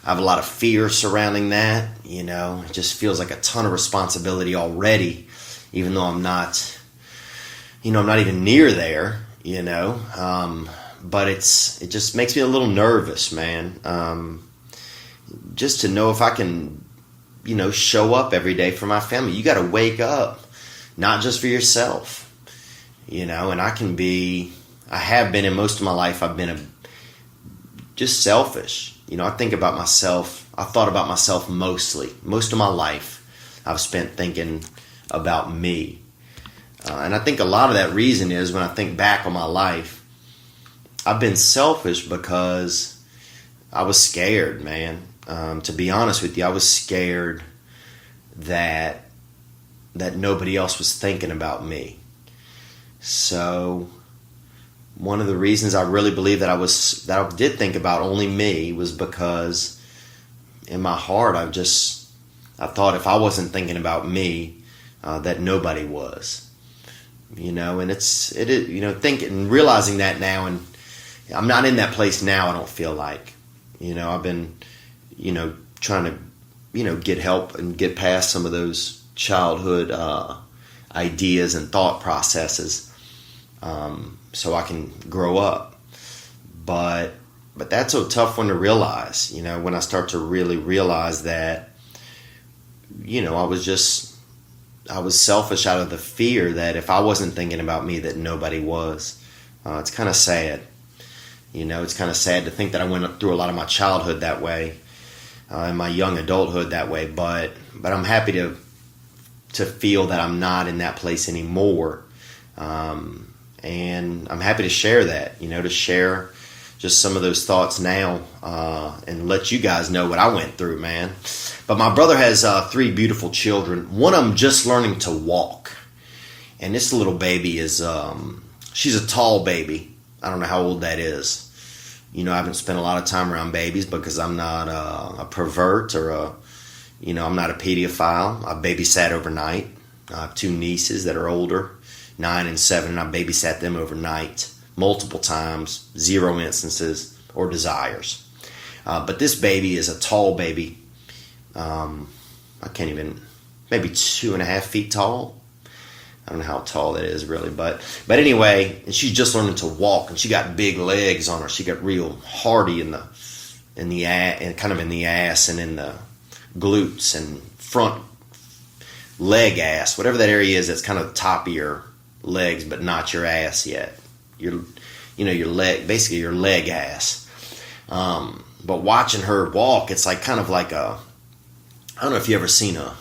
I have a lot of fear surrounding that, you know. It just feels like a ton of responsibility already, even though I'm not even near there, you know. But it just makes me a little nervous, man. Just to know if I can, you know, show up every day for my family. You got to wake up, not just for yourself, you know. And I have been in most of my life, I've been just selfish. You know, I think about myself. I thought about myself mostly. Most of my life I've spent thinking about me. And I think a lot of that reason is, when I think back on my life, I've been selfish because I was scared, man. To be honest with you, I was scared that nobody else was thinking about me. So one of the reasons I really believe that I did think about only me was because in my heart I thought if I wasn't thinking about me, that nobody was. You know, and it is, you know, thinking, realizing that now, and I'm not in that place now. I don't feel like, you know, I've been, you know, trying to, you know, get help and get past some of those childhood ideas and thought processes, so I can grow up. But that's a tough one to realize, you know, when I start to really realize that, you know, I was selfish out of the fear that if I wasn't thinking about me, that nobody was. It's kind of sad. You know, it's kind of sad to think that I went through a lot of my childhood that way, and my young adulthood that way. But I'm happy to feel that I'm not in that place anymore. And I'm happy to share that, you know, to share just some of those thoughts now, and let you guys know what I went through, man. But my brother has 3 beautiful children. One of them just learning to walk. And this little baby is, she's a tall baby. I don't know how old that is. You know, I haven't spent a lot of time around babies because I'm not a pervert or I'm not a pedophile. I babysat overnight. I have 2 nieces that are older, 9 and 7, and I babysat them overnight multiple times, 0 instances or desires. But this baby is a tall baby. I can't even, maybe 2.5 feet tall. I don't know how tall that is really, but anyway, and she's just learning to walk, and she got big legs on her. She got real hardy in the kind of in the ass and in the glutes and front leg ass, whatever that area is. That's kind of the top of your legs, but not your ass yet. Your leg, basically your leg ass. But watching her walk, it's like kind of like a, I don't know if you ever seen a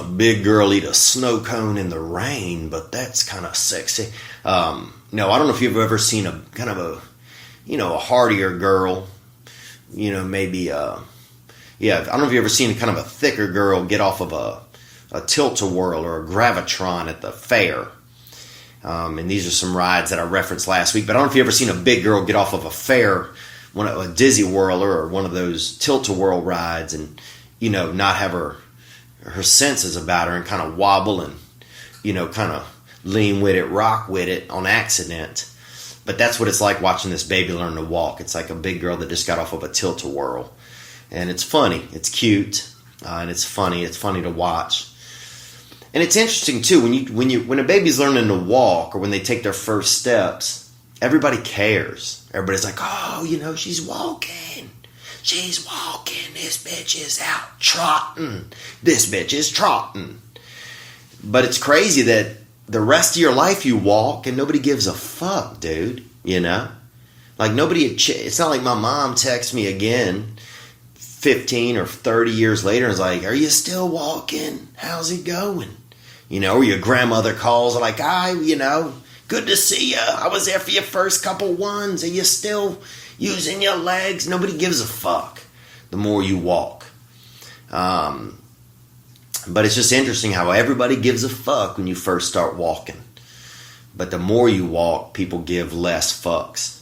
big girl eat a snow cone in the rain, but that's kind of sexy. No, I don't know if you've ever seen a kind of a, a hardier girl, maybe, I don't know if you've ever seen kind of a thicker girl get off of a tilt-a-whirl or a gravitron at the fair. And these are some rides that I referenced last week, but I don't know if you've ever seen a big girl get off of a fair, a dizzy whirler or one of those tilt-a-whirl rides, and, not have her senses about her and kind of wobble and, kind of lean with it, rock with it on accident. But that's what it's like watching this baby learn to walk. It's like a big girl that just got off of a tilt-a-whirl. And it's funny. It's cute. And it's funny. It's funny to watch. And it's interesting, too, when a baby's learning to walk or when they take their first steps, everybody cares. Everybody's like, oh, she's walking. She's walking. This bitch is out trotting. This bitch is trotting. But it's crazy that the rest of your life you walk and nobody gives a fuck, dude. Like it's not like my mom texts me again 15 or 30 years later and is like, are you still walking? How's it going? Or your grandmother calls like, good to see you. I was there for your first couple ones. Are you still using your legs? Nobody gives a fuck the more you walk. But it's just interesting how everybody gives a fuck when you first start walking. But the more you walk, people give less fucks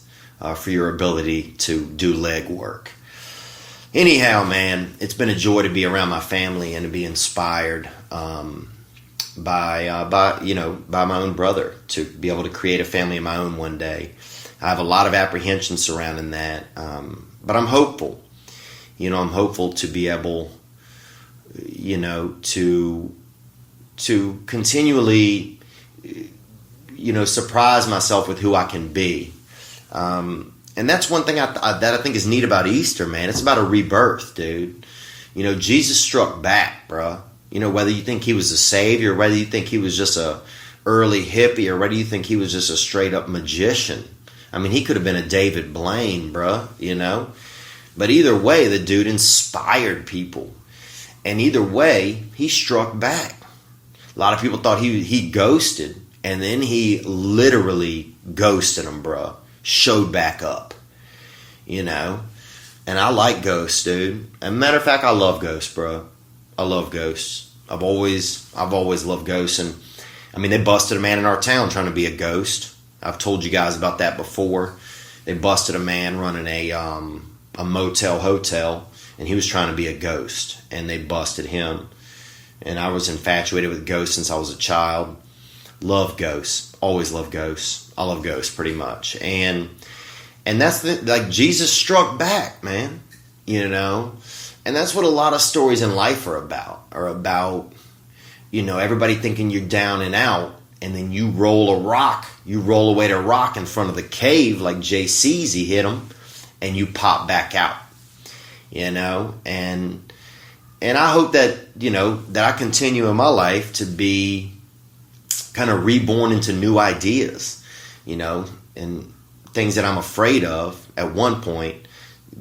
for your ability to do leg work. Anyhow, man, it's been a joy to be around my family and to be inspired by my own brother, to be able to create a family of my own one day. I have a lot of apprehension surrounding that, but I'm hopeful. I'm hopeful to be able, to continually, surprise myself with who I can be. And that's one thing that I think is neat about Easter, man. It's about a rebirth, dude. Jesus struck back, bro. Whether you think he was a savior, whether you think he was just a early hippie, or whether you think he was just a straight up magician. I mean, he could have been a David Blaine, bro, But either way, the dude inspired people. And either way, he struck back. A lot of people thought he ghosted, and then he literally ghosted them, bro. Showed back up, And I like ghosts, dude. As a matter of fact, I love ghosts, bro. I love ghosts. I've always loved ghosts. And I mean, they busted a man in our town trying to be a ghost. I've told you guys about that before. They busted a man running a motel hotel, and he was trying to be a ghost, and they busted him. And I was infatuated with ghosts since I was a child. Love ghosts. Always love ghosts. I love ghosts pretty much. And that's like Jesus struck back, man. And that's what a lot of stories in life are about. Everybody thinking you're down and out, and then you roll away to rock in front of the cave like JC's, he hit him, and you pop back out. And I hope that, that I continue in my life to be kind of reborn into new ideas, and things that I'm afraid of at one point,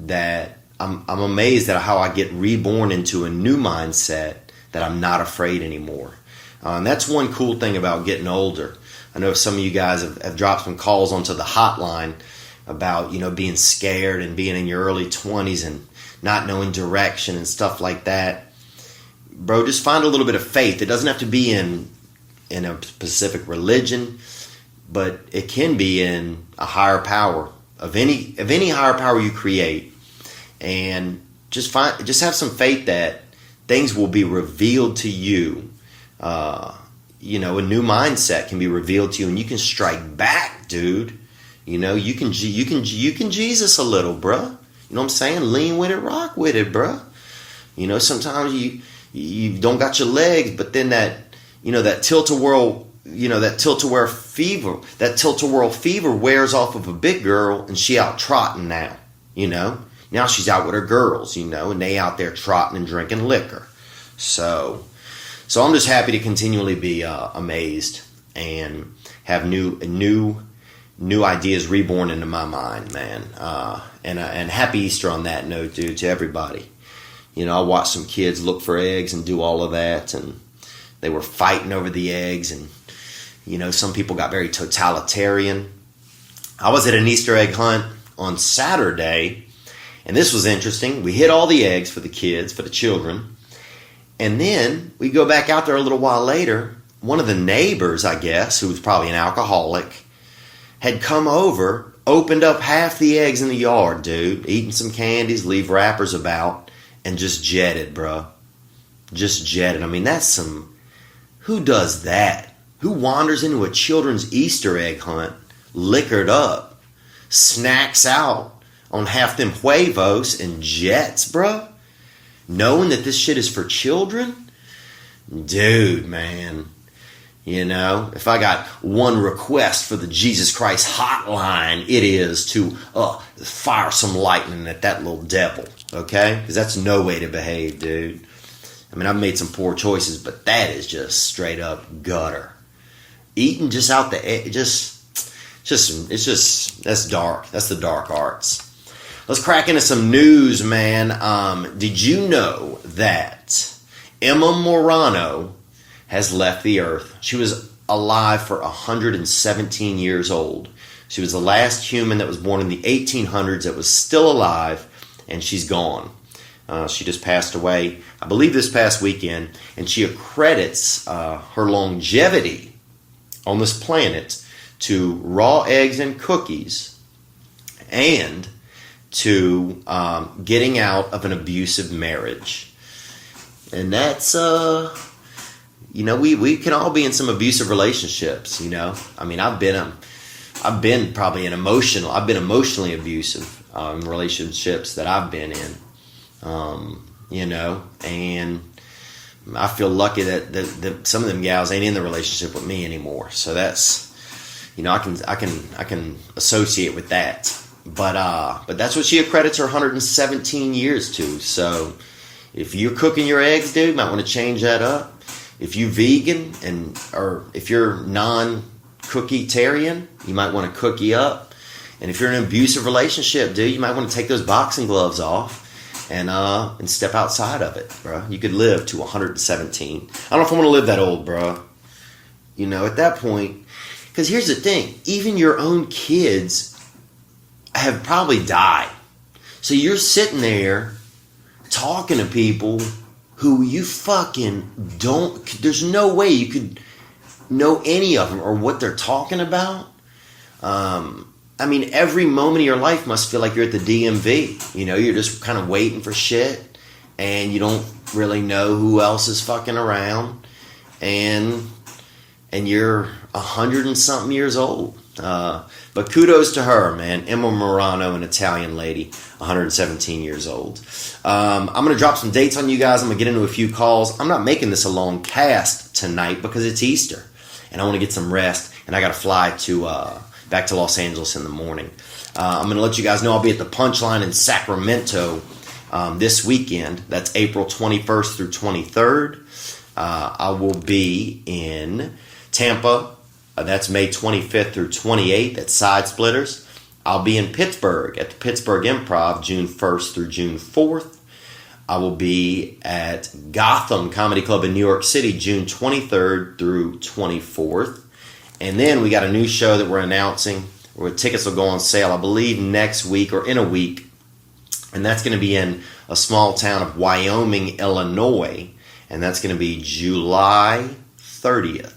that I'm amazed at how I get reborn into a new mindset that I'm not afraid anymore. And that's one cool thing about getting older. I know some of you guys have dropped some calls onto the hotline about, being scared and being in your early 20s and not knowing direction and stuff like that. Bro, just find a little bit of faith. It doesn't have to be in a specific religion, but it can be in a higher power of any higher power you create. And just have some faith that things will be revealed to you. A new mindset can be revealed to you, and you can strike back, dude. You can Jesus a little, bruh. You know what I'm saying? Lean with it, rock with it, bruh. Sometimes you don't got your legs, but then that tilt-a-whirl, that tilt-a-whirl fever wears off of a big girl, and she out trotting now, Now she's out with her girls, and they out there trotting and drinking liquor. So I'm just happy to continually be amazed and have new new ideas reborn into my mind, man. And happy Easter on that note, dude, to everybody. You know, I watched some kids look for eggs and do all of that, and they were fighting over the eggs, and, you know, some people got very totalitarian. I was at an Easter egg hunt on Saturday, and this was interesting. We hit all the eggs for the kids, for the children, and then we go back out there a little while later. One of the neighbors, I guess, who was probably an alcoholic, had come over, opened up half the eggs in the yard, dude, eating some candies, leave wrappers about, and just jetted, bro. Just jetted. I mean, that's some... Who does that? Who wanders into a children's Easter egg hunt, liquored up, snacks out on half them huevos and jets, bro? Knowing that this shit is for children? Dude, man. You know, if I got one request for the Jesus Christ hotline, it is to fire some lightning at that little devil, okay? Because that's no way to behave, dude. I mean, I've made some poor choices, but that is just straight up gutter. Eating just out the that's dark. That's the dark arts. Let's crack into some news, man. Did you know that Emma Morano has left the earth? She was alive for 117 years old. She was the last human that was born in the 1800s that was still alive, and she's gone. She just passed away, I believe, this past weekend, and she accredits her longevity on this planet to raw eggs and cookies and to getting out of an abusive marriage. And that's... You know, we can all be in some abusive relationships, you know. I mean, I've been emotionally abusive in relationships that I've been in, you know, and I feel lucky that some of them gals ain't in the relationship with me anymore. So that's, you know, I can associate with that. But that's what she accredits her 117 years to. So if you're cooking your eggs, dude, might want to change that up. If you vegan or if you're non-cookie-tarian, you might want to cookie up. And if you're in an abusive relationship, dude, you might want to take those boxing gloves off and step outside of it, bro. You could live to 117. I don't know if I want to live that old, bro. You know, at that point, because here's the thing, even your own kids have probably died. So you're sitting there talking to people who you fucking don't... There's no way you could know any of them or what they're talking about. I mean, every moment of your life must feel like you're at the DMV. You know, you're just kind of waiting for shit, and you don't really know who else is fucking around, and you're 100 and something years old. But kudos to her, man. Emma Morano, an Italian lady, 117 years old. I'm going to drop some dates on you guys. I'm going to get into a few calls. I'm not making this a long cast tonight because it's Easter, and I want to get some rest, and I got to fly back to Los Angeles in the morning. I'm going to let you guys know I'll be at the Punchline in Sacramento this weekend. That's April 21st through 23rd. I will be in Tampa. That's May 25th through 28th at Side Splitters. I'll be in Pittsburgh at the Pittsburgh Improv June 1st through June 4th. I will be at Gotham Comedy Club in New York City June 23rd through 24th. And then we got a new show that we're announcing where tickets will go on sale, I believe, next week or in a week. And that's going to be in a small town of Wyoming, Illinois. And that's going to be July 30th.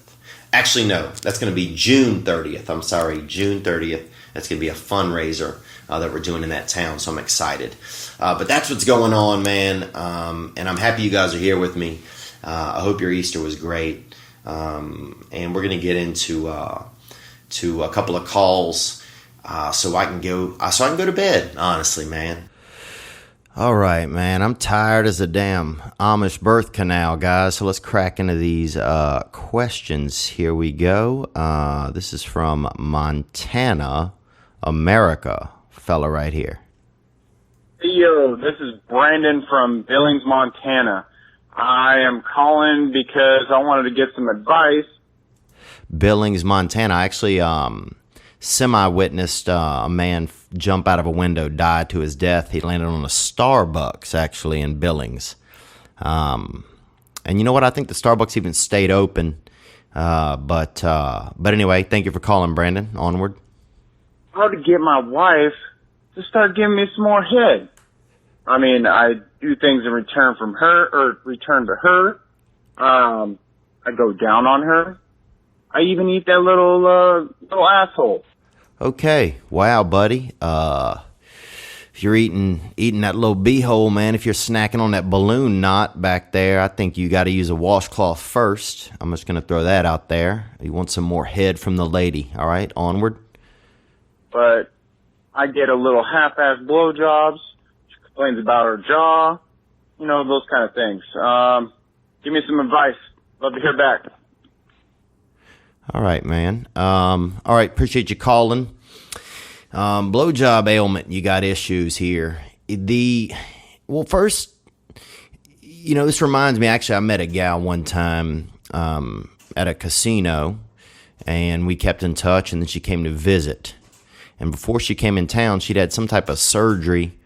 Actually, no, that's going to be June 30th. I'm sorry, June 30th. That's going to be a fundraiser that we're doing in that town, so I'm excited. But that's what's going on, man, and I'm happy you guys are here with me. I hope your Easter was great, and we're going to get into to a couple of calls so I can go to bed, honestly, man. All right, man. I'm tired as a damn Amish birth canal, guys. So let's crack into these questions. Here we go. This is from Montana, America. Fella right here. Theo, this is Brandon from Billings, Montana. I am calling because I wanted to get some advice. Billings, Montana. I actually semi-witnessed a man jump out of a window, die to his death. He landed on a Starbucks, actually, in Billings. And you know what? I think the Starbucks even stayed open. But anyway, thank you for calling, Brandon. Onward. How to get my wife to start giving me some more head. I mean, I do things in return to her. I go down on her. I even eat that little asshole. Okay. Wow, buddy. If you're eating that little beehole, man, if you're snacking on that balloon knot back there, I think you got to use a washcloth first. I'm just going to throw that out there. You want some more head from the lady. All right, onward. But I get a little half-ass blowjobs. She complains about her jaw. You know, those kind of things. Give me some advice. Love to hear back. All right, man. All right, appreciate you calling. Blowjob ailment, you got issues here. First, you know, this reminds me, actually, I met a gal one time at a casino, and we kept in touch, and then she came to visit. And before she came in town, she'd had some type of surgery,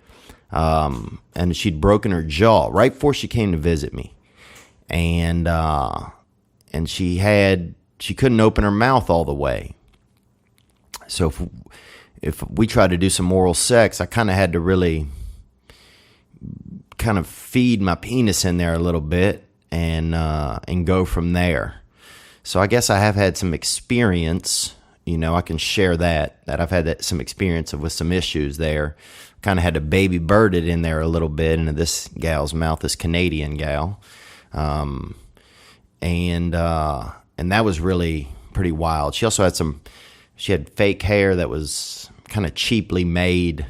and she'd broken her jaw right before she came to visit me. And she couldn't open her mouth all the way. So if we tried to do some oral sex, I kind of had to really kind of feed my penis in there a little bit and go from there. So I guess I have had some experience. You know, I can share that I've had some experience with some issues there. Kind of had to baby bird it in there a little bit into this gal's mouth, this Canadian gal. And that was really pretty wild. She also had she had fake hair that was kind of cheaply made,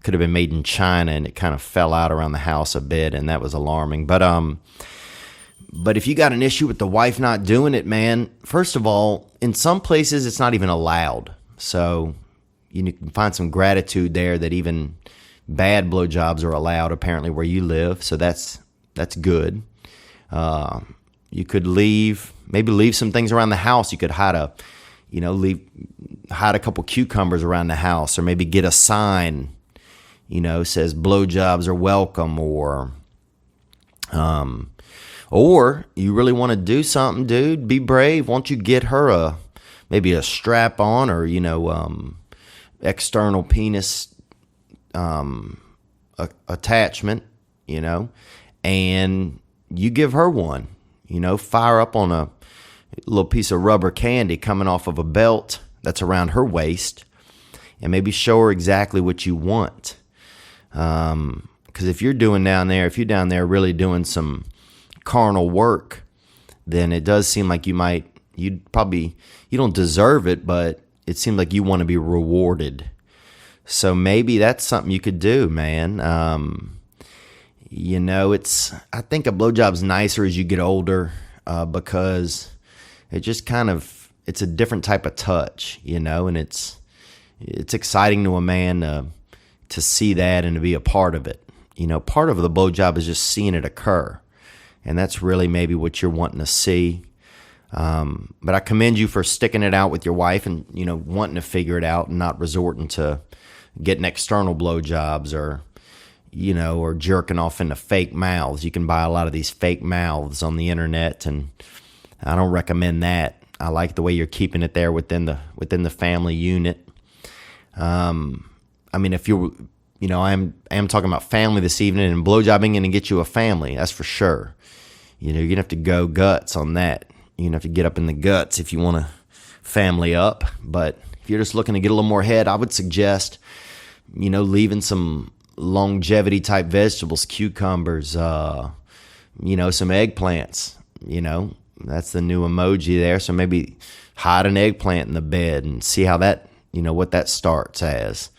could have been made in China, and it kind of fell out around the house a bit, and that was alarming. But if you got an issue with the wife not doing it, man, first of all, in some places it's not even allowed. So you can find some gratitude there that even bad blowjobs are allowed apparently where you live. So that's good. You could maybe leave some things around the house. You could hide a couple cucumbers around the house, or maybe get a sign, says blowjobs are welcome, or you really want to do something, dude, be brave. Why don't you get her maybe a strap on, or, external penis, attachment, and you give her one, fire up on a little piece of rubber candy coming off of a belt that's around her waist, and maybe show her exactly what you want. Because if you're down there really doing some carnal work, then it does seem like you don't deserve it, but it seems like you want to be rewarded. So maybe that's something you could do, man. I think a blowjob's nicer as you get older, because it just it's a different type of touch, and it's exciting to a man to see that and to be a part of it. Part of the blowjob is just seeing it occur, and that's really maybe what you're wanting to see. But I commend you for sticking it out with your wife and, wanting to figure it out and not resorting to getting external blowjobs or jerking off into fake mouths. You can buy a lot of these fake mouths on the internet, and I don't recommend that. I like the way you're keeping it there within the family unit. If you, I am talking about family this evening, and blowjobbing going to get you a family. That's for sure. You're going to have to go guts on that. You're going to have to get up in the guts if you want to family up. But if you're just looking to get a little more head, I would suggest, leaving some longevity type vegetables, cucumbers, some eggplants, that's the new emoji there. So maybe hide an eggplant in the bed and see how that, what that starts as.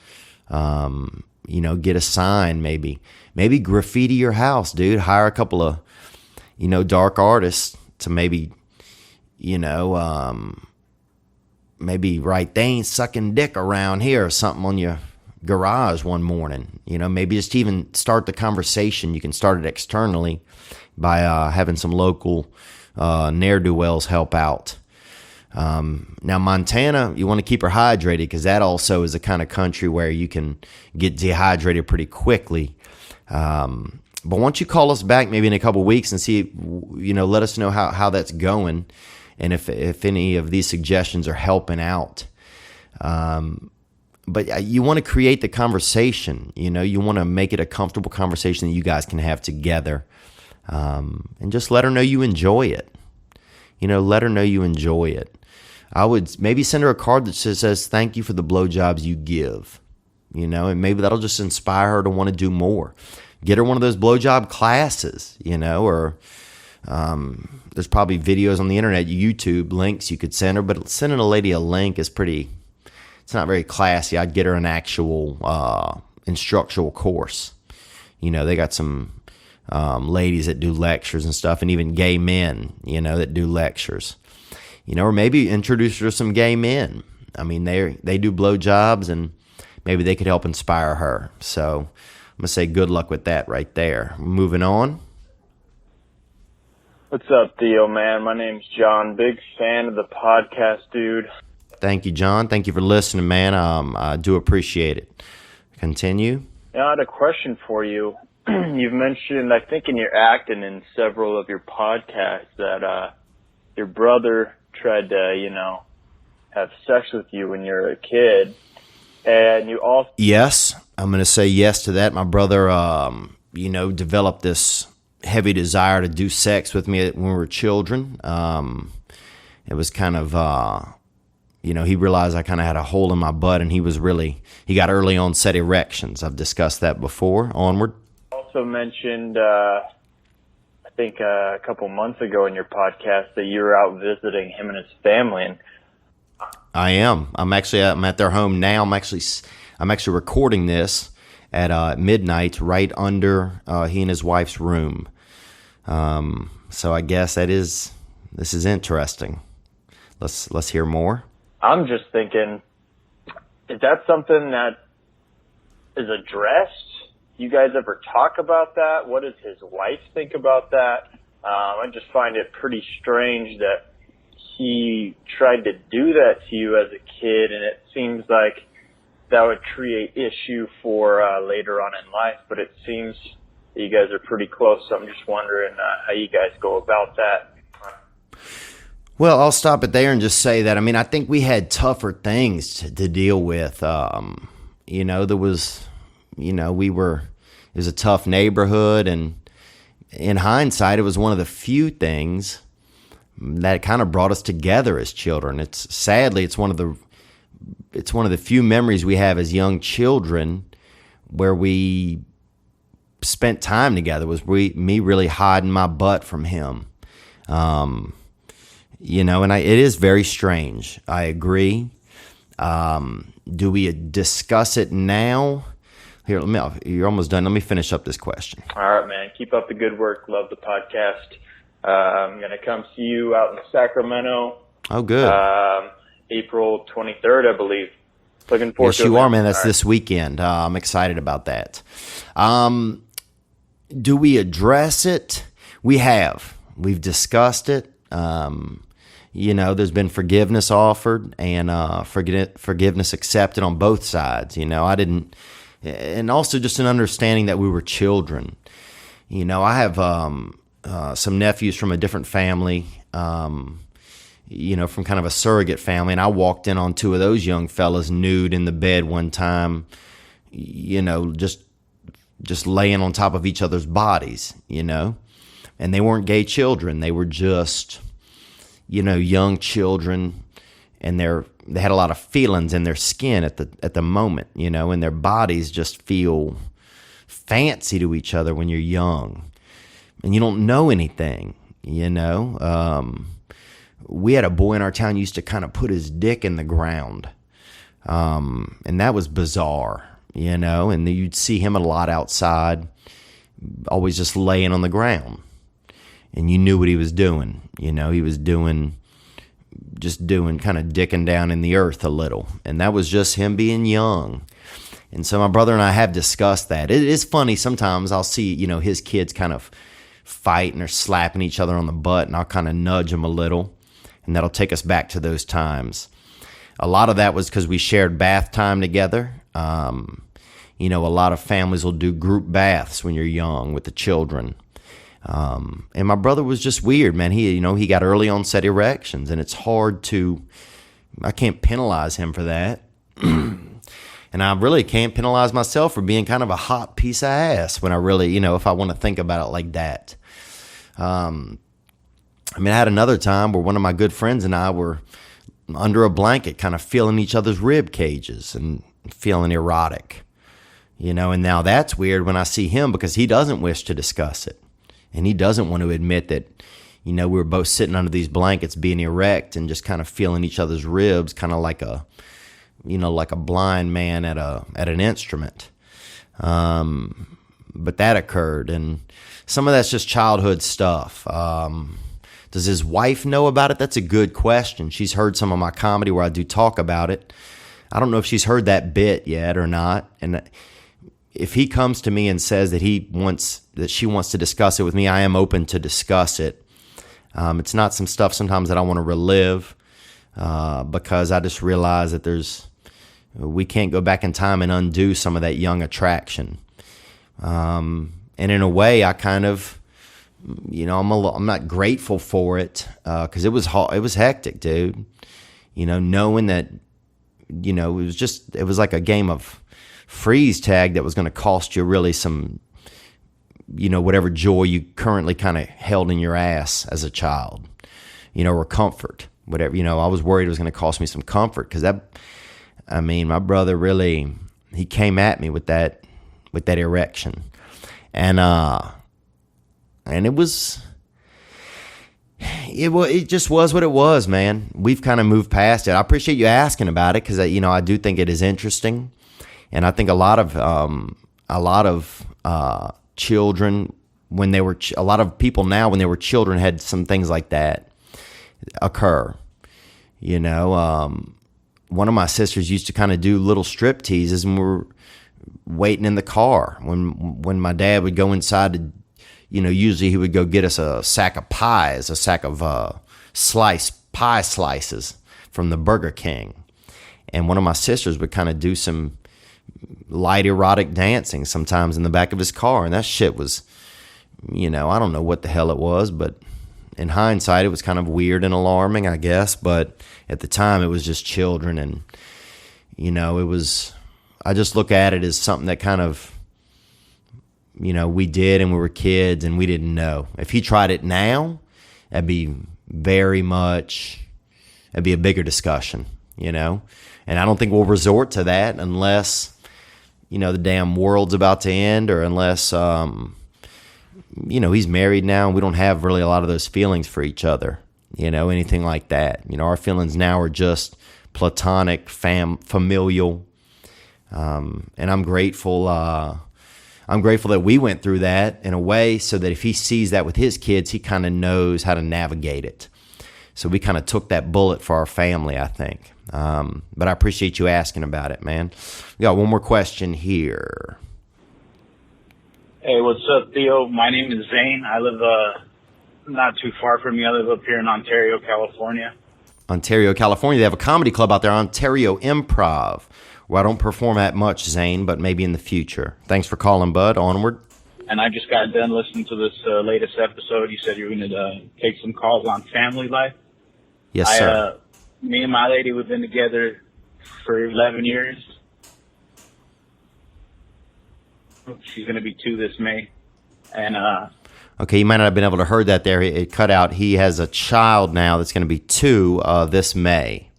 Get a sign, maybe graffiti your house, dude. Hire a couple of, dark artists to maybe, maybe write, "They ain't sucking dick around here," or something on your garage one morning. Maybe just even start the conversation. You can start it externally by having some local ne'er-do-wells help out. Now, Montana, you want to keep her hydrated because that also is a kind of country where you can get dehydrated pretty quickly. But once you call us back maybe in a couple weeks and see, let us know how that's going and if any of these suggestions are helping out. But you want to create the conversation, you want to make it a comfortable conversation that you guys can have together. And just let her know you enjoy it. Let her know you enjoy it. I would maybe send her a card that says, thank you for the blowjobs you give, and maybe that'll just inspire her to want to do more. Get her one of those blowjob classes, or there's probably videos on the internet, YouTube links you could send her, but sending a lady a link is it's not very classy. I'd get her an actual instructional course. They got some ladies that do lectures and stuff, and even gay men, that do lectures. Or maybe introduce her to some gay men. I mean, they do blowjobs, and maybe they could help inspire her. So I'm going to say good luck with that right there. Moving on. What's up, Theo, man? My name's John. Big fan of the podcast, dude. Thank you, John. Thank you for listening, man. I do appreciate it. Continue. Yeah, I had a question for you. You've mentioned, I think in your act and in several of your podcasts, that your brother tried to, have sex with you when you were a kid. And you also... Yes, I'm going to say yes to that. My brother, developed this heavy desire to do sex with me when we were children. It was kind of... he realized I kind of had a hole in my butt, and he got early onset erections. I've discussed that before. Onward. Also mentioned, I think a couple months ago in your podcast that you were out visiting him and his family. And I am. I'm at their home now. I'm actually recording this at midnight, right under he and his wife's room. So I guess this is interesting. Let's hear more. I'm just thinking, is that something that is addressed? You guys ever talk about that? What does his wife think about that? I just find it pretty strange that he tried to do that to you as a kid, and it seems like that would create issue for later on in life, but it seems that you guys are pretty close, so I'm just wondering how you guys go about that. Well, I'll stop it there and just say that, I think we had tougher things to deal with. There was, it was a tough neighborhood, and in hindsight, it was one of the few things that kind of brought us together as children. Sadly, it's one of the few memories we have as young children where we spent time together, was me really hiding my butt from him. And it is very strange. I agree. Do we discuss it now? Here, you're almost done. Let me finish up this question. All right, man. Keep up the good work. Love the podcast. I'm going to come see you out in Sacramento. Oh, good. April 23rd, I believe. Looking forward to it. Yes, you are, man. That's this weekend. I'm excited about that. Do we address it? We have. We've discussed it. There's been forgiveness offered and forgiveness accepted on both sides. And also just an understanding that we were children. I have some nephews from a different family, from kind of a surrogate family, and I walked in on two of those young fellas nude in the bed one time, just laying on top of each other's bodies, and they weren't gay children. They were just, young children, and they had a lot of feelings in their skin at the moment, and their bodies just feel fancy to each other when you're young and you don't know anything, We had a boy in our town who used to kind of put his dick in the ground, and that was bizarre, and you'd see him a lot outside, always just laying on the ground, and you knew what he was doing. He was doing kind of dicking down in the earth a little, and that was just him being young. And so my brother and I have discussed that. It is funny sometimes. I'll see his kids kind of fighting or slapping each other on the butt, and I'll kind of nudge them a little, and that'll take us back to those times. A lot of that was because we shared bath time together. You know, a lot of families will do group baths when you're young with the children. And my brother was just weird, man. He got early onset erections, and it's hard to, I can't penalize him for that. And I really can't penalize myself for being kind of a hot piece of ass when I really, if I want to think about it like that. I had another time where one of my good friends and I were under a blanket kind of feeling each other's rib cages and feeling erotic, and now that's weird when I see him because he doesn't wish to discuss it. And he doesn't want to admit that, we were both sitting under these blankets being erect and just kind of feeling each other's ribs, kind of like a blind man at an instrument. But that occurred, and some of that's just childhood stuff. Does his wife know about it? That's a good question. She's heard some of my comedy where I do talk about it. I don't know if she's heard that bit yet or not. And if he comes to me and says that she wants to discuss it with me, I am open to discuss it. It's not some stuff sometimes that I want to relive because I just realize that we can't go back in time and undo some of that young attraction. And in a way, I kind of, I'm not grateful for it because it was hectic, dude. Knowing that, it was like a game of freeze tag that was going to cost you really some, whatever joy you currently kind of held in your ass as a child, or comfort, whatever. I was worried it was going to cost me some comfort because my brother really, he came at me with that erection. And it just was what it was, man. We've kind of moved past it. I appreciate you asking about it because, I do think it is interesting. And I think a lot of children, a lot of people now when they were children had some things like that occur. One of my sisters used to kind of do little strip teases and we were waiting in the car when my dad would go inside to, usually he would go get us a sack of pies, a sack of pie slices from the Burger King. And one of my sisters would kind of do some light erotic dancing sometimes in the back of his car. And that shit was, I don't know what the hell it was, but in hindsight, it was kind of weird and alarming, I guess. But at the time, it was just children. And, I just look at it as something that kind of, we did and we were kids and we didn't know. If he tried it now, that'd be a bigger discussion, And I don't think we'll resort to that unless, the damn world's about to end or unless, he's married now and we don't have really a lot of those feelings for each other, anything like that. Our feelings now are just platonic, familial. And I'm grateful that we went through that in a way so that if he sees that with his kids, he kind of knows how to navigate it. So we kind of took that bullet for our family, I think. But I appreciate you asking about it, man. We got one more question here. Hey, what's up, Theo? My name is Zane. I live not too far from you. I live up here in Ontario, California. Ontario, California. They have a comedy club out there, Ontario Improv, where I don't perform that much, Zane, but maybe in the future. Thanks for calling, bud. Onward. And I just got done listening to this latest episode. You said you were going to take some calls on family life. Yes, sir. Me and my lady, we've been together for 11 years. She's going to be 2 this May. And okay, you might not have been able to heard that there. It cut out. He has a child now that's going to be 2 this May.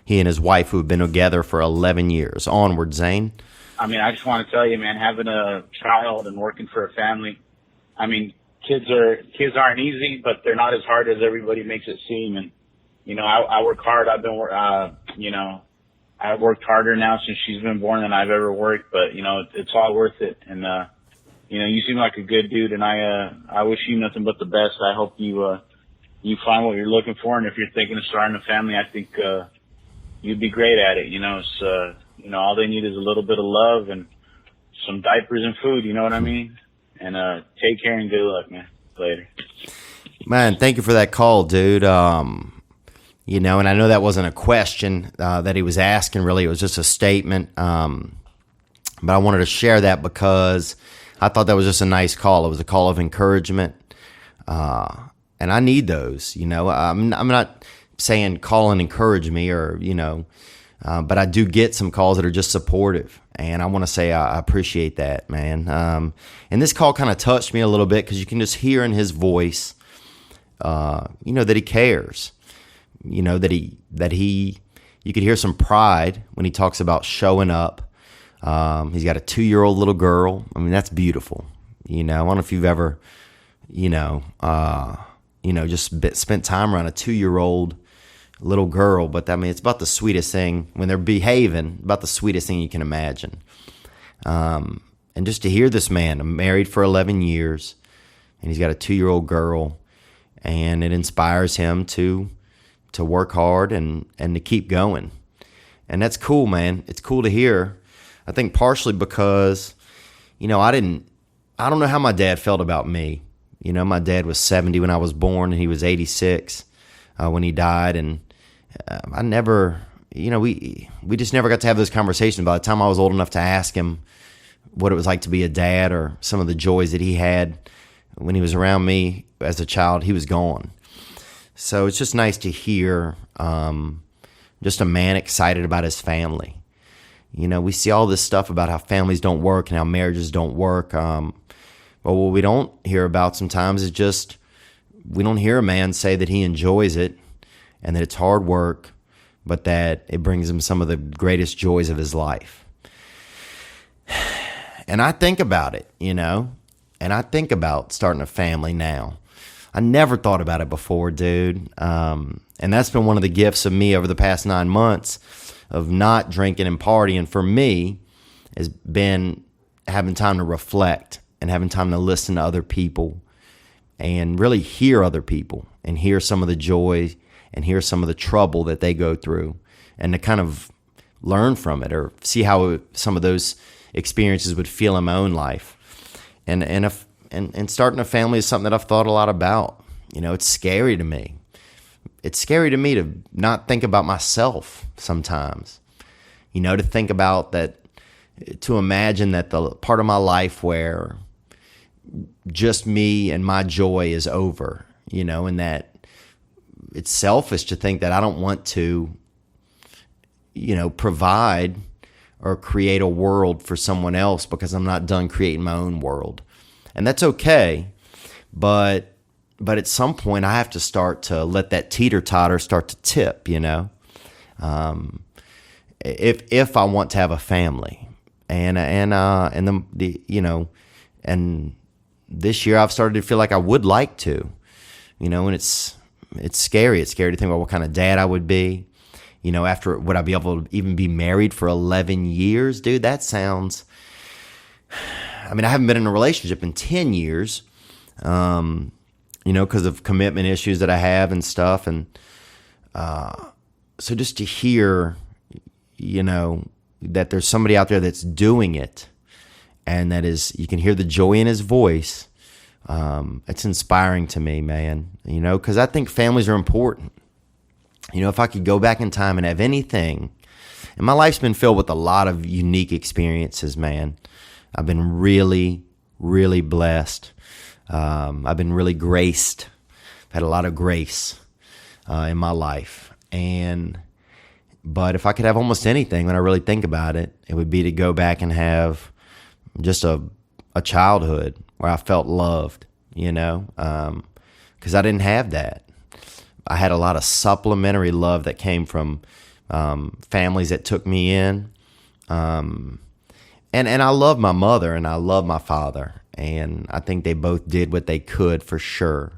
He and his wife who have been together for 11 years. Onward, Zane. I just want to tell you, man, having a child and working for a family, kids aren't easy, but they're not as hard as everybody makes it seem. And, I work hard. I've been, I've worked harder now since she's been born than I've ever worked, but, it's all worth it. And, you seem like a good dude, and I wish you nothing but the best. I hope you find what you're looking for. And if you're thinking of starting a family, I think, you'd be great at it. It's, all they need is a little bit of love and some diapers and food. You know what I mean? And take care and good luck, man. Later. Man, thank you for that call, dude. And I know that wasn't a question that he was asking, really. It was just a statement. But I wanted to share that because I thought that was just a nice call. It was a call of encouragement. And I need those, I'm not saying call and encourage me or, but I do get some calls that are just supportive. And I want to say I appreciate that, man. And this call kind of touched me a little bit because you can just hear in his voice, that he cares, that he, you could hear some pride when he talks about showing up. He's got a 2-year-old little girl. I mean, that's beautiful. I don't know if you've ever, just spent time around a 2-year-old little girl, but I mean, it's about the sweetest thing when they're behaving, about the sweetest thing you can imagine. And just to hear this man, I'm married for 11 years and he's got a 2-year-old girl, and it inspires him to work hard and to keep going. And that's cool, man. It's cool to hear. I think partially because, I don't know how my dad felt about me. My dad was 70 when I was born, and he was 86 when he died. And I never, we just never got to have those conversations. By the time I was old enough to ask him what it was like to be a dad or some of the joys that he had when he was around me as a child, he was gone. So it's just nice to hear just a man excited about his family. We see all this stuff about how families don't work and how marriages don't work. But what we don't hear about sometimes is just, we don't hear a man say that he enjoys it and that it's hard work, but that it brings him some of the greatest joys of his life. And I think about it, and I think about starting a family now. I never thought about it before, dude. And that's been one of the gifts of me over the past 9 months of not drinking and partying for me has been having time to reflect and having time to listen to other people and really hear other people and hear some of the joy and hear some of the trouble that they go through and to kind of learn from it or see how some of those experiences would feel in my own life. And starting a family is something that I've thought a lot about. It's scary to me. It's scary to me to not think about myself sometimes, to think about that, to imagine that the part of my life where just me and my joy is over, and that it's selfish to think that I don't want to, provide or create a world for someone else because I'm not done creating my own world. And that's okay, but at some point I have to start to let that teeter-totter start to tip, if I want to have a family. And this year I've started to feel like I would like to, and it's scary. It's scary to think about what kind of dad I would be. After, would I be able to even be married for 11 years? Dude, that sounds, I haven't been in a relationship in 10 years, because of commitment issues that I have and stuff. And so just to hear, that there's somebody out there that's doing it and that is, you can hear the joy in his voice. It's inspiring to me, man, because I think families are important. If I could go back in time and have anything, and my life's been filled with a lot of unique experiences, man. I've been really, really blessed. I've been really graced. I've had a lot of grace in my life. But if I could have almost anything, when I really think about it, it would be to go back and have just a childhood where I felt loved, because I didn't have that. I had a lot of supplementary love that came from families that took me in. And I love my mother and I love my father. And I think they both did what they could for sure.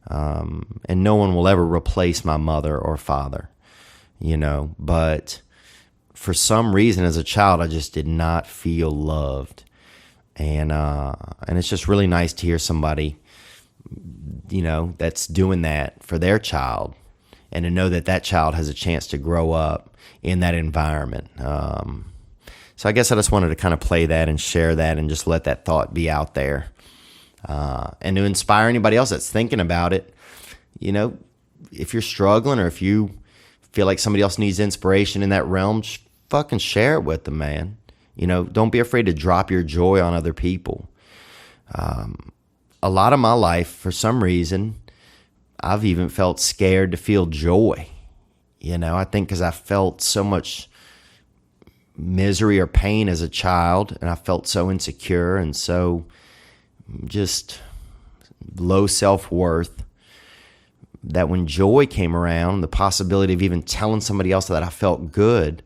And no one will ever replace my mother or father, But for some reason as a child, I just did not feel loved. And it's just really nice to hear somebody, that's doing that for their child and to know that that child has a chance to grow up in that environment. So I guess I just wanted to kind of play that and share that and just let that thought be out there. And to inspire anybody else that's thinking about it, if you're struggling or if you feel like somebody else needs inspiration in that realm, fucking share it with them, man. You know, don't be afraid to drop your joy on other people. A lot of my life, for some reason, I've even felt scared to feel joy. You know, I think because I felt so much misery or pain as a child, and I felt so insecure and so just low self-worth, that when joy came around, the possibility of even telling somebody else that I felt good,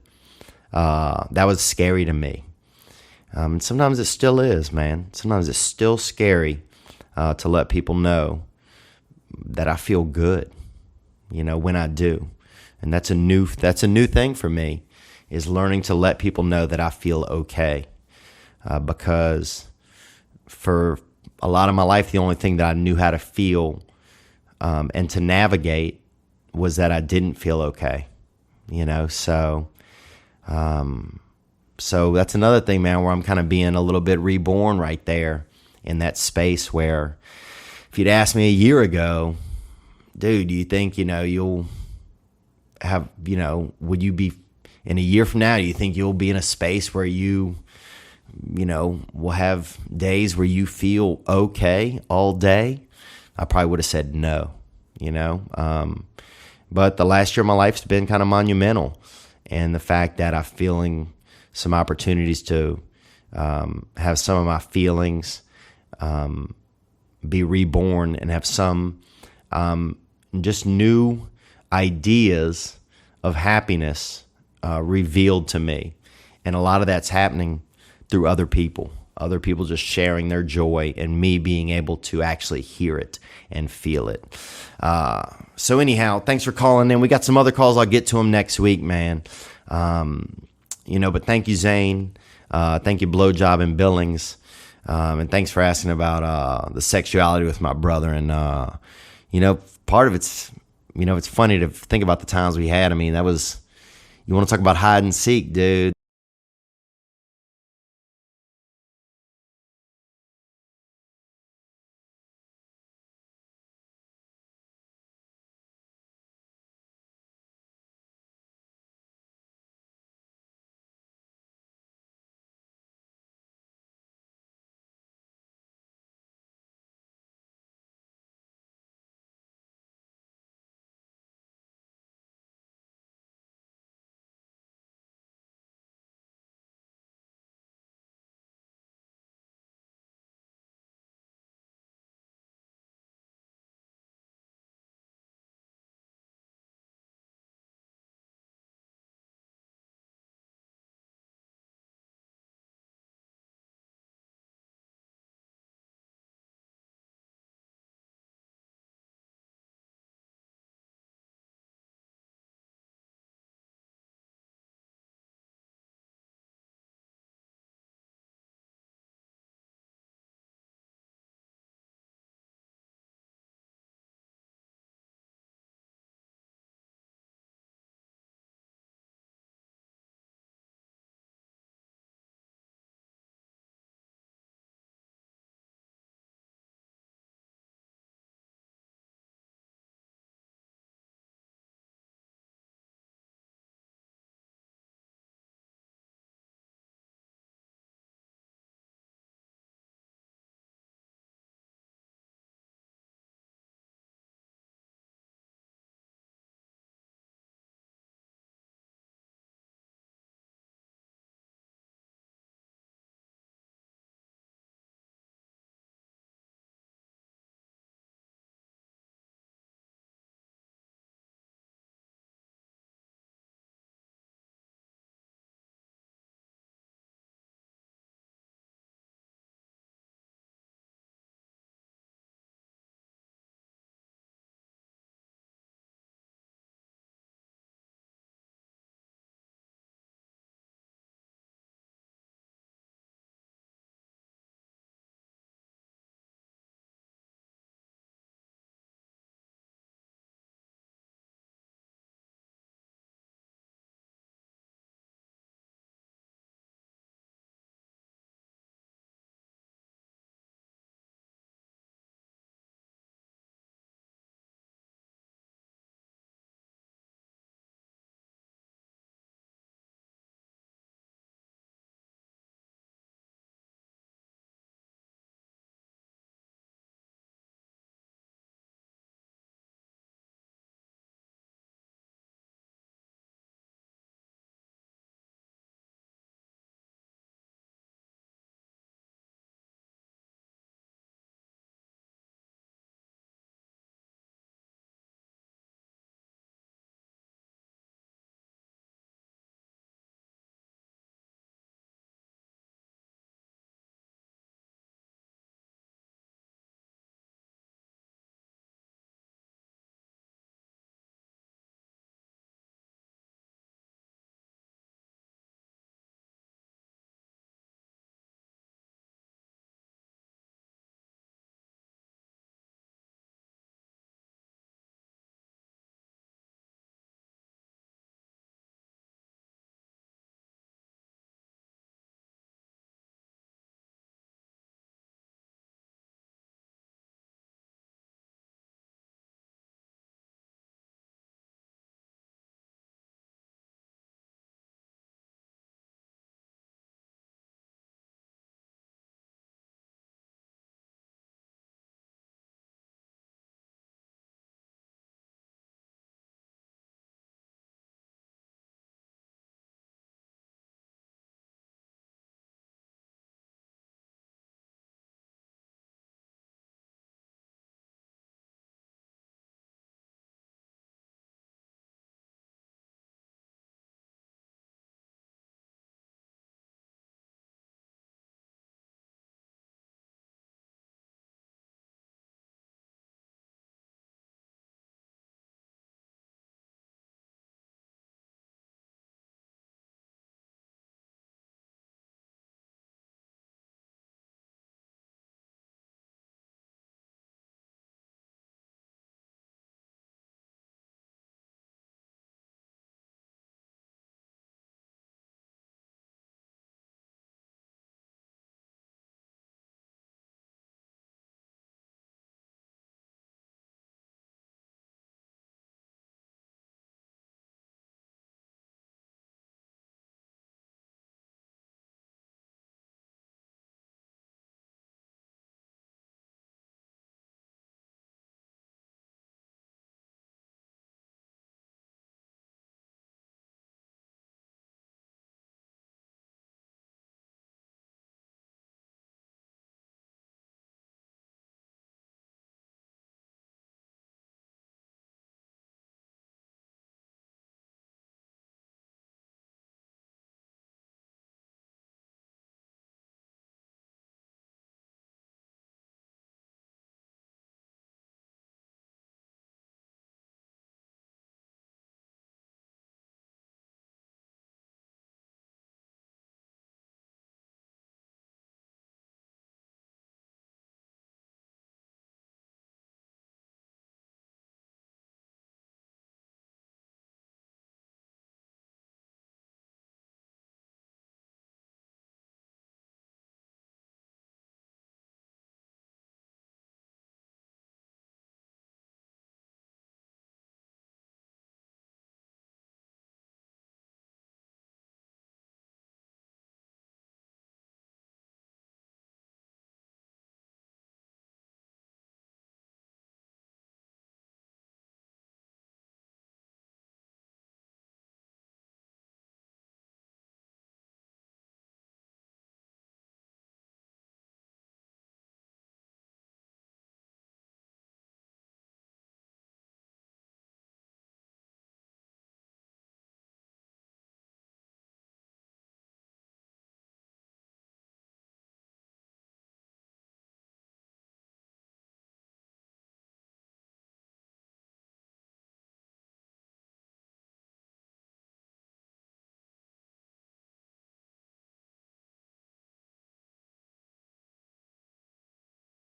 that was scary to me. And sometimes it still is, man. Sometimes it's still scary to let people know that I feel good, you know, when I do. And that's a new thing for me, is learning to let people know that I feel okay. Because for a lot of my life, the only thing that I knew how to feel and to navigate was that I didn't feel okay, you know. So that's another thing, man, where I'm kind of being a little bit reborn right there in that space where if you'd asked me a year ago, dude, do you think, you know, you'll have, you know, would you be in a year from now, do you think you'll be in a space where you know, will have days where you feel okay all day? I probably would have said no, you know. But the last year of my life's been kind of monumental. And the fact that I'm feeling some opportunities to have some of my feelings be reborn and have some just new ideas of happiness revealed to me. And a lot of that's happening through other people just sharing their joy and me being able to actually hear it and feel it. So anyhow, thanks for calling in. We got some other calls. I'll get to them next week, man. You know, but thank you, Zane. Thank you, Blowjob and Billings. And thanks for asking about the sexuality with my brother. And, you know, part of it's, you know, it's funny to think about the times we had. I mean, that was, you want to talk about hide and seek, dude.